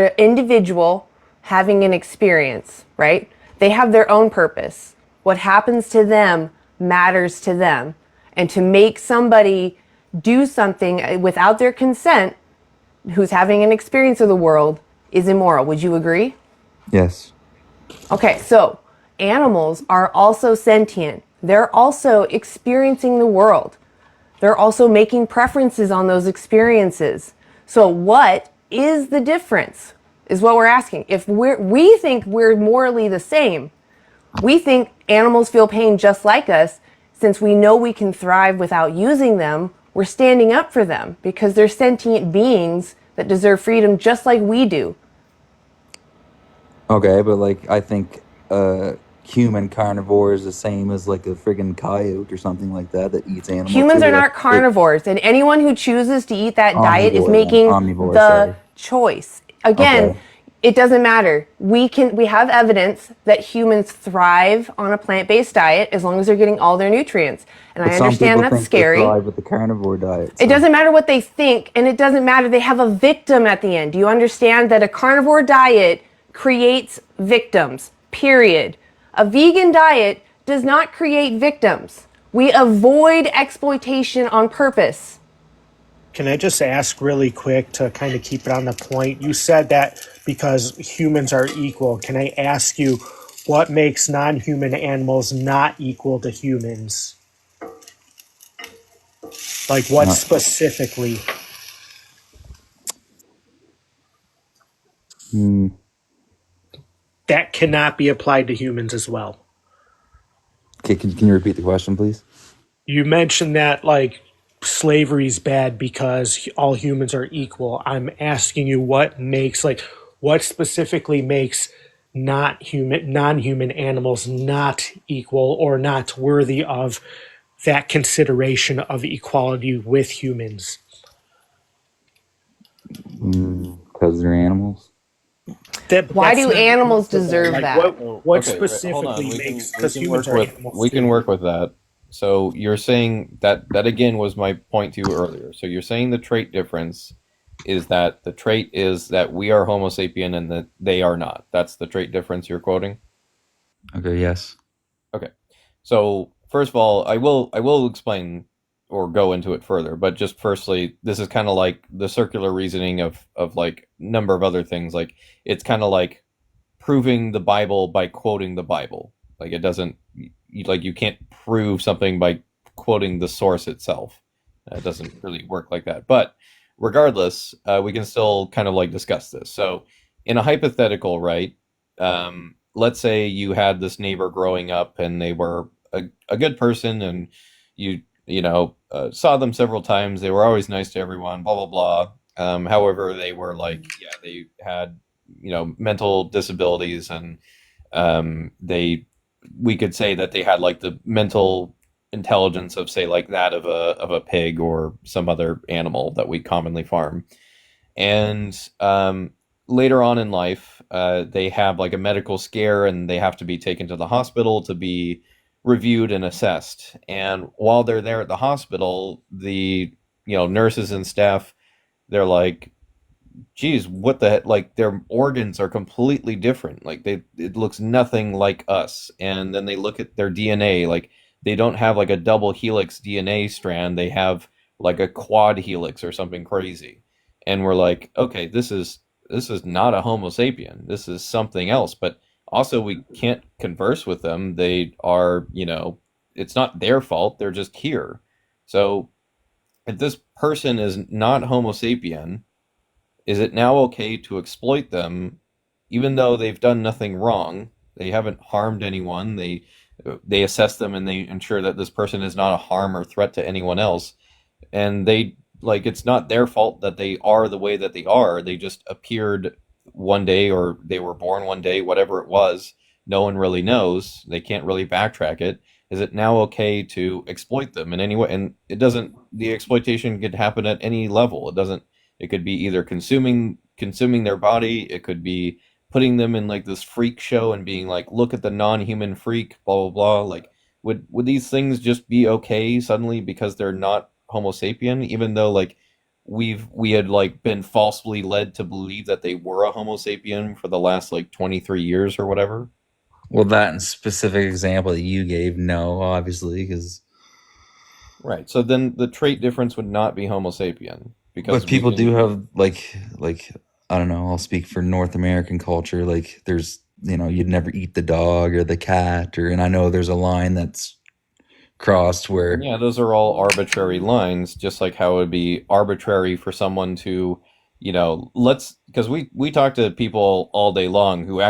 an individual having an experience, right? They have their own purpose. What happens to them matters to them. And to make somebody do something without their consent, who's having an experience of the world, is immoral. Would you agree? Yes. Okay, so animals are also sentient. They're also experiencing the world. They're also making preferences on those experiences. So what is the difference is what we're asking. If we think we're morally the same, we think animals feel pain just like us, since we know we can thrive without using them, we're standing up for them because they're sentient beings that deserve freedom just like we do. Okay, but like I think human carnivore is the same as like a friggin' coyote or something like that eats animals Humans too. are Like not carnivores, and anyone who chooses to eat that diet is omnivore then. making Omnivore, the sorry. choice. Again, Okay. it doesn't matter. We have evidence that humans thrive on a plant-based diet as long as they're getting all their nutrients. And But I some people understand that's think they scary. thrive with the carnivore diet. It So doesn't matter what they think, and it doesn't matter. They have a victim at the end. Do you understand that a carnivore diet creates victims, period? A vegan diet does not create victims. We avoid exploitation on purpose. Can I just ask really quick to kind of keep it on the point? You said that because humans are equal. Can I ask you what makes non-human animals not equal to humans? Like what uh, specifically? hmm, That cannot be applied to humans as well. okay, can you repeat the question, please? You mentioned that like slavery is bad because all humans are equal. I'm asking you what specifically makes not human non-human animals not equal or not worthy of that consideration of equality with humans. Because they're animals. Why That's do not animals answerable. deserve Like that? Well, what okay, wait, hold on. specifically We can makes, we because can humans work are with animals we can too. work with that. So you're saying that again was my point to you earlier. So you're saying the trait difference is that the trait is that we are Homo sapien and that they are not. That's the trait difference you're quoting? Okay, yes. Okay. So first of all, I will explain or go into it further, but just firstly, this is kind of like the circular reasoning of like number of other things. Like it's kind of like proving the Bible by quoting the Bible. Like it doesn't like you can't prove something by quoting the source itself. It doesn't really work like that. But regardless, we can still kind of like discuss this. So in a hypothetical, right? Let's say you had this neighbor growing up and they were a good person and you saw them several times. They were always nice to everyone. Blah blah blah. However, they were like, yeah, they had mental disabilities and they we could say that they had like the mental intelligence of say like that of a pig or some other animal that we commonly farm. And later on in life, they have like a medical scare and they have to be taken to the hospital to be reviewed and assessed. And while they're there at the hospital, the nurses and staff, they're like, geez, what the heck? Like their organs are completely different. Like it looks nothing like us. And then they look at their DNA, like they don't have like a double helix DNA strand. They have like a quad helix or something crazy. And we're like, okay, this is not a Homo sapien. This is something else. But also we can't converse with them. They are, it's not their fault. They're just here. So if this person is not Homo sapien, is it now okay to exploit them even though they've done nothing wrong? They haven't harmed anyone. They assess them and they ensure that this person is not a harm or threat to anyone else. And they like it's not their fault that they are the way that they are. They just appeared one day, or they were born one day, whatever it was. No one really knows. They can't really backtrack it. Is it now okay to exploit them in any way? And it doesn't. The exploitation could happen at any level. It doesn't. It could be either consuming their body. It could be putting them in like this freak show and being like, look at the non-human freak, blah blah blah. Like, would these things just be okay suddenly because they're not Homo sapien, even though like we had like been falsely led to believe that they were a Homo sapien for the last like 23 years or whatever? Well, that specific example that you gave, no, obviously, because Right. So then the trait difference would not be Homo sapien because but we people do can. have like I don't know. I'll speak for North American culture. Like, there's you'd never eat the dog or the cat, or and I know there's a line that's crossed where Yeah, those are all arbitrary lines, just like how it would be arbitrary for someone to, let's because we talk to people all day long who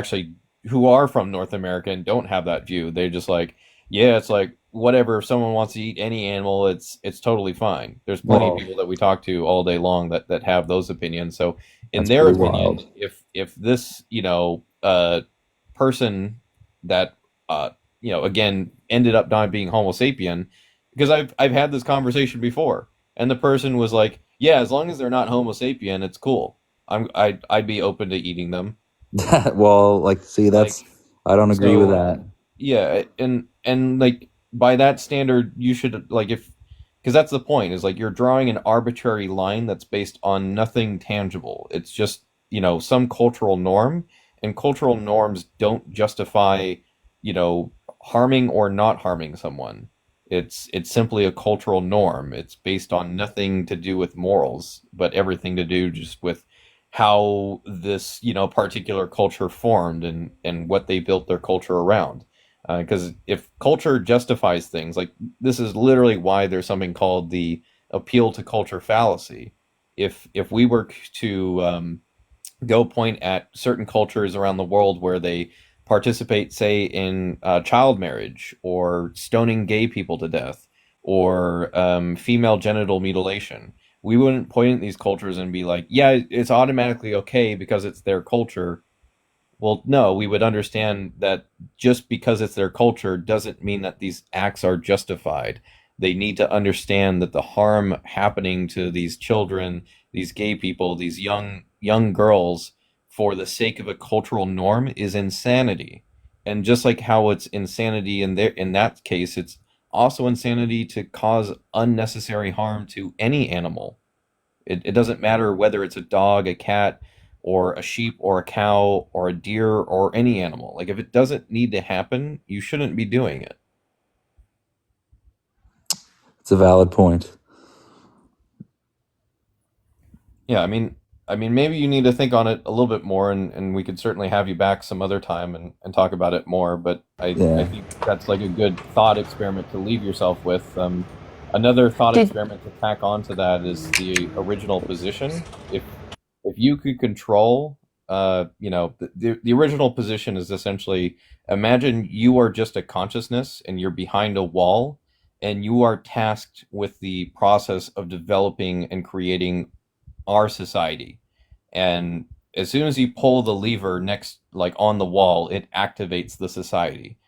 are from North America and don't have that view. They're just like, yeah, it's like whatever. If someone wants to eat any animal, it's totally fine. There's plenty of well, people that we talk to all day long that have those opinions. So in that's their pretty opinion, wild. if this person that again ended up not being Homo sapien, because I've had this conversation before, and the person was like, "Yeah, as long as they're not Homo sapien, it's cool. I'd be open to eating them." Well, like, see, Like, I don't agree with so that. yeah, and like by that standard, you should like if because that's the point is like you're drawing an arbitrary line that's based on nothing tangible. It's just some cultural norm, and cultural norms don't justify harming or not harming someone. It's simply a cultural norm. It's based on nothing to do with morals, but everything to do just with how this particular culture formed and what they built their culture around. Because if culture justifies things, like this is literally why there's something called the appeal to culture fallacy. If we were to go point at certain cultures around the world where they participate, say, in child marriage or stoning gay people to death or female genital mutilation. We wouldn't point at these cultures and be like, yeah, it's automatically okay because it's their culture. Well, no, we would understand that just because it's their culture doesn't mean that these acts are justified. They need to understand that the harm happening to these children, these gay people, these young girls for the sake of a cultural norm is insanity. And just like how it's insanity in that case, it's also insanity to cause unnecessary harm to any animal. It doesn't matter whether it's a dog, a cat, or a sheep, or a cow, or a deer, or any animal. Like, if it doesn't need to happen, you shouldn't be doing it. It's a valid point. Yeah, I mean, maybe you need to think on it a little bit more, and we could certainly have you back some other time and talk about it more. But I Yeah. think that's like a good thought experiment to leave yourself with. Another thought Did experiment to tack onto that is the original position. If you could control, the original position is essentially imagine you are just a consciousness and you're behind a wall, and you are tasked with the process of developing and creating our society. And as soon as you pull the lever next, like on the wall, it activates the society.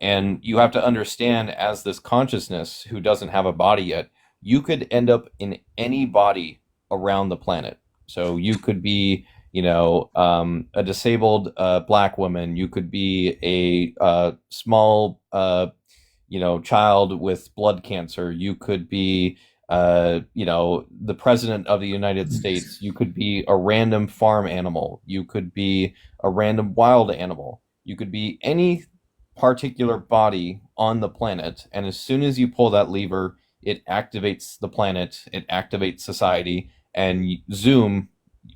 And you have to understand, as this consciousness who doesn't have a body yet, you could end up in any body around the planet. So you could be, a disabled black woman. You could be a small, child with blood cancer. You could be, the president of the United States. You could be a random farm animal. You could be a random wild animal. You could be any particular body on the planet, and as soon as you pull that lever, it activates the planet, it activates society, and zoom,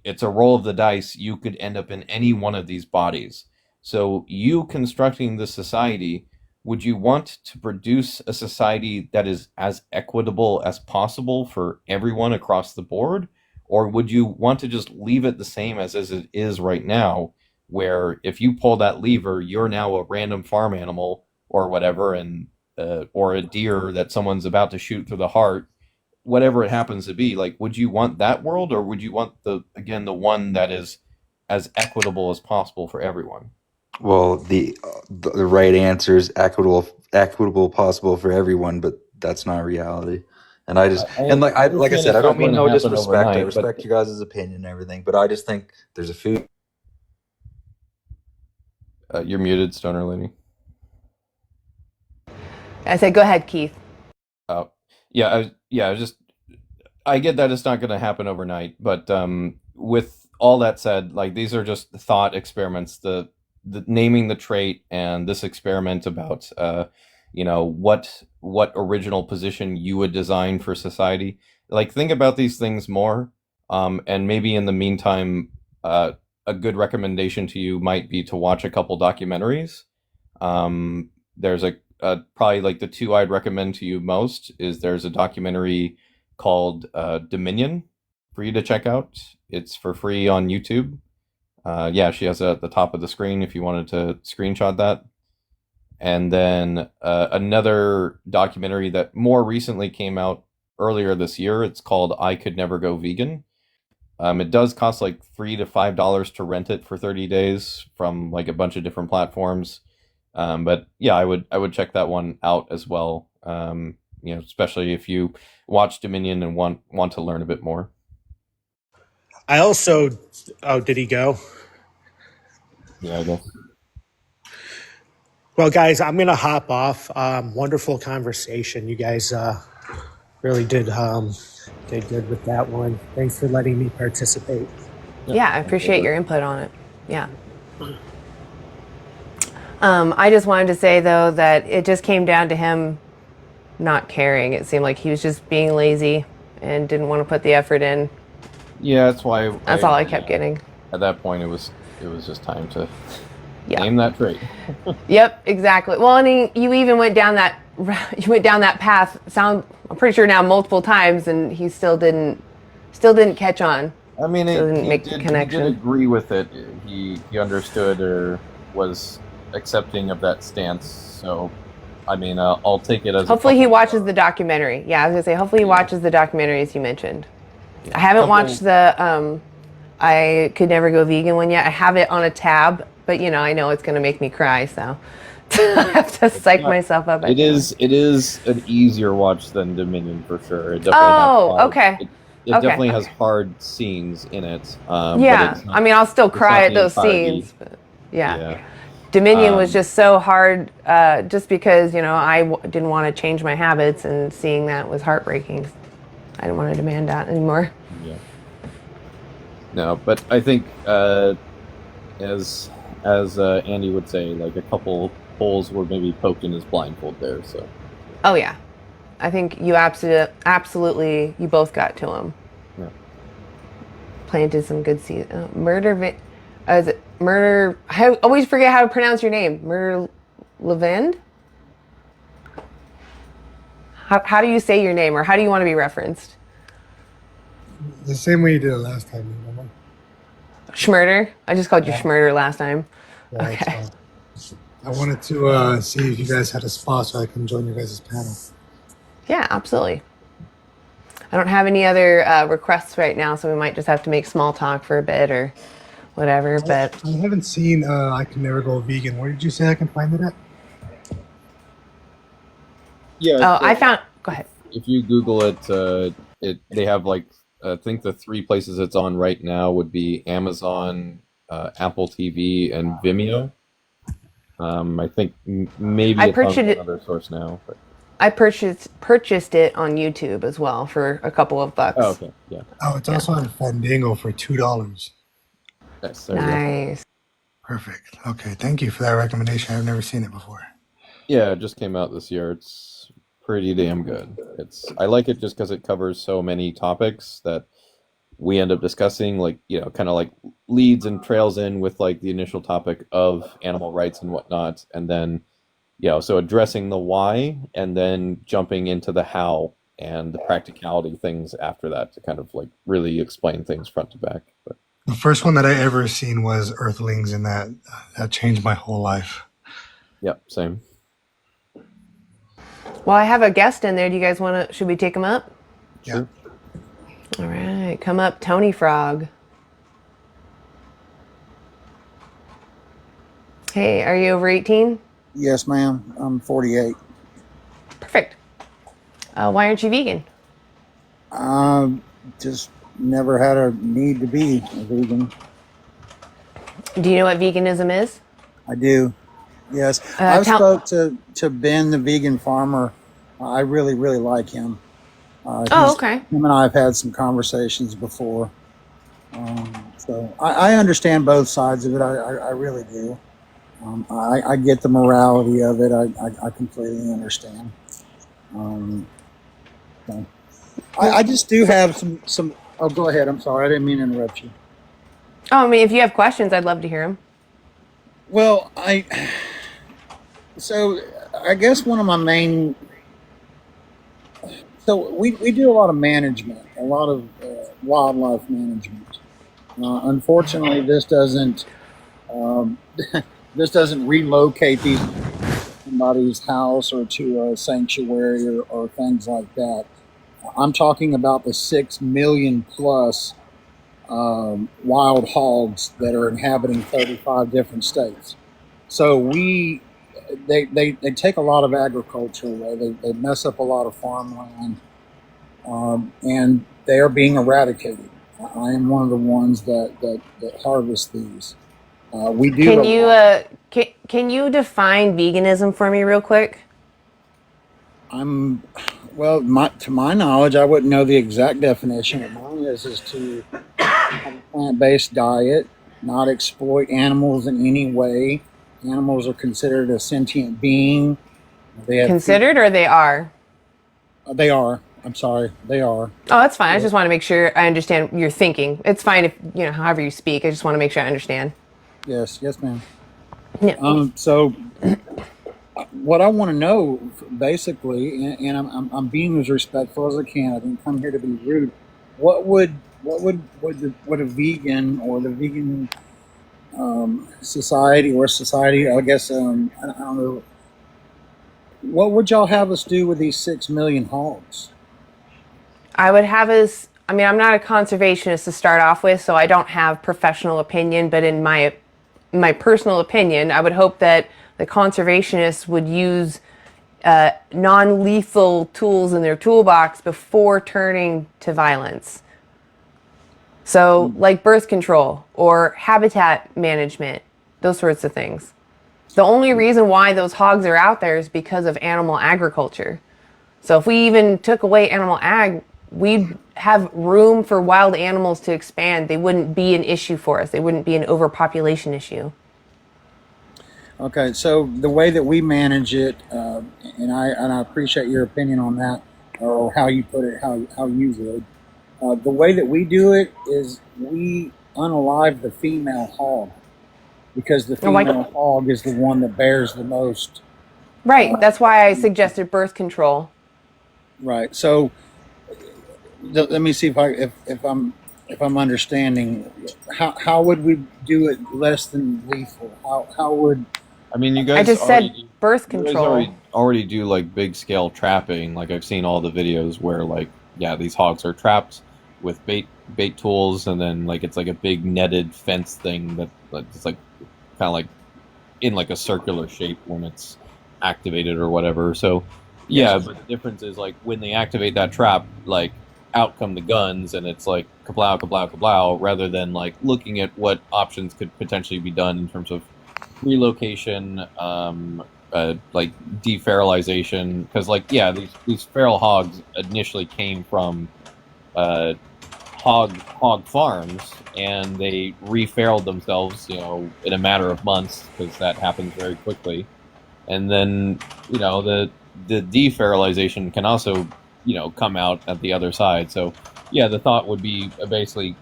it's a roll of the dice. You could end up in any one of these bodies. So, you constructing the society, would you want to produce a society that is as equitable as possible for everyone across the board? Or would you want to just leave it the same as it is right now, where if you pull that lever, you're now a random farm animal or whatever, and or a deer that someone's about to shoot through the heart, whatever it happens to be, like, would you want that world, or would you want the one that is as equitable as possible for everyone? Well, the right answer is equitable possible for everyone, but that's not reality. And I just and like I like I understand said, I it's don't not mean going to no happen disrespect. I overnight, but respect you guys' opinion and everything, but I just think there's a food. you're muted, Stoner Lady. I said, go ahead, Keith. Oh, I just I get that it's not going to happen overnight, but with all that said, like, these are just thought experiments. The naming the trait and this experiment about what original position you would design for society. Like, think about these things more, and maybe in the meantime, a good recommendation to you might be to watch a couple documentaries. There's probably, like, the two I'd recommend to you most is there's a documentary called Dominion for you to check out. It's for free on YouTube. She has it at the top of the screen if you wanted to screenshot that. And then another documentary that more recently came out earlier this year. It's called I Could Never Go Vegan. It does cost like $3 to $5 to rent it for 30 days from like a bunch of different platforms. But yeah, I would check that one out as well. Especially if you watch Dominion and want to learn a bit more. I also, did he go? Yeah, I guess. Well, guys, I'm going to hop off. Wonderful conversation. You guys really did good with that one. Thanks for letting me participate. Yeah, I appreciate your input on it. Yeah. I just wanted to say, though, that it just came down to him not caring. It seemed like he was just being lazy and didn't want to put the effort in. Yeah, that's why. That's all I kept getting. At that point, it was just time to name that trait. Yep, exactly. Well, and you even went down that path. I'm pretty sure now multiple times, and he still didn't catch on. I mean, didn't make the connection. He did agree with it. He understood or was accepting of that stance. So, I mean, I'll take it as. Hopefully, he watches the documentary. Yeah, I was gonna say. Hopefully, he watches the documentary as you mentioned. I haven't watched the I Could Never Go Vegan one yet. I have it on a tab, but I know it's gonna make me cry, so I have to psych myself up. It is an easier watch than Dominion for sure. It okay. It definitely has hard scenes in it. Yeah, I mean, I'll still cry at those scenes. But yeah. Dominion was just so hard, just because I didn't want to change my habits, and seeing that was heartbreaking. I didn't want to demand that anymore. Yeah. No, but I think as Andy would say, like, a couple holes were maybe poked in his blindfold there. So. Oh yeah, I think you absolutely you both got to him. Yeah. Planted some good seeds. Is it Murder? I always forget how to pronounce your name. Murder Levend? How do you say your name, or how do you want to be referenced? The same way you did it last time, remember? Schmurder? I just called you Schmurder last time. Yeah, okay. I wanted to see if you guys had a spot so I can join your guys' panel. Yeah, absolutely. I don't have any other requests right now, so we might just have to make small talk for a bit or whatever. But I haven't seen I Can Never Go Vegan. Where did you say I can find it at? Yeah. I found. Go ahead. If you Google it, they have, like, I think the 3 places it's on right now would be Amazon, Apple TV, and Vimeo. I think maybe it's on another source now. But. I purchased it on YouTube as well for a couple of bucks. Oh, okay, yeah. Oh, it's also on Fandango for $2. Yes, nice. Perfect. Okay, thank you for that recommendation. I've never seen it before. Yeah, it just came out this year. It's pretty damn good. I like it just because it covers so many topics that we end up discussing, like, kind of like leads and trails in with, like, the initial topic of animal rights and whatnot, and then so addressing the why and then jumping into the how and the practicality things after that to kind of, like, really explain things front to back. But the first one that I ever seen was Earthlings, and that changed my whole life. Yep, same. Well, I have a guest in there. Do you guys should we take him up? Yeah. All right, come up, Tony Frog. Hey, are you over 18? Yes, ma'am. I'm 48. Perfect. Why aren't you vegan? Just never had a need to be a vegan. Do you know what veganism is? I do. Yes, I've Tell. spoke to Ben, the vegan farmer. I really, really like him. Oh, okay. Him and I have had some conversations before. So I understand both sides of it. I really do. I get the morality of it. I completely understand. Um, so I just do have some. Oh, go ahead. I'm sorry. I didn't mean to interrupt you. Oh, I mean, if you have questions, I'd love to hear them. Well, so I guess one of my main. So we do a lot of management, a lot of wildlife management. Unfortunately, this doesn't um, this doesn't relocate these to somebody's house or to a sanctuary or things like that. I'm talking about the 6 million plus wild hogs that are inhabiting 35 different states. So they take a lot of agriculture away. They mess up a lot of farmland, and they are being eradicated. I am one of the ones that harvest these. We do. Can you define veganism for me real quick? Well, to my knowledge, I wouldn't know the exact definition. But mine is to have a plant-based diet, not exploit animals in any way. Animals are considered a sentient being. They have Considered or they are? They are. I'm sorry. They are. Oh, that's fine. I just want to make sure I understand your thinking. It's fine if, however you speak. I just want to make sure I understand. Yes, ma'am. Yeah. So what I want to know, basically, and I'm being as respectful as I can. I didn't come here to be rude. What would a vegan or the vegan society, I guess, I don't know. What would y'all have us do with these 6 million hogs? I would have us. I mean, I'm not a conservationist to start off with, so I don't have professional opinion. But in my personal opinion, I would hope that the conservationists would use non-lethal tools in their toolbox before turning to violence. So, like birth control or habitat management, those sorts of things. The only reason why those hogs are out there is because of animal agriculture. So if we even took away animal ag, we'd have room for wild animals to expand. They wouldn't be an issue for us. They wouldn't be an overpopulation issue. Okay, so the way that we manage it, and I appreciate your opinion on that, or how you put it, how you would. The way that we do it is we unalive the female hog, because the female hog is the one that bears the most. Right. That's why I suggested birth control. Right. So let me see if I'm understanding. How would we do it less than lethal? How would I mean, you guys. I just said birth control. You guys already do like big scale trapping. Like I've seen all the videos where these hogs are trapped with bait tools, and then like it's like a big netted fence thing that it's like kind of like in like a circular shape when it's activated or whatever. So yeah, but the difference is like when they activate that trap, like out come the guns, and it's like kablow, kablow, kablow, rather than like looking at what options could potentially be done in terms of relocation, like deferalization, because these feral hogs initially came from hog farms, and they referaled themselves, in a matter of months, because that happens very quickly. And then, the deferalization can also, come out at the other side. So, yeah, the thought would be basically,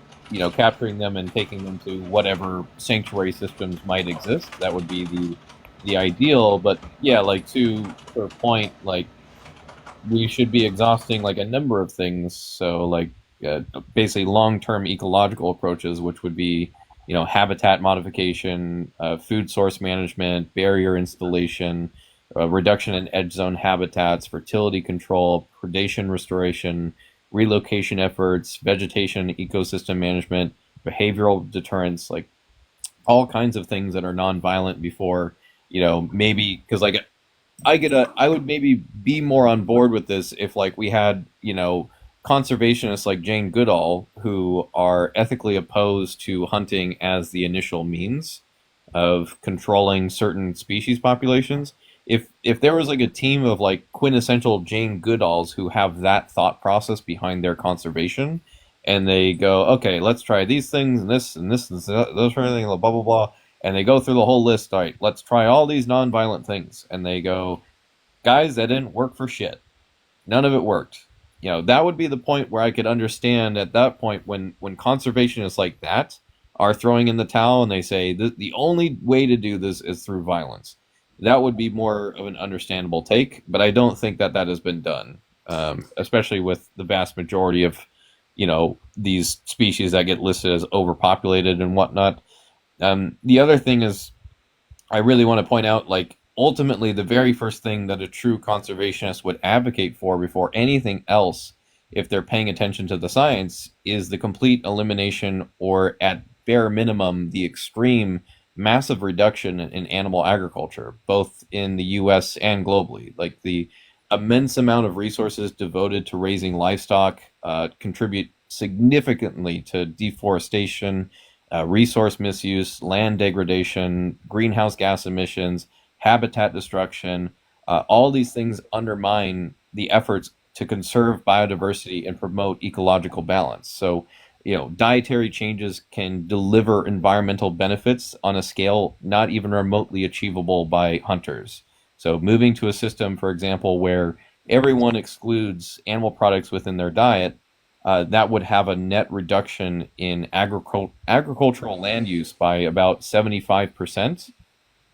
capturing them and taking them to whatever sanctuary systems might exist. That would be the ideal. But yeah, like to her point, like we should be exhausting like a number of things. So like basically long-term ecological approaches, which would be habitat modification, food source management, barrier installation, reduction in edge zone habitats, fertility control, predation restoration, relocation efforts, vegetation, ecosystem management, behavioral deterrence, like all kinds of things that are nonviolent before, maybe because like I would maybe be more on board with this if like we had, conservationists like Jane Goodall who are ethically opposed to hunting as the initial means of controlling certain species populations. If there was like a team of like quintessential Jane Goodalls who have that thought process behind their conservation, and they go, okay, let's try these things and this and this and those sort of things, blah blah blah, and they go through the whole list. All right, let's try all these non-violent things, and they go, guys, that didn't work for shit. None of it worked. That would be the point where I could understand at that point when conservationists like that are throwing in the towel and they say the only way to do this is through violence. That would be more of an understandable take, but I don't think that has been done, especially with the vast majority of, these species that get listed as overpopulated and whatnot. The other thing is, I really want to point out, like, ultimately, the very first thing that a true conservationist would advocate for before anything else, if they're paying attention to the science, is the complete elimination, or at bare minimum, the extreme massive reduction in animal agriculture, both in the US and globally. Like the immense amount of resources devoted to raising livestock contribute significantly to deforestation, resource misuse, land degradation, greenhouse gas emissions, habitat destruction. All these things undermine the efforts to conserve biodiversity and promote ecological balance. So, dietary changes can deliver environmental benefits on a scale not even remotely achievable by hunters. So moving to a system, for example, where everyone excludes animal products within their diet, that would have a net reduction in agricultural land use by about 75%,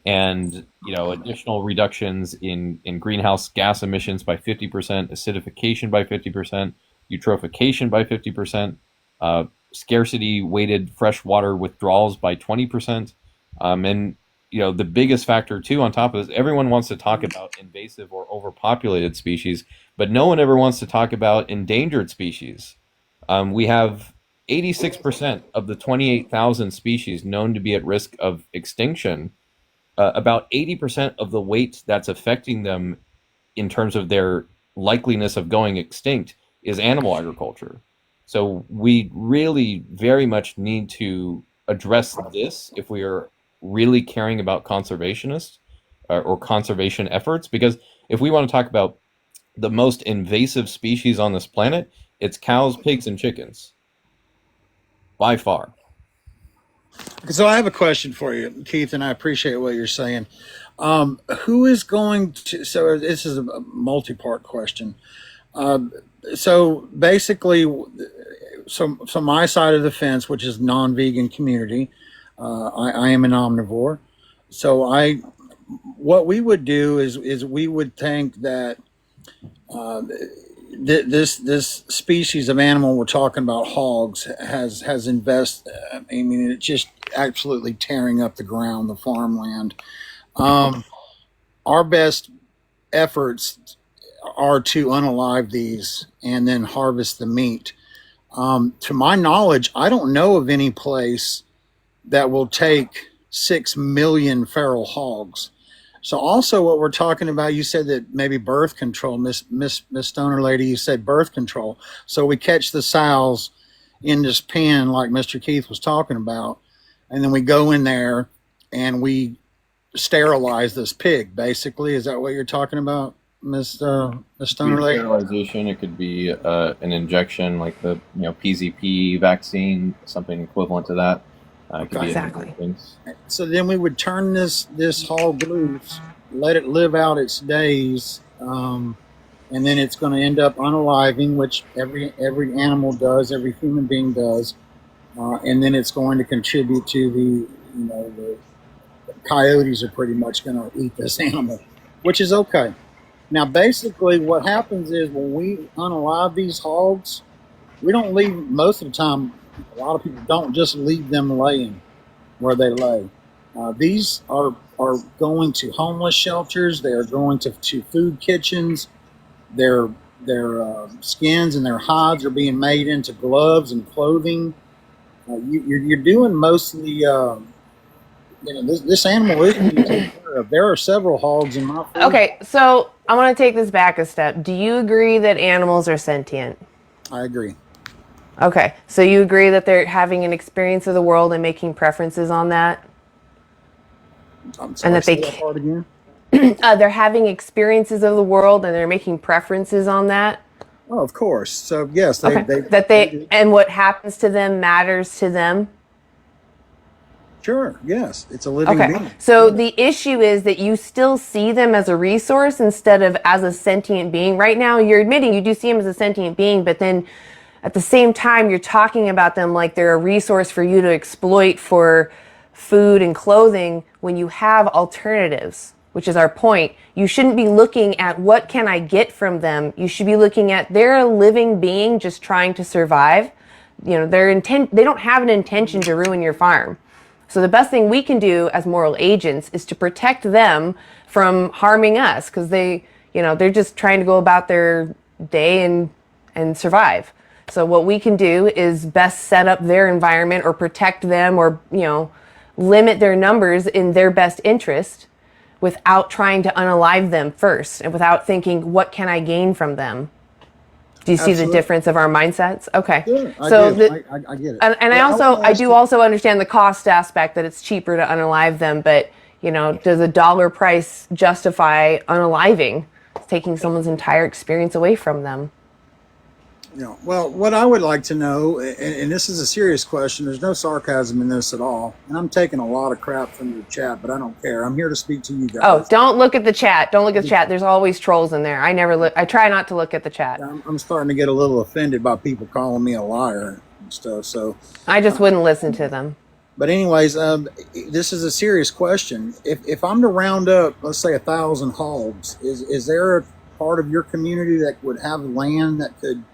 and additional reductions in greenhouse gas emissions by 50%, acidification by 50%, eutrophication by 50%, scarcity weighted freshwater withdrawals by 20%, and the biggest factor too on top of this, everyone wants to talk about invasive or overpopulated species, but no one ever wants to talk about endangered species. We have 86% of the 28,000 species known to be at risk of extinction. About 80% of the weight that's affecting them in terms of their likeliness of going extinct is animal agriculture. So we really very much need to address this if we are really caring about conservationists or conservation efforts, because if we want to talk about the most invasive species on this planet, it's cows, pigs, and chickens. By far. So I have a question for you, Keith, and I appreciate what you're saying. Who is going to? So this is a multi-part question. So basically, so my side of the fence, which is non-vegan community, I am an omnivore. So what we would do is we would think that this species of animal we're talking about, hogs, has invested. I mean, it's just absolutely tearing up the ground, the farmland. Our best efforts are to unalive these and then harvest the meat. To my knowledge, I don't know of any place that will take 6 million feral hogs. So also what we're talking about, you said that maybe birth control, Miss Stoner lady, you said birth control. So we catch the sows in this pen like Mr. Keith was talking about, and then we go in there and we sterilize this pig, basically. Is that what you're talking about, Miss Stoner lady? Sterilization, it could be an injection like the PZP vaccine, something equivalent to that. Exactly. So then we would turn this hog loose, let it live out its days, and then it's going to end up unaliving, which every animal does, every human being does, and then it's going to contribute to the coyotes are pretty much going to eat this animal, which is okay. Now, basically, what happens is when we unalive these hogs, we don't leave most of the time. A lot of people don't just leave them laying where they lay. These are going to homeless shelters. They are going to food kitchens. They're their skins and their hides are being made into gloves and clothing. You're doing mostly. This animal is being taken care of. There are several hogs in my food. Okay, so I want to take this back a step. Do you agree that animals are sentient? I agree. Okay, so you agree that they're having an experience of the world and making preferences on that? I'm sorry, And that say they that part again. they're having experiences of the world and they're making preferences on that? Oh, of course. So yes, Okay. And what happens to them matters to them? Sure. Yes, it's a living Okay. being. So the issue is that you still see them as a resource instead of as a sentient being. Right now, you're admitting you do see them as a sentient being, but then at the same time, you're talking about them like they're a resource for you to exploit for food and clothing when you have alternatives, which is our point. You shouldn't be looking at what can I get from them. You should be looking at they're a living being just trying to survive. You know, they don't have an intention to ruin your farm. So the best thing we can do as moral agents is to protect them from harming us because they're just trying to go about their day and survive. So what we can do is best set up their environment or protect them or, limit their numbers in their best interest without trying to unalive them first and without thinking, what can I gain from them? Do you see the difference of our mindsets? Okay. Yeah, I get it. And I do also understand the cost aspect that it's cheaper to unalive them, but does a dollar price justify unaliving? It's taking someone's entire experience away from them. Well, what I would like to know, and this is a serious question, there's no sarcasm in this at all, and I'm taking a lot of crap from the chat, but I don't care. I'm here to speak to you guys. Oh, don't look at the chat. Don't look at the chat. There's always trolls in there. I try not to look at the chat. I'm starting to get a little offended by people calling me a liar and stuff, so. I just wouldn't listen to them. But anyways, this is a serious question. If I'm to round up, let's say 1,000 hogs, is there a part of your community that would have land that could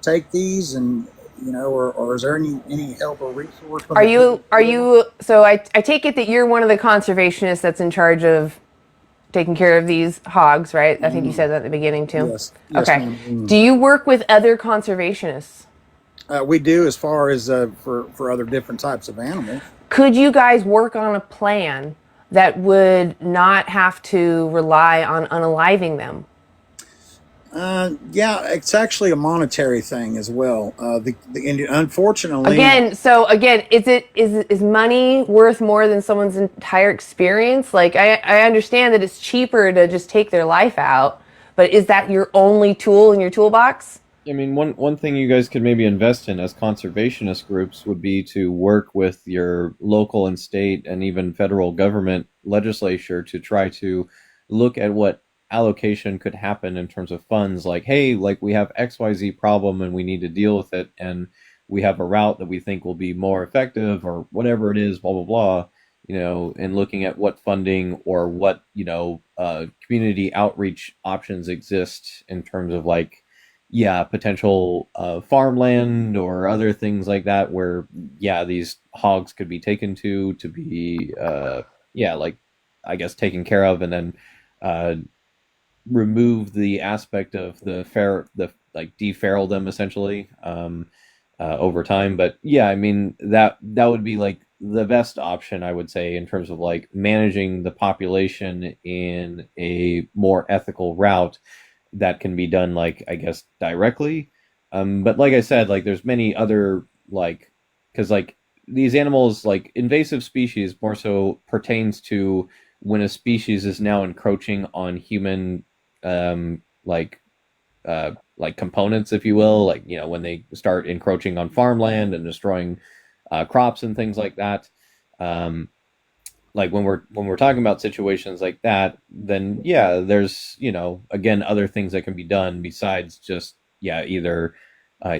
take these and or is there any help or resource? Are you so I take it that you're one of the conservationists that's in charge of taking care of these hogs, right? I think you said that at the beginning too. Yes. Okay. Ma'am. Do you work with other conservationists? We do, as far as for other different types of animals. Could you guys work on a plan that would not have to rely on unaliving them? Yeah, it's actually a monetary thing as well. Unfortunately, is money worth more than someone's entire experience? Like, I understand that it's cheaper to just take their life out, but is that your only tool in your toolbox? I mean, one thing you guys could maybe invest in as conservationist groups would be to work with your local and state and even federal government legislature to try to look at what allocation could happen in terms of funds. Like, hey, like we have XYZ problem and we need to deal with it, and we have a route that we think will be more effective or whatever it is, blah, blah, blah, and looking at what funding or what, community outreach options exist in terms of like, potential farmland or other things like that where, these hogs could be taken to be, like, I guess, taken care of, and then remove the aspect of deferral them essentially over time. But I mean, that would be like the best option, I would say, in terms of like managing the population in a more ethical route that can be done, like, I guess, directly. But like I said, like there's many other, like, because like these animals, like invasive species more so pertains to when a species is now encroaching on human like components, if you will, like, when they start encroaching on farmland and destroying crops and things like that. Like when we're talking about situations like that, then there's again other things that can be done besides just either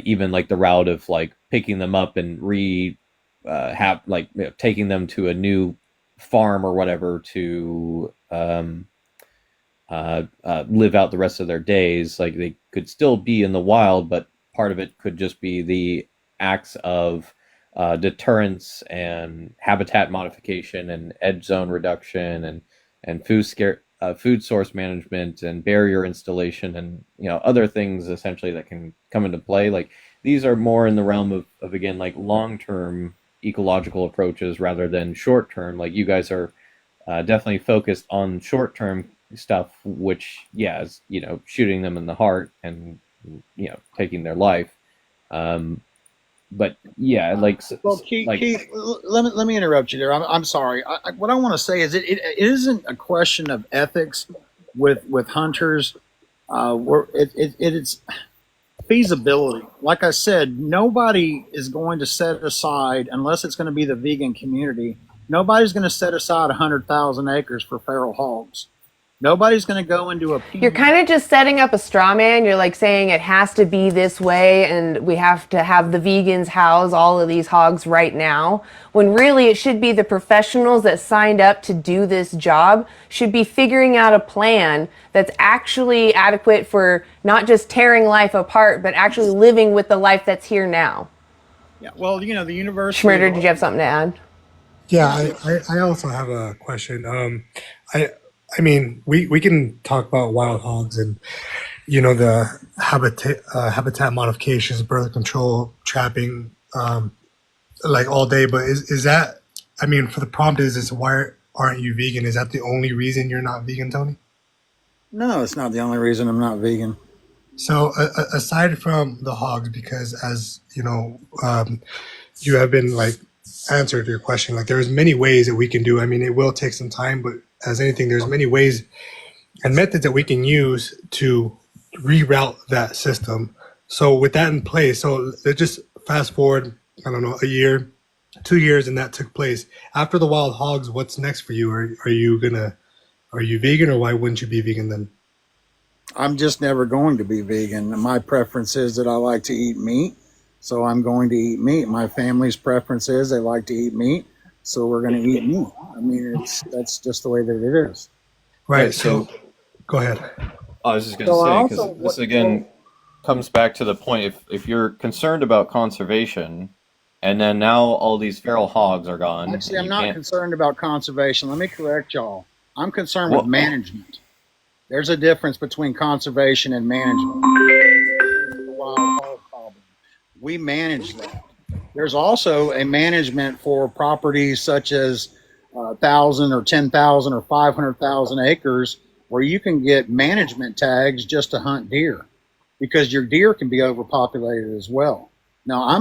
even like the route of like picking them up and taking them to a new farm or whatever to live out the rest of their days. Like they could still be in the wild, but part of it could just be the acts of deterrence and habitat modification and edge zone reduction and food source management and barrier installation and other things essentially that can come into play. Like these are more in the realm of again like long-term ecological approaches rather than short-term. Like you guys are definitely focused on short-term stuff, which is shooting them in the heart and taking their life. But yeah, like Well, Keith, let me interrupt you there. I'm sorry. What I want to say is it isn't a question of ethics with hunters. It's feasibility. Like I said, nobody is going to set aside, unless it's going to be the vegan community, nobody's going to set aside 100,000 acres for feral hogs. Nobody's going to go into a... You're kind of just setting up a straw man. You're like saying it has to be this way and we have to have the vegans house all of these hogs right now, when really it should be the professionals that signed up to do this job should be figuring out a plan that's actually adequate for not just tearing life apart, but actually living with the life that's here now. Yeah, well, the university... Schmurder, did you have something to add? Yeah, I also have a question. I mean, we can talk about wild hogs and the habitat modifications, birth control, trapping, like all day. But is that? I mean, for the prompt is why aren't you vegan? Is that the only reason you're not vegan, Tony? No, it's not the only reason I'm not vegan. So aside from the hogs, because as you have been like answered your question, like there's many ways that we can do. I mean, it will take some time, but as anything, there's many ways and methods that we can use to reroute that system. So with that in place, so let's just fast forward, I don't know, a year, 2 years, and that took place. After the wild hogs, what's next for you? Are you vegan, or why wouldn't you be vegan then? I'm just never going to be vegan. My preference is that I like to eat meat, so I'm going to eat meat. My family's preference is they like to eat meat, so we're going to eat meat. I mean, that's just the way that it is. Right. So go ahead. I was just going to say, because this again comes back to the point, if you're concerned about conservation, and then now all these feral hogs are gone. Actually, I'm not concerned about conservation. Let me correct y'all. I'm concerned with management. There's a difference between conservation and management. The wild hog problem. We manage that. There's also a management for properties such as 1,000 or 10,000 or 500,000 acres where you can get management tags just to hunt deer, because your deer can be overpopulated as well. Now I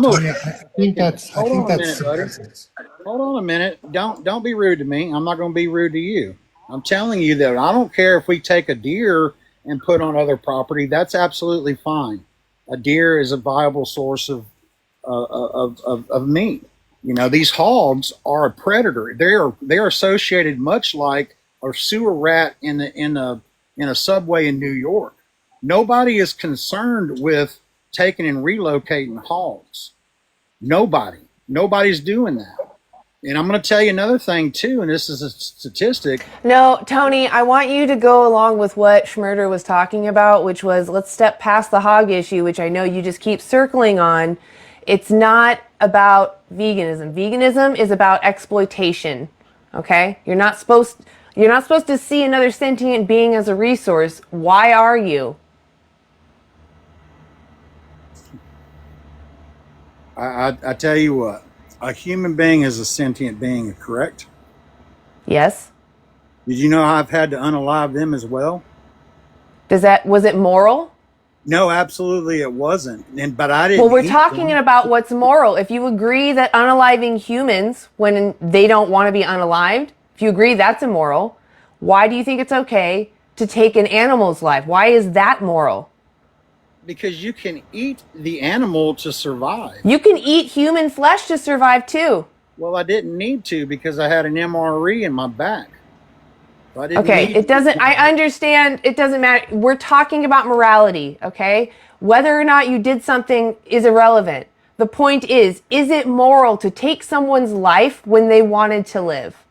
think that's hold on a minute. Don't be rude to me. I'm not going to be rude to you. I'm telling you that I don't care if we take a deer and put on other property. That's absolutely fine. A deer is a viable source of meat. These hogs are a predator. They're associated much like a sewer rat in a subway in New York. Nobody is concerned with taking and relocating hogs. Nobody's doing that. And I'm going to tell you another thing too, and this is a statistic. No, Tony, I want you to go along with what Schmurder was talking about, which was let's step past the hog issue, which I know you just keep circling on. It's not about veganism. Veganism is about exploitation. Okay? You're not supposed to see another sentient being as a resource. Why are you? I tell you what, a human being is a sentient being, correct? Yes. Did you know I've had to unalive them as well? Was it moral? No, absolutely it wasn't. But I didn't. Well, we're talking about what's moral. If you agree that unaliving humans when they don't want to be unalived, if you agree that's immoral, why do you think it's okay to take an animal's life? Why is that moral? Because you can eat the animal to survive. You can eat human flesh to survive too. Well, I didn't need to because I had an MRE in my back. Okay, I understand. It doesn't matter. We're talking about morality, okay? Whether or not you did something is irrelevant. The point is it moral to take someone's life when they wanted to live?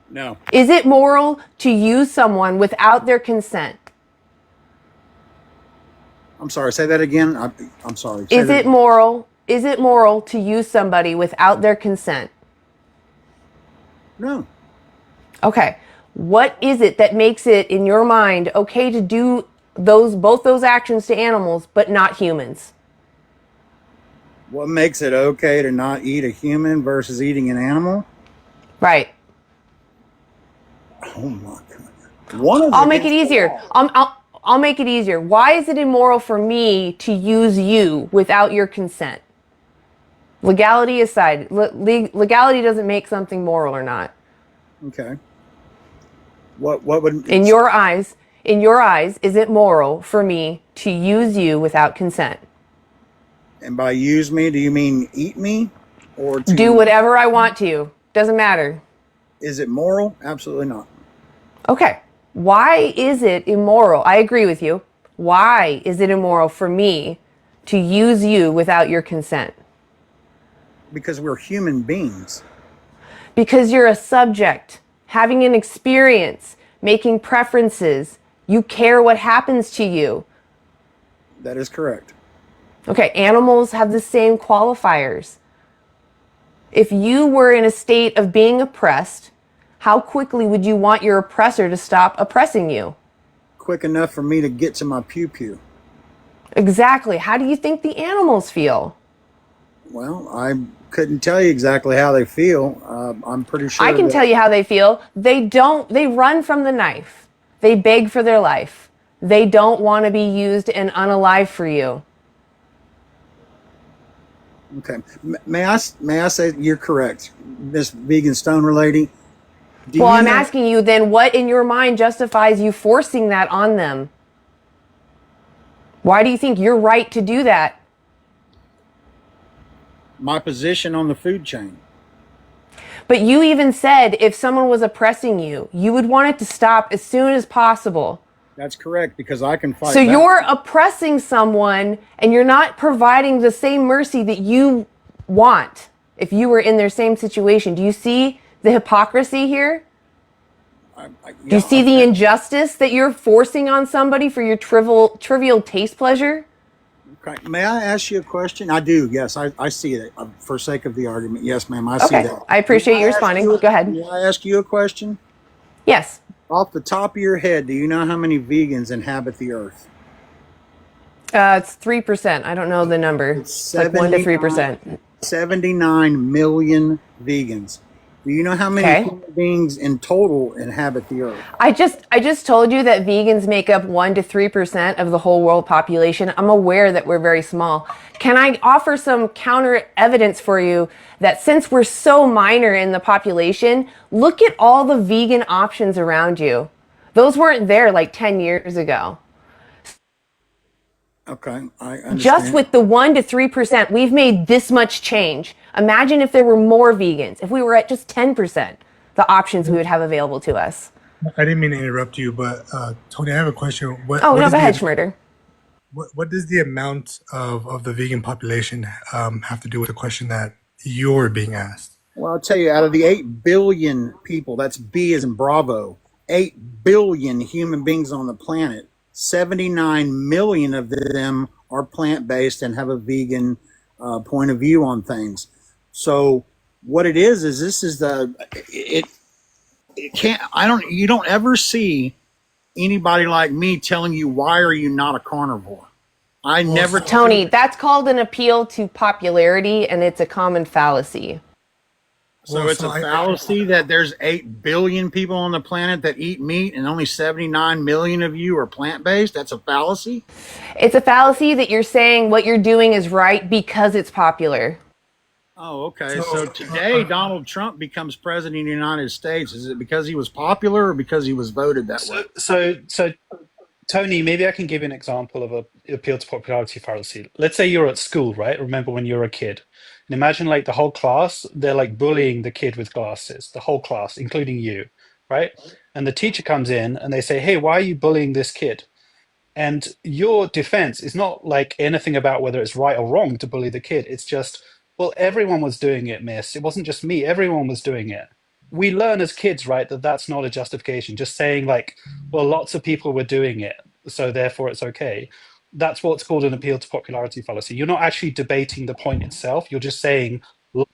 No. Is it moral to use someone without their consent? I'm sorry, say that again. I'm sorry. Is it moral to use somebody without their consent? No. Okay. What is it that makes it, in your mind, okay to do both those actions to animals, but not humans? What makes it okay to not eat a human versus eating an animal? Right. Oh my god! One of I'll make it easier. I'll make it easier. Why is it immoral for me to use you without your consent? Legality aside, legality doesn't make something moral or not. Okay. What would In your eyes, is it moral for me to use you without consent? And by use me, do you mean eat me, or to Do whatever I want to you? Doesn't matter. Is it moral? Absolutely not. Okay. Why is it immoral? I agree with you. Why is it immoral for me to use you without your consent? Because we're human beings. Because you're a subject, having an experience, making preferences. You care what happens to you. That is correct. Okay, animals have the same qualifiers. If you were in a state of being oppressed, how quickly would you want your oppressor to stop oppressing you? Quick enough for me to get to my pew-pew. Exactly. How do you think the animals feel? Well, I couldn't tell you exactly how they feel. I'm pretty sure I can tell you how they feel. They run from the knife. They beg for their life. They don't want to be used and unalive for you. Okay. May I say you're correct, Miss Vegan Stoner lady? Well, I'm asking you then, what in your mind justifies you forcing that on them? Why do you think you're right to do that? My position on the food chain. But you even said if someone was oppressing you, you would want it to stop as soon as possible. That's correct, because I can fight So back. you're oppressing someone and you're not providing the same mercy that you want if you were in their same situation. Do you see the hypocrisy here? Do you see the injustice that you're forcing on somebody for your trivial taste pleasure? Okay. May I ask you a question? I do, yes. I see it. For sake of the argument, yes, ma'am, I see that. I appreciate you responding. Go ahead. May I ask you a question? Yes. Off the top of your head, do you know how many vegans inhabit the earth? It's 3%. I don't know the number. It's like 1 to 3%. 79 million vegans. Do you know how many human beings in total inhabit the earth? I just told you that vegans make up 1 to 3% of the whole world population. I'm aware that we're very small. Can I offer some counter evidence for you that since we're so minor in the population, look at all the vegan options around you. Those weren't there like 10 years ago. Okay, I understand. Just with the 1 to 3%, we've made this much change. Imagine if there were more vegans, if we were at just 10%, the options we would have available to us. I didn't mean to interrupt you, but Tony, I have a question. Go ahead, Schmurder. What does the amount of the vegan population have to do with the question that you're being asked? Well, I'll tell you, out of the 8 billion people, that's B as in Bravo, 8 billion human beings on the planet, 79 million of them are plant-based and have a vegan point of view on things. So what it is this is you don't ever see anybody like me telling you, why are you not a carnivore? Tony, that's called an appeal to popularity, and it's a common fallacy. So it's a fallacy that there's 8 billion people on the planet that eat meat and only 79 million of you are plant-based? That's a fallacy? It's a fallacy that you're saying what you're doing is right because it's popular. Oh, okay. So today Donald Trump becomes president of the United States. Is it because he was popular or because he was voted that way? So Tony, maybe I can give you an example of a appeal to popularity fallacy. Let's say you're at school, right? Remember when you were a kid. And imagine like the whole class, they're like bullying the kid with glasses, the whole class, including you, right? And the teacher comes in and they say, hey, why are you bullying this kid? And your defense is not like anything about whether it's right or wrong to bully the kid. It's just, well, everyone was doing it, miss. It wasn't just me. Everyone was doing it. We learn as kids, right, that that's not a justification. Just saying like, well, lots of people were doing it, so therefore it's okay. That's what's called an appeal to popularity fallacy. You're not actually debating the point itself. You're just saying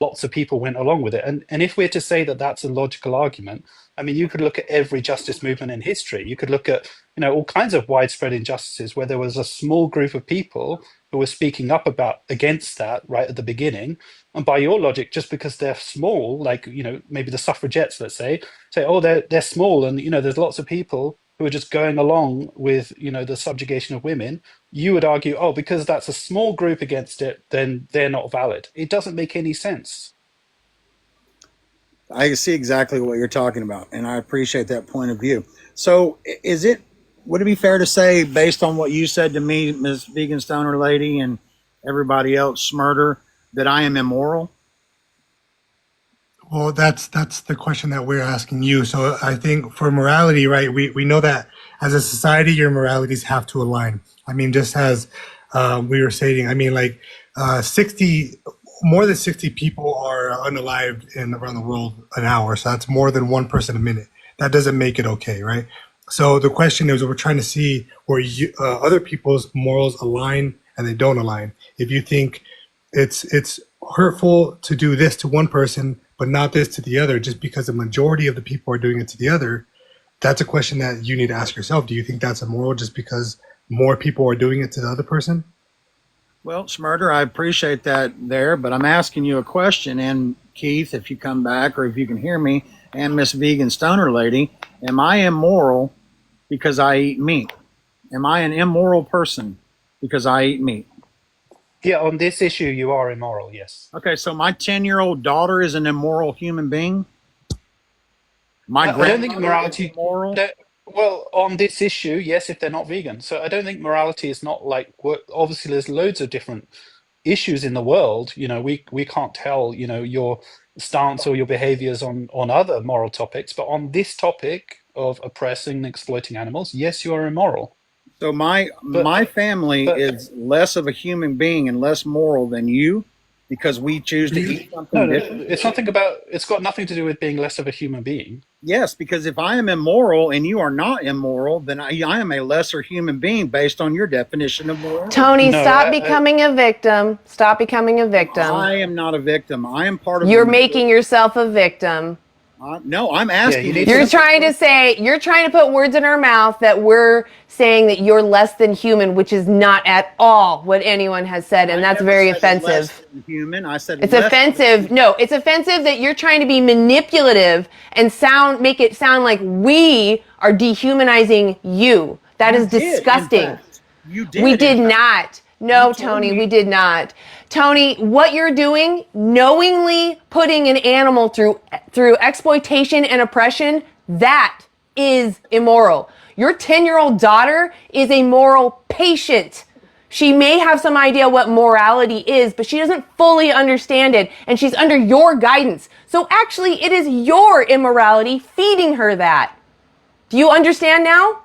lots of people went along with it. And if we're to say that that's a logical argument, I mean, you could look at every justice movement in history. You could look at, all kinds of widespread injustices where there was a small group of people who were speaking up against that right at the beginning. And by your logic, just because they're small, like, maybe the suffragettes, let's say, oh, they're small, and there's lots of people who are just going along with the subjugation of women. You would argue, oh, because that's a small group against it, then they're not valid. It doesn't make any sense. I see exactly what you're talking about, and I appreciate that point of view. So would it be fair to say, based on what you said to me, Ms. Vegan Stoner Lady, and everybody else, Smurder, that I am immoral? Well, that's the question that we're asking you. So I think for morality, right, we know that as a society, your moralities have to align. I mean, just as we were saying, I mean, like 60, more than 60 people are unalived around the world an hour. So that's more than one person a minute. That doesn't make it okay, right? So the question is, we're trying to see where other people's morals align and they don't align. If you think it's hurtful to do this to one person, but not this to the other, just because the majority of the people are doing it to the other, that's a question that you need to ask yourself. Do you think that's immoral just because more people are doing it to the other person? Well, Smurder, I appreciate that there, but I'm asking you a question, and Keith, if you come back or if you can hear me, and Miss Vegan Stoner Lady, am I immoral because I eat meat? Am I an immoral person because I eat meat? Yeah, on this issue, you are immoral, yes. Okay, so my 10-year-old daughter is an immoral human being? I don't think morality... Immoral? Well, on this issue, yes, if they're not vegan. So I don't think morality is not like... Obviously, there's loads of different issues in the world. We can't tell, your stance or your behaviors on other moral topics. But on this topic of oppressing and exploiting animals, yes, you are immoral. So my family is less of a human being and less moral than you because we choose to eat something different? It's got nothing to do with being less of a human being. Yes, because if I am immoral and you are not immoral, then I am a lesser human being based on your definition of moral. Tony, stop becoming a victim. Stop becoming a victim. I am not a victim. I am part of... You're making yourself a victim. No, I'm asking. You're trying to put words in our mouth that we're saying that you're less than human, which is not at all what anyone has said, and that's very offensive. Less than human. I said it's offensive. No, it's offensive that you're trying to be manipulative and make it sound like we are dehumanizing you. That is disgusting. You did. We did not. No, Tony, we did not. Tony, what you're doing, knowingly putting an animal through exploitation and oppression, that is immoral. Your 10-year-old daughter is a moral patient. She may have some idea what morality is, but she doesn't fully understand it, and she's under your guidance. So actually, it is your immorality feeding her that. Do you understand now?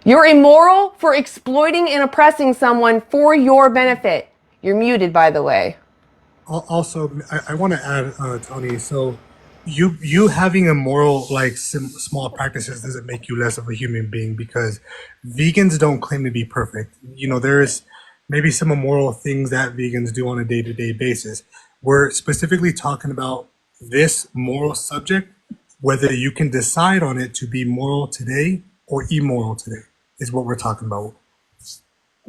You're immoral for exploiting and oppressing someone for your benefit. You're muted, by the way. Also, I want to add, Tony, so you having a moral, like small practices doesn't make you less of a human being, because vegans don't claim to be perfect. There's maybe some immoral things that vegans do on a day-to-day basis. We're specifically talking about this moral subject, whether you can decide on it to be moral today or immoral today, is what we're talking about.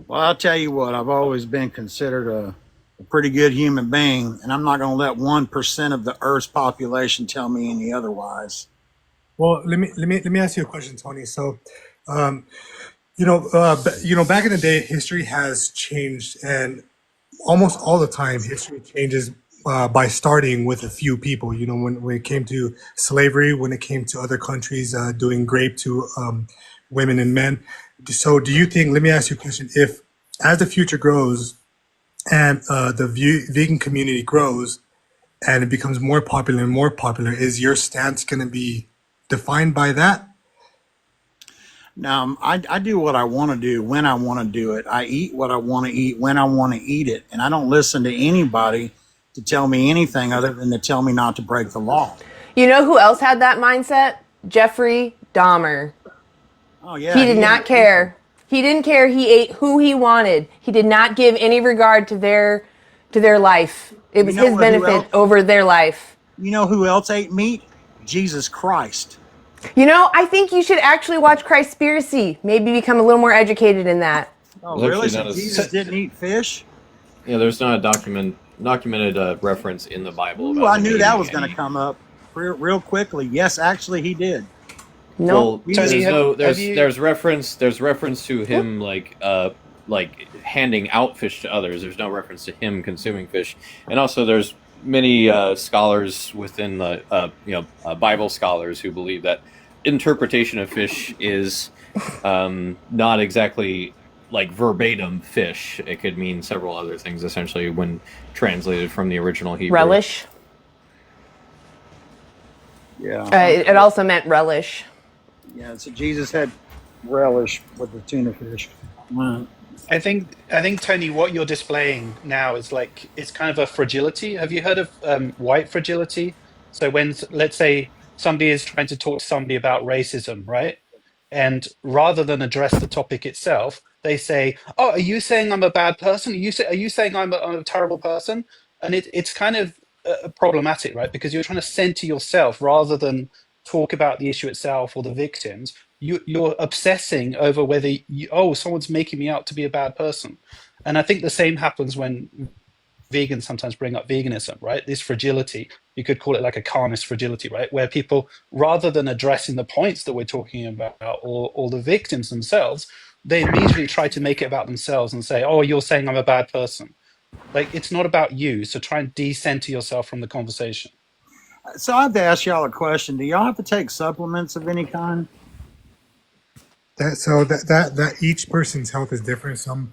Well, I'll tell you what, I've always been considered a pretty good human being, and I'm not going to let 1% of the Earth's population tell me any otherwise. Well, let me ask you a question, Tony. So, back in the day, history has changed, and almost all the time, history changes by starting with a few people. When it came to slavery, when it came to other countries doing rape to women and men. So do you think, let me ask you a question, if as the future grows and the vegan community grows and it becomes more popular and more popular, is your stance going to be defined by that? Now, I do what I want to do when I want to do it. I eat what I want to eat when I want to eat it. And I don't listen to anybody to tell me anything other than to tell me not to break the law. You know who else had that mindset? Jeffrey Dahmer. Oh, yeah. He did not care. He didn't care. He ate who he wanted. He did not give any regard to their life. It was his benefit over their life. You know who else ate meat? Jesus Christ. You know, I think you should actually watch Christspiracy. Maybe become a little more educated in that. Oh, really? So Jesus didn't eat fish? Yeah, there's not a documented reference in the Bible. Ooh, I knew that was going to come up real quickly. Yes, actually, he did. No, well, there's reference to him like handing out fish to others. There's no reference to him consuming fish, and also there's many scholars within the Bible scholars who believe that interpretation of fish is not exactly like verbatim fish. It could mean several other things essentially when translated from the original Hebrew. Relish. Yeah. It also meant relish. Yeah, so Jesus had relish with the tuna fish. Wow. I think Tony, what you're displaying now is like it's kind of a fragility. Have you heard of white fragility? So when, let's say, somebody is trying to talk to somebody about racism, right? And rather than address the topic itself, they say, "Oh, are you saying I'm a bad person? Are you saying I'm a terrible person?" And it's kind of problematic, right? Because you're trying to center yourself rather than talk about the issue itself or the victims. You're obsessing over whether someone's making me out to be a bad person. And I think the same happens when vegans sometimes bring up veganism, right? This fragility, you could call it like a carnist fragility, right? Where people, rather than addressing the points that we're talking about or the victims themselves, they immediately try to make it about themselves and say, "Oh, you're saying I'm a bad person." Like, it's not about you, so try and decenter yourself from the conversation. So I have to ask y'all a question. Do y'all have to take supplements of any kind? That each person's health is different. Some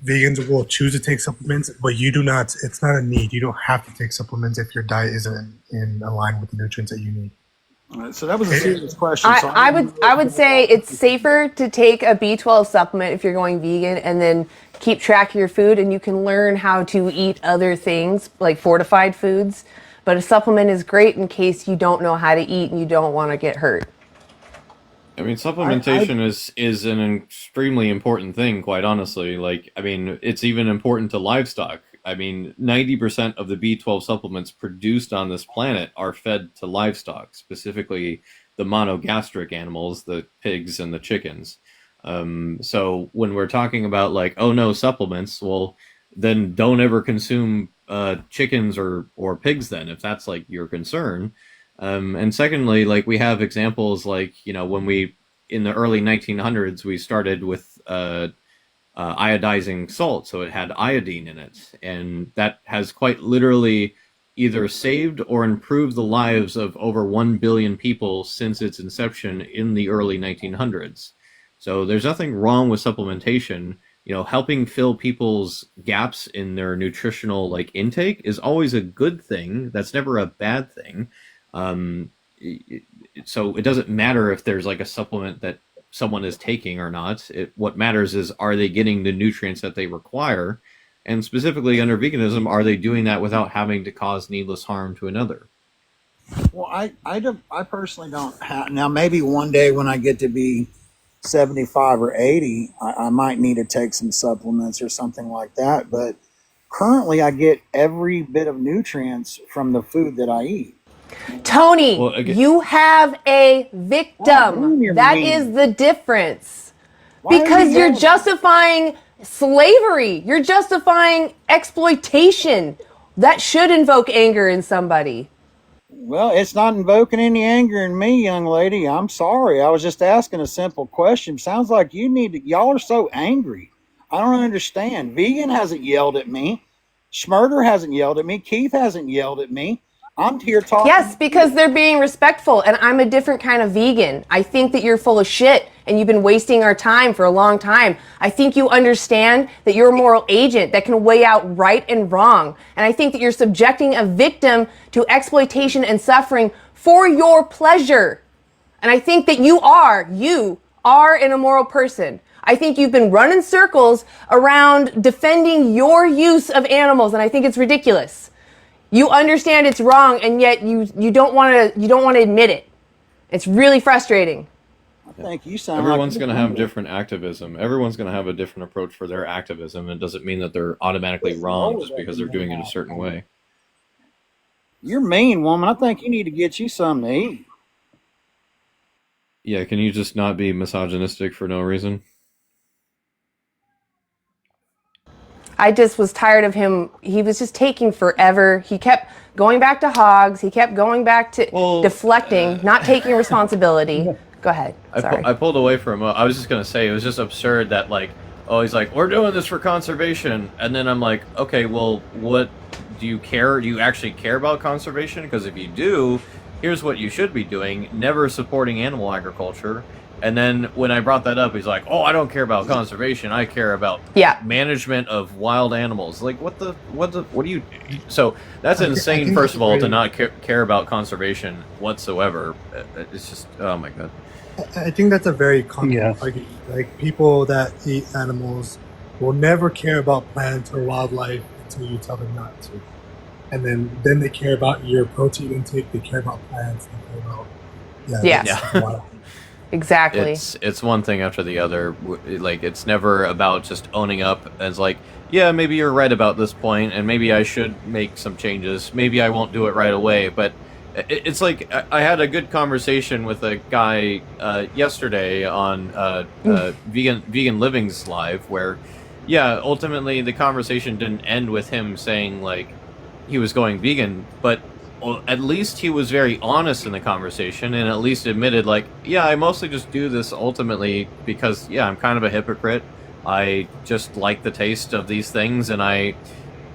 vegans will choose to take supplements, but you do not. It's not a need. You don't have to take supplements if your diet isn't in line with the nutrients that you need. So that was a serious question. I would say it's safer to take a B12 supplement if you're going vegan, and then keep track of your food, and you can learn how to eat other things like fortified foods. But a supplement is great in case you don't know how to eat and you don't want to get hurt. I mean, supplementation is an extremely important thing, quite honestly. Like, I mean, it's even important to livestock. I mean, 90% of the B12 supplements produced on this planet are fed to livestock, specifically the monogastric animals, the pigs and the chickens. So when we're talking about like, oh no, supplements, well, then don't ever consume chickens or pigs then, if that's like your concern. And secondly, like we have examples like, when we, in the early 1900s, we started with iodizing salt, so it had iodine in it. And that has quite literally either saved or improved the lives of over 1 billion people since its inception in the early 1900s. So there's nothing wrong with supplementation. Helping fill people's gaps in their nutritional like intake is always a good thing. That's never a bad thing. So it doesn't matter if there's like a supplement that someone is taking or not. What matters is, are they getting the nutrients that they require? And specifically under veganism, are they doing that without having to cause needless harm to another? Well, I personally don't have. Now, maybe one day when I get to be 75 or 80, I might need to take some supplements or something like that. But currently, I get every bit of nutrients from the food that I eat. Tony, you have a victim. That is the difference. Because you're justifying slavery. You're justifying exploitation. That should invoke anger in somebody. Well, it's not invoking any anger in me, young lady. I'm sorry. I was just asking a simple question. Sounds like y'all are so angry. I don't understand. Vegan hasn't yelled at me. Schmurder hasn't yelled at me. Keith hasn't yelled at me. I'm here talking. Yes, because they're being respectful, and I'm a different kind of vegan. I think that you're full of shit, and you've been wasting our time for a long time. I think you understand that you're a moral agent that can weigh out right and wrong. And I think that you're subjecting a victim to exploitation and suffering for your pleasure. And I think that you are an immoral person. I think you've been running circles around defending your use of animals, and I think it's ridiculous. You understand it's wrong, and yet you don't want to admit it. It's really frustrating. I think you sound Everyone's like going to have different activism. Everyone's going to have a different approach for their activism. It doesn't mean that they're automatically wrong just because they're doing it a certain way. You're mean, woman. I think you need to get you something to eat. Yeah, can you just not be misogynistic for no reason? I just was tired of him. He was just taking forever. He kept going back to hogs. He kept going back to deflecting, not taking responsibility. Go ahead. Sorry. I pulled away from I was just going to say, it was just absurd that, like, oh, he's like, we're doing this for conservation. And then I'm like, okay, well, what do you care? Do you actually care about conservation? Because if you do, here's what you should be doing. Never supporting animal agriculture. And then when I brought that up, he's like, oh, I don't care about conservation. I care about management of wild animals. Like, what do you... So that's insane, first of all, to not care about conservation whatsoever. It's just, oh my God. I think that's a very common argument. Like, people that eat animals will never care about plants or wildlife until you tell them not to. And then they care about your protein intake, they care about plants, they care about... wildlife. Exactly. It's one thing after the other. Like, it's never about just owning up as like, yeah, maybe you're right about this point, and maybe I should make some changes. Maybe I won't do it right away. But it's like, I had a good conversation with a guy yesterday on Vegan Living's Live, where, yeah, ultimately the conversation didn't end with him saying, like, he was going vegan, but at least he was very honest in the conversation and at least admitted, like, yeah, I mostly just do this ultimately because, yeah, I'm kind of a hypocrite. I just like the taste of these things and I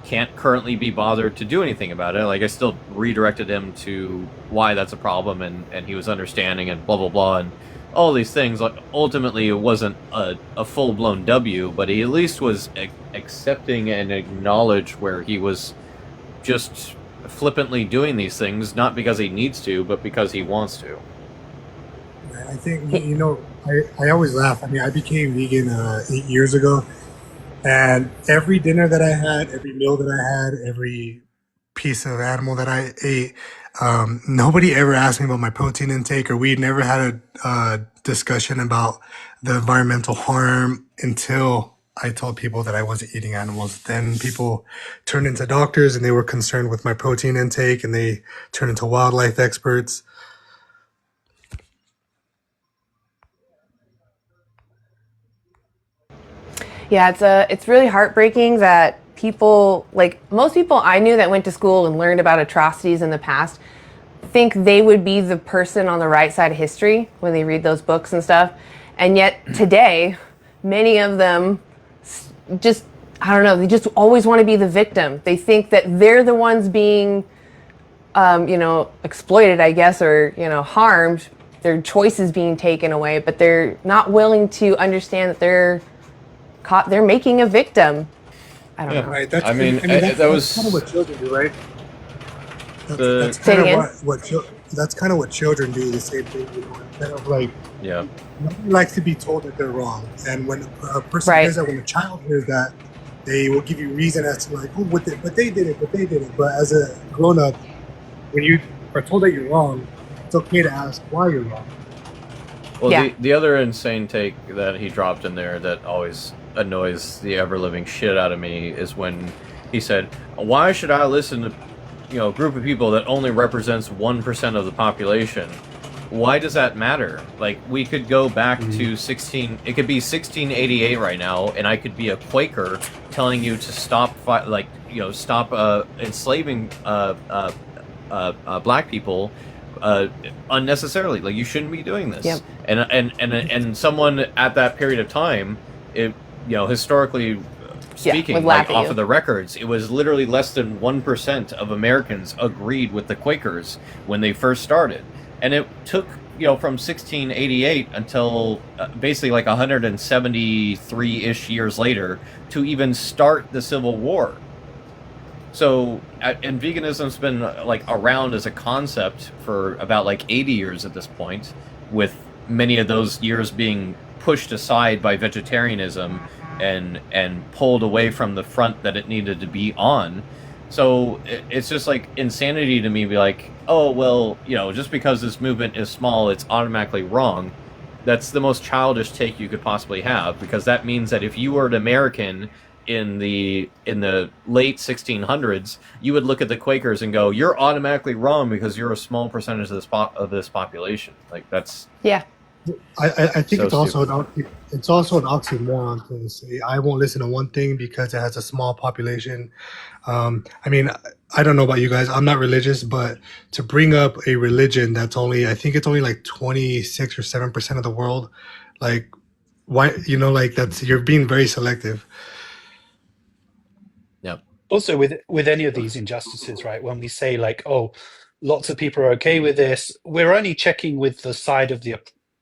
can't currently be bothered to do anything about it. Like, I still redirected him to why that's a problem, and he was understanding and blah, blah, blah, and all these things. Like, ultimately, it wasn't a full-blown W, but he at least was accepting and acknowledged where he was just flippantly doing these things, not because he needs to, but because he wants to. I think, I always laugh. I mean, I became vegan 8 years ago, and every dinner that I had, every meal that I had, every piece of animal that I ate, nobody ever asked me about my protein intake, or we never had a discussion about the environmental harm until I told people that I wasn't eating animals. Then people turned into doctors and they were concerned with my protein intake, and they turned into wildlife experts. Yeah, it's really heartbreaking that people, like most people I knew that went to school and learned about atrocities in the past, think they would be the person on the right side of history when they read those books and stuff. And yet today, many of them just, I don't know, they just always want to be the victim. They think that they're the ones being, exploited, I guess, or, harmed, their choices being taken away, but they're not willing to understand that they're making a victim. I don't know. Right. That's kind of what children do, right? That's kind of that's kind of what children do. The same thing, kind of like, nobody likes to be told that they're wrong. And when a person hears that, when a child hears that, they will give you reason as to, like, oh, but they did it. But as a grown up, when you are told that you're wrong, it's okay to ask why you're wrong. Well, the other insane take that he dropped in there that always annoys the ever-living shit out of me is when he said, why should I listen to a group of people that only represents 1% of the population? Why does that matter? Like, we could go back to it could be 1688 right now, and I could be a Quaker telling you to stop enslaving black people unnecessarily. Like, you shouldn't be doing this. Yep. And someone at that period of time, historically speaking, like, off of the records, it was literally less than 1% of Americans agreed with the Quakers when they first started. And it took, from 1688 until basically like 173-ish years later to even start the Civil War. So, and veganism's been like around as a concept for about like 80 years at this point, with many of those years being pushed aside by vegetarianism and pulled away from the front that it needed to be on. So it's just like insanity to me to be like, oh, well, just because this movement is small, it's automatically wrong. That's the most childish take you could possibly have, because that means that if you were an American in the late 1600s, you would look at the Quakers and go, "You're automatically wrong because you're a small percentage of this population." Like that's I think so it's also stupid. it's also an oxymoron to say I won't listen to one thing because it has a small population. I mean, I don't know about you guys. I'm not religious, but to bring up a religion that's only, I think it's only like 26 or 7% of the world, like why, like that's, you're being very selective. Yep. Also, with any of these injustices, right? When we say like, oh, lots of people are okay with this, we're only checking with the side of the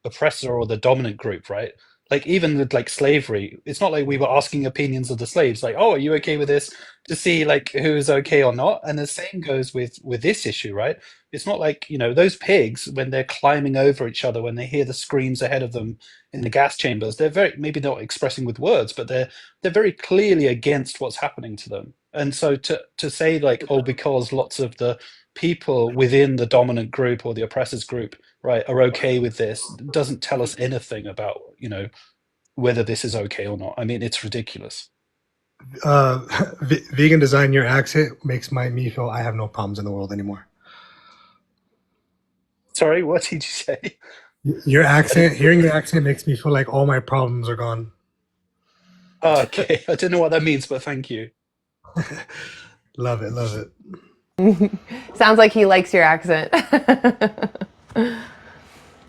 oppressor or the dominant group, right? Like even with like slavery, it's not like we were asking opinions of the slaves, like, oh, are you okay with this, to see like who's okay or not. And the same goes with this issue, right? It's not like, those pigs, when they're climbing over each other, when they hear the screams ahead of them in the gas chambers, they're very, maybe not expressing with words, but they're very clearly against what's happening to them. And so to say like, oh, because lots of the people within the dominant group or the oppressors group, right, are okay with this, doesn't tell us anything about, whether this is okay or not. I mean, it's ridiculous. Uh, Vegan design, your accent makes me feel I have no problems in the world anymore. Sorry, what did you say? Your accent, hearing your accent makes me feel like all my problems are gone. Oh, okay, I don't know what that means, but thank you. Love it, love it. Sounds like he likes your accent.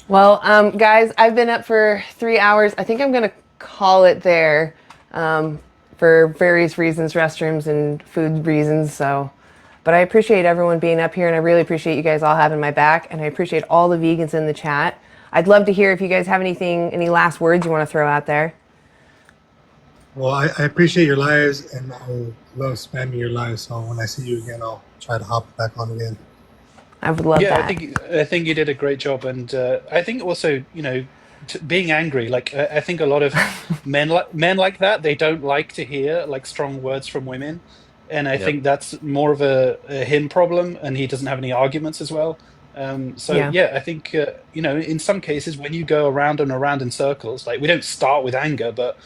Well, guys, I've been up for 3 hours. I think I'm going to call it there for various reasons, restrooms and food reasons. But I appreciate everyone being up here, and I really appreciate you guys all having my back, and I appreciate all the vegans in the chat. I'd love to hear if you guys have any last words you want to throw out there. Well, I appreciate your lives, and I love spamming your lives. So when I see you again, I'll try to hop back on again. I would love that. I think you did a great job, and I think also, being angry. Like I think a lot of men like that, they don't like to hear like strong words from women, and I think that's more of a him problem, and he doesn't have any arguments as well. I think in some cases when you go around and around in circles, like we don't start with anger, but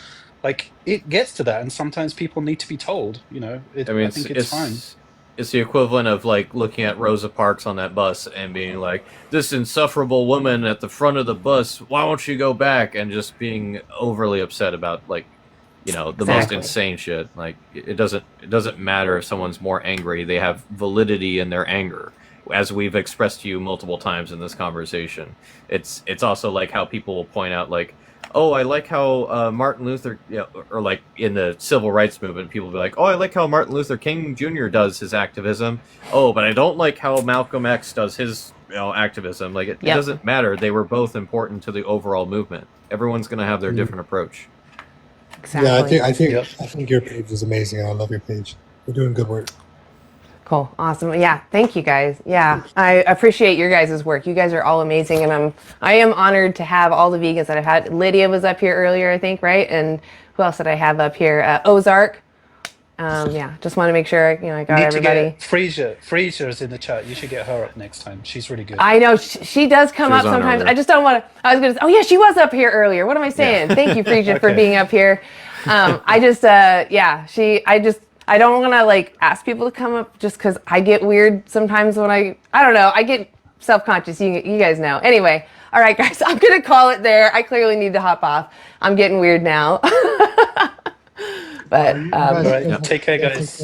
like it gets to that, and sometimes people need to be told. I think it's fine. It's the equivalent of like looking at Rosa Parks on that bus and being like, "This insufferable woman at the front of the bus, why won't you go back?" And just being overly upset about like, the most insane shit. Like it doesn't matter if someone's more angry; they have validity in their anger, as we've expressed to you multiple times in this conversation. It's also like how people will point out like, "Oh, I like how Martin Luther," or like in the civil rights movement, people will be like, "Oh, I like how Martin Luther King Jr. does his activism. Oh, but I don't like how Malcolm X does his activism." Like it doesn't matter. They were both important to the overall movement. Everyone's going to have their different approach. Exactly. Yeah, I think your page is amazing. I love your page. You're doing good work. Cool. Awesome. Yeah. Thank you guys. Yeah. I appreciate your guys' work. You guys are all amazing. And I am honored to have all the vegans that I've had. Lydia was up here earlier, I think, right? And who else did I have up here? Ozark. Just want to make sure, I got everybody. Frasier's in the chat. You should get her up next time. She's really good. I know she does come up sometimes. I just don't want to, I was going to say, oh yeah, she was up here earlier. What am I saying? Yeah. Thank you, Frasier, for being up here. I don't want to like ask people to come up just because I get weird sometimes when I don't know, I get self-conscious. You guys know. Anyway, all right, guys, I'm going to call it there. I clearly need to hop off. I'm getting weird now. But all right, take care, guys.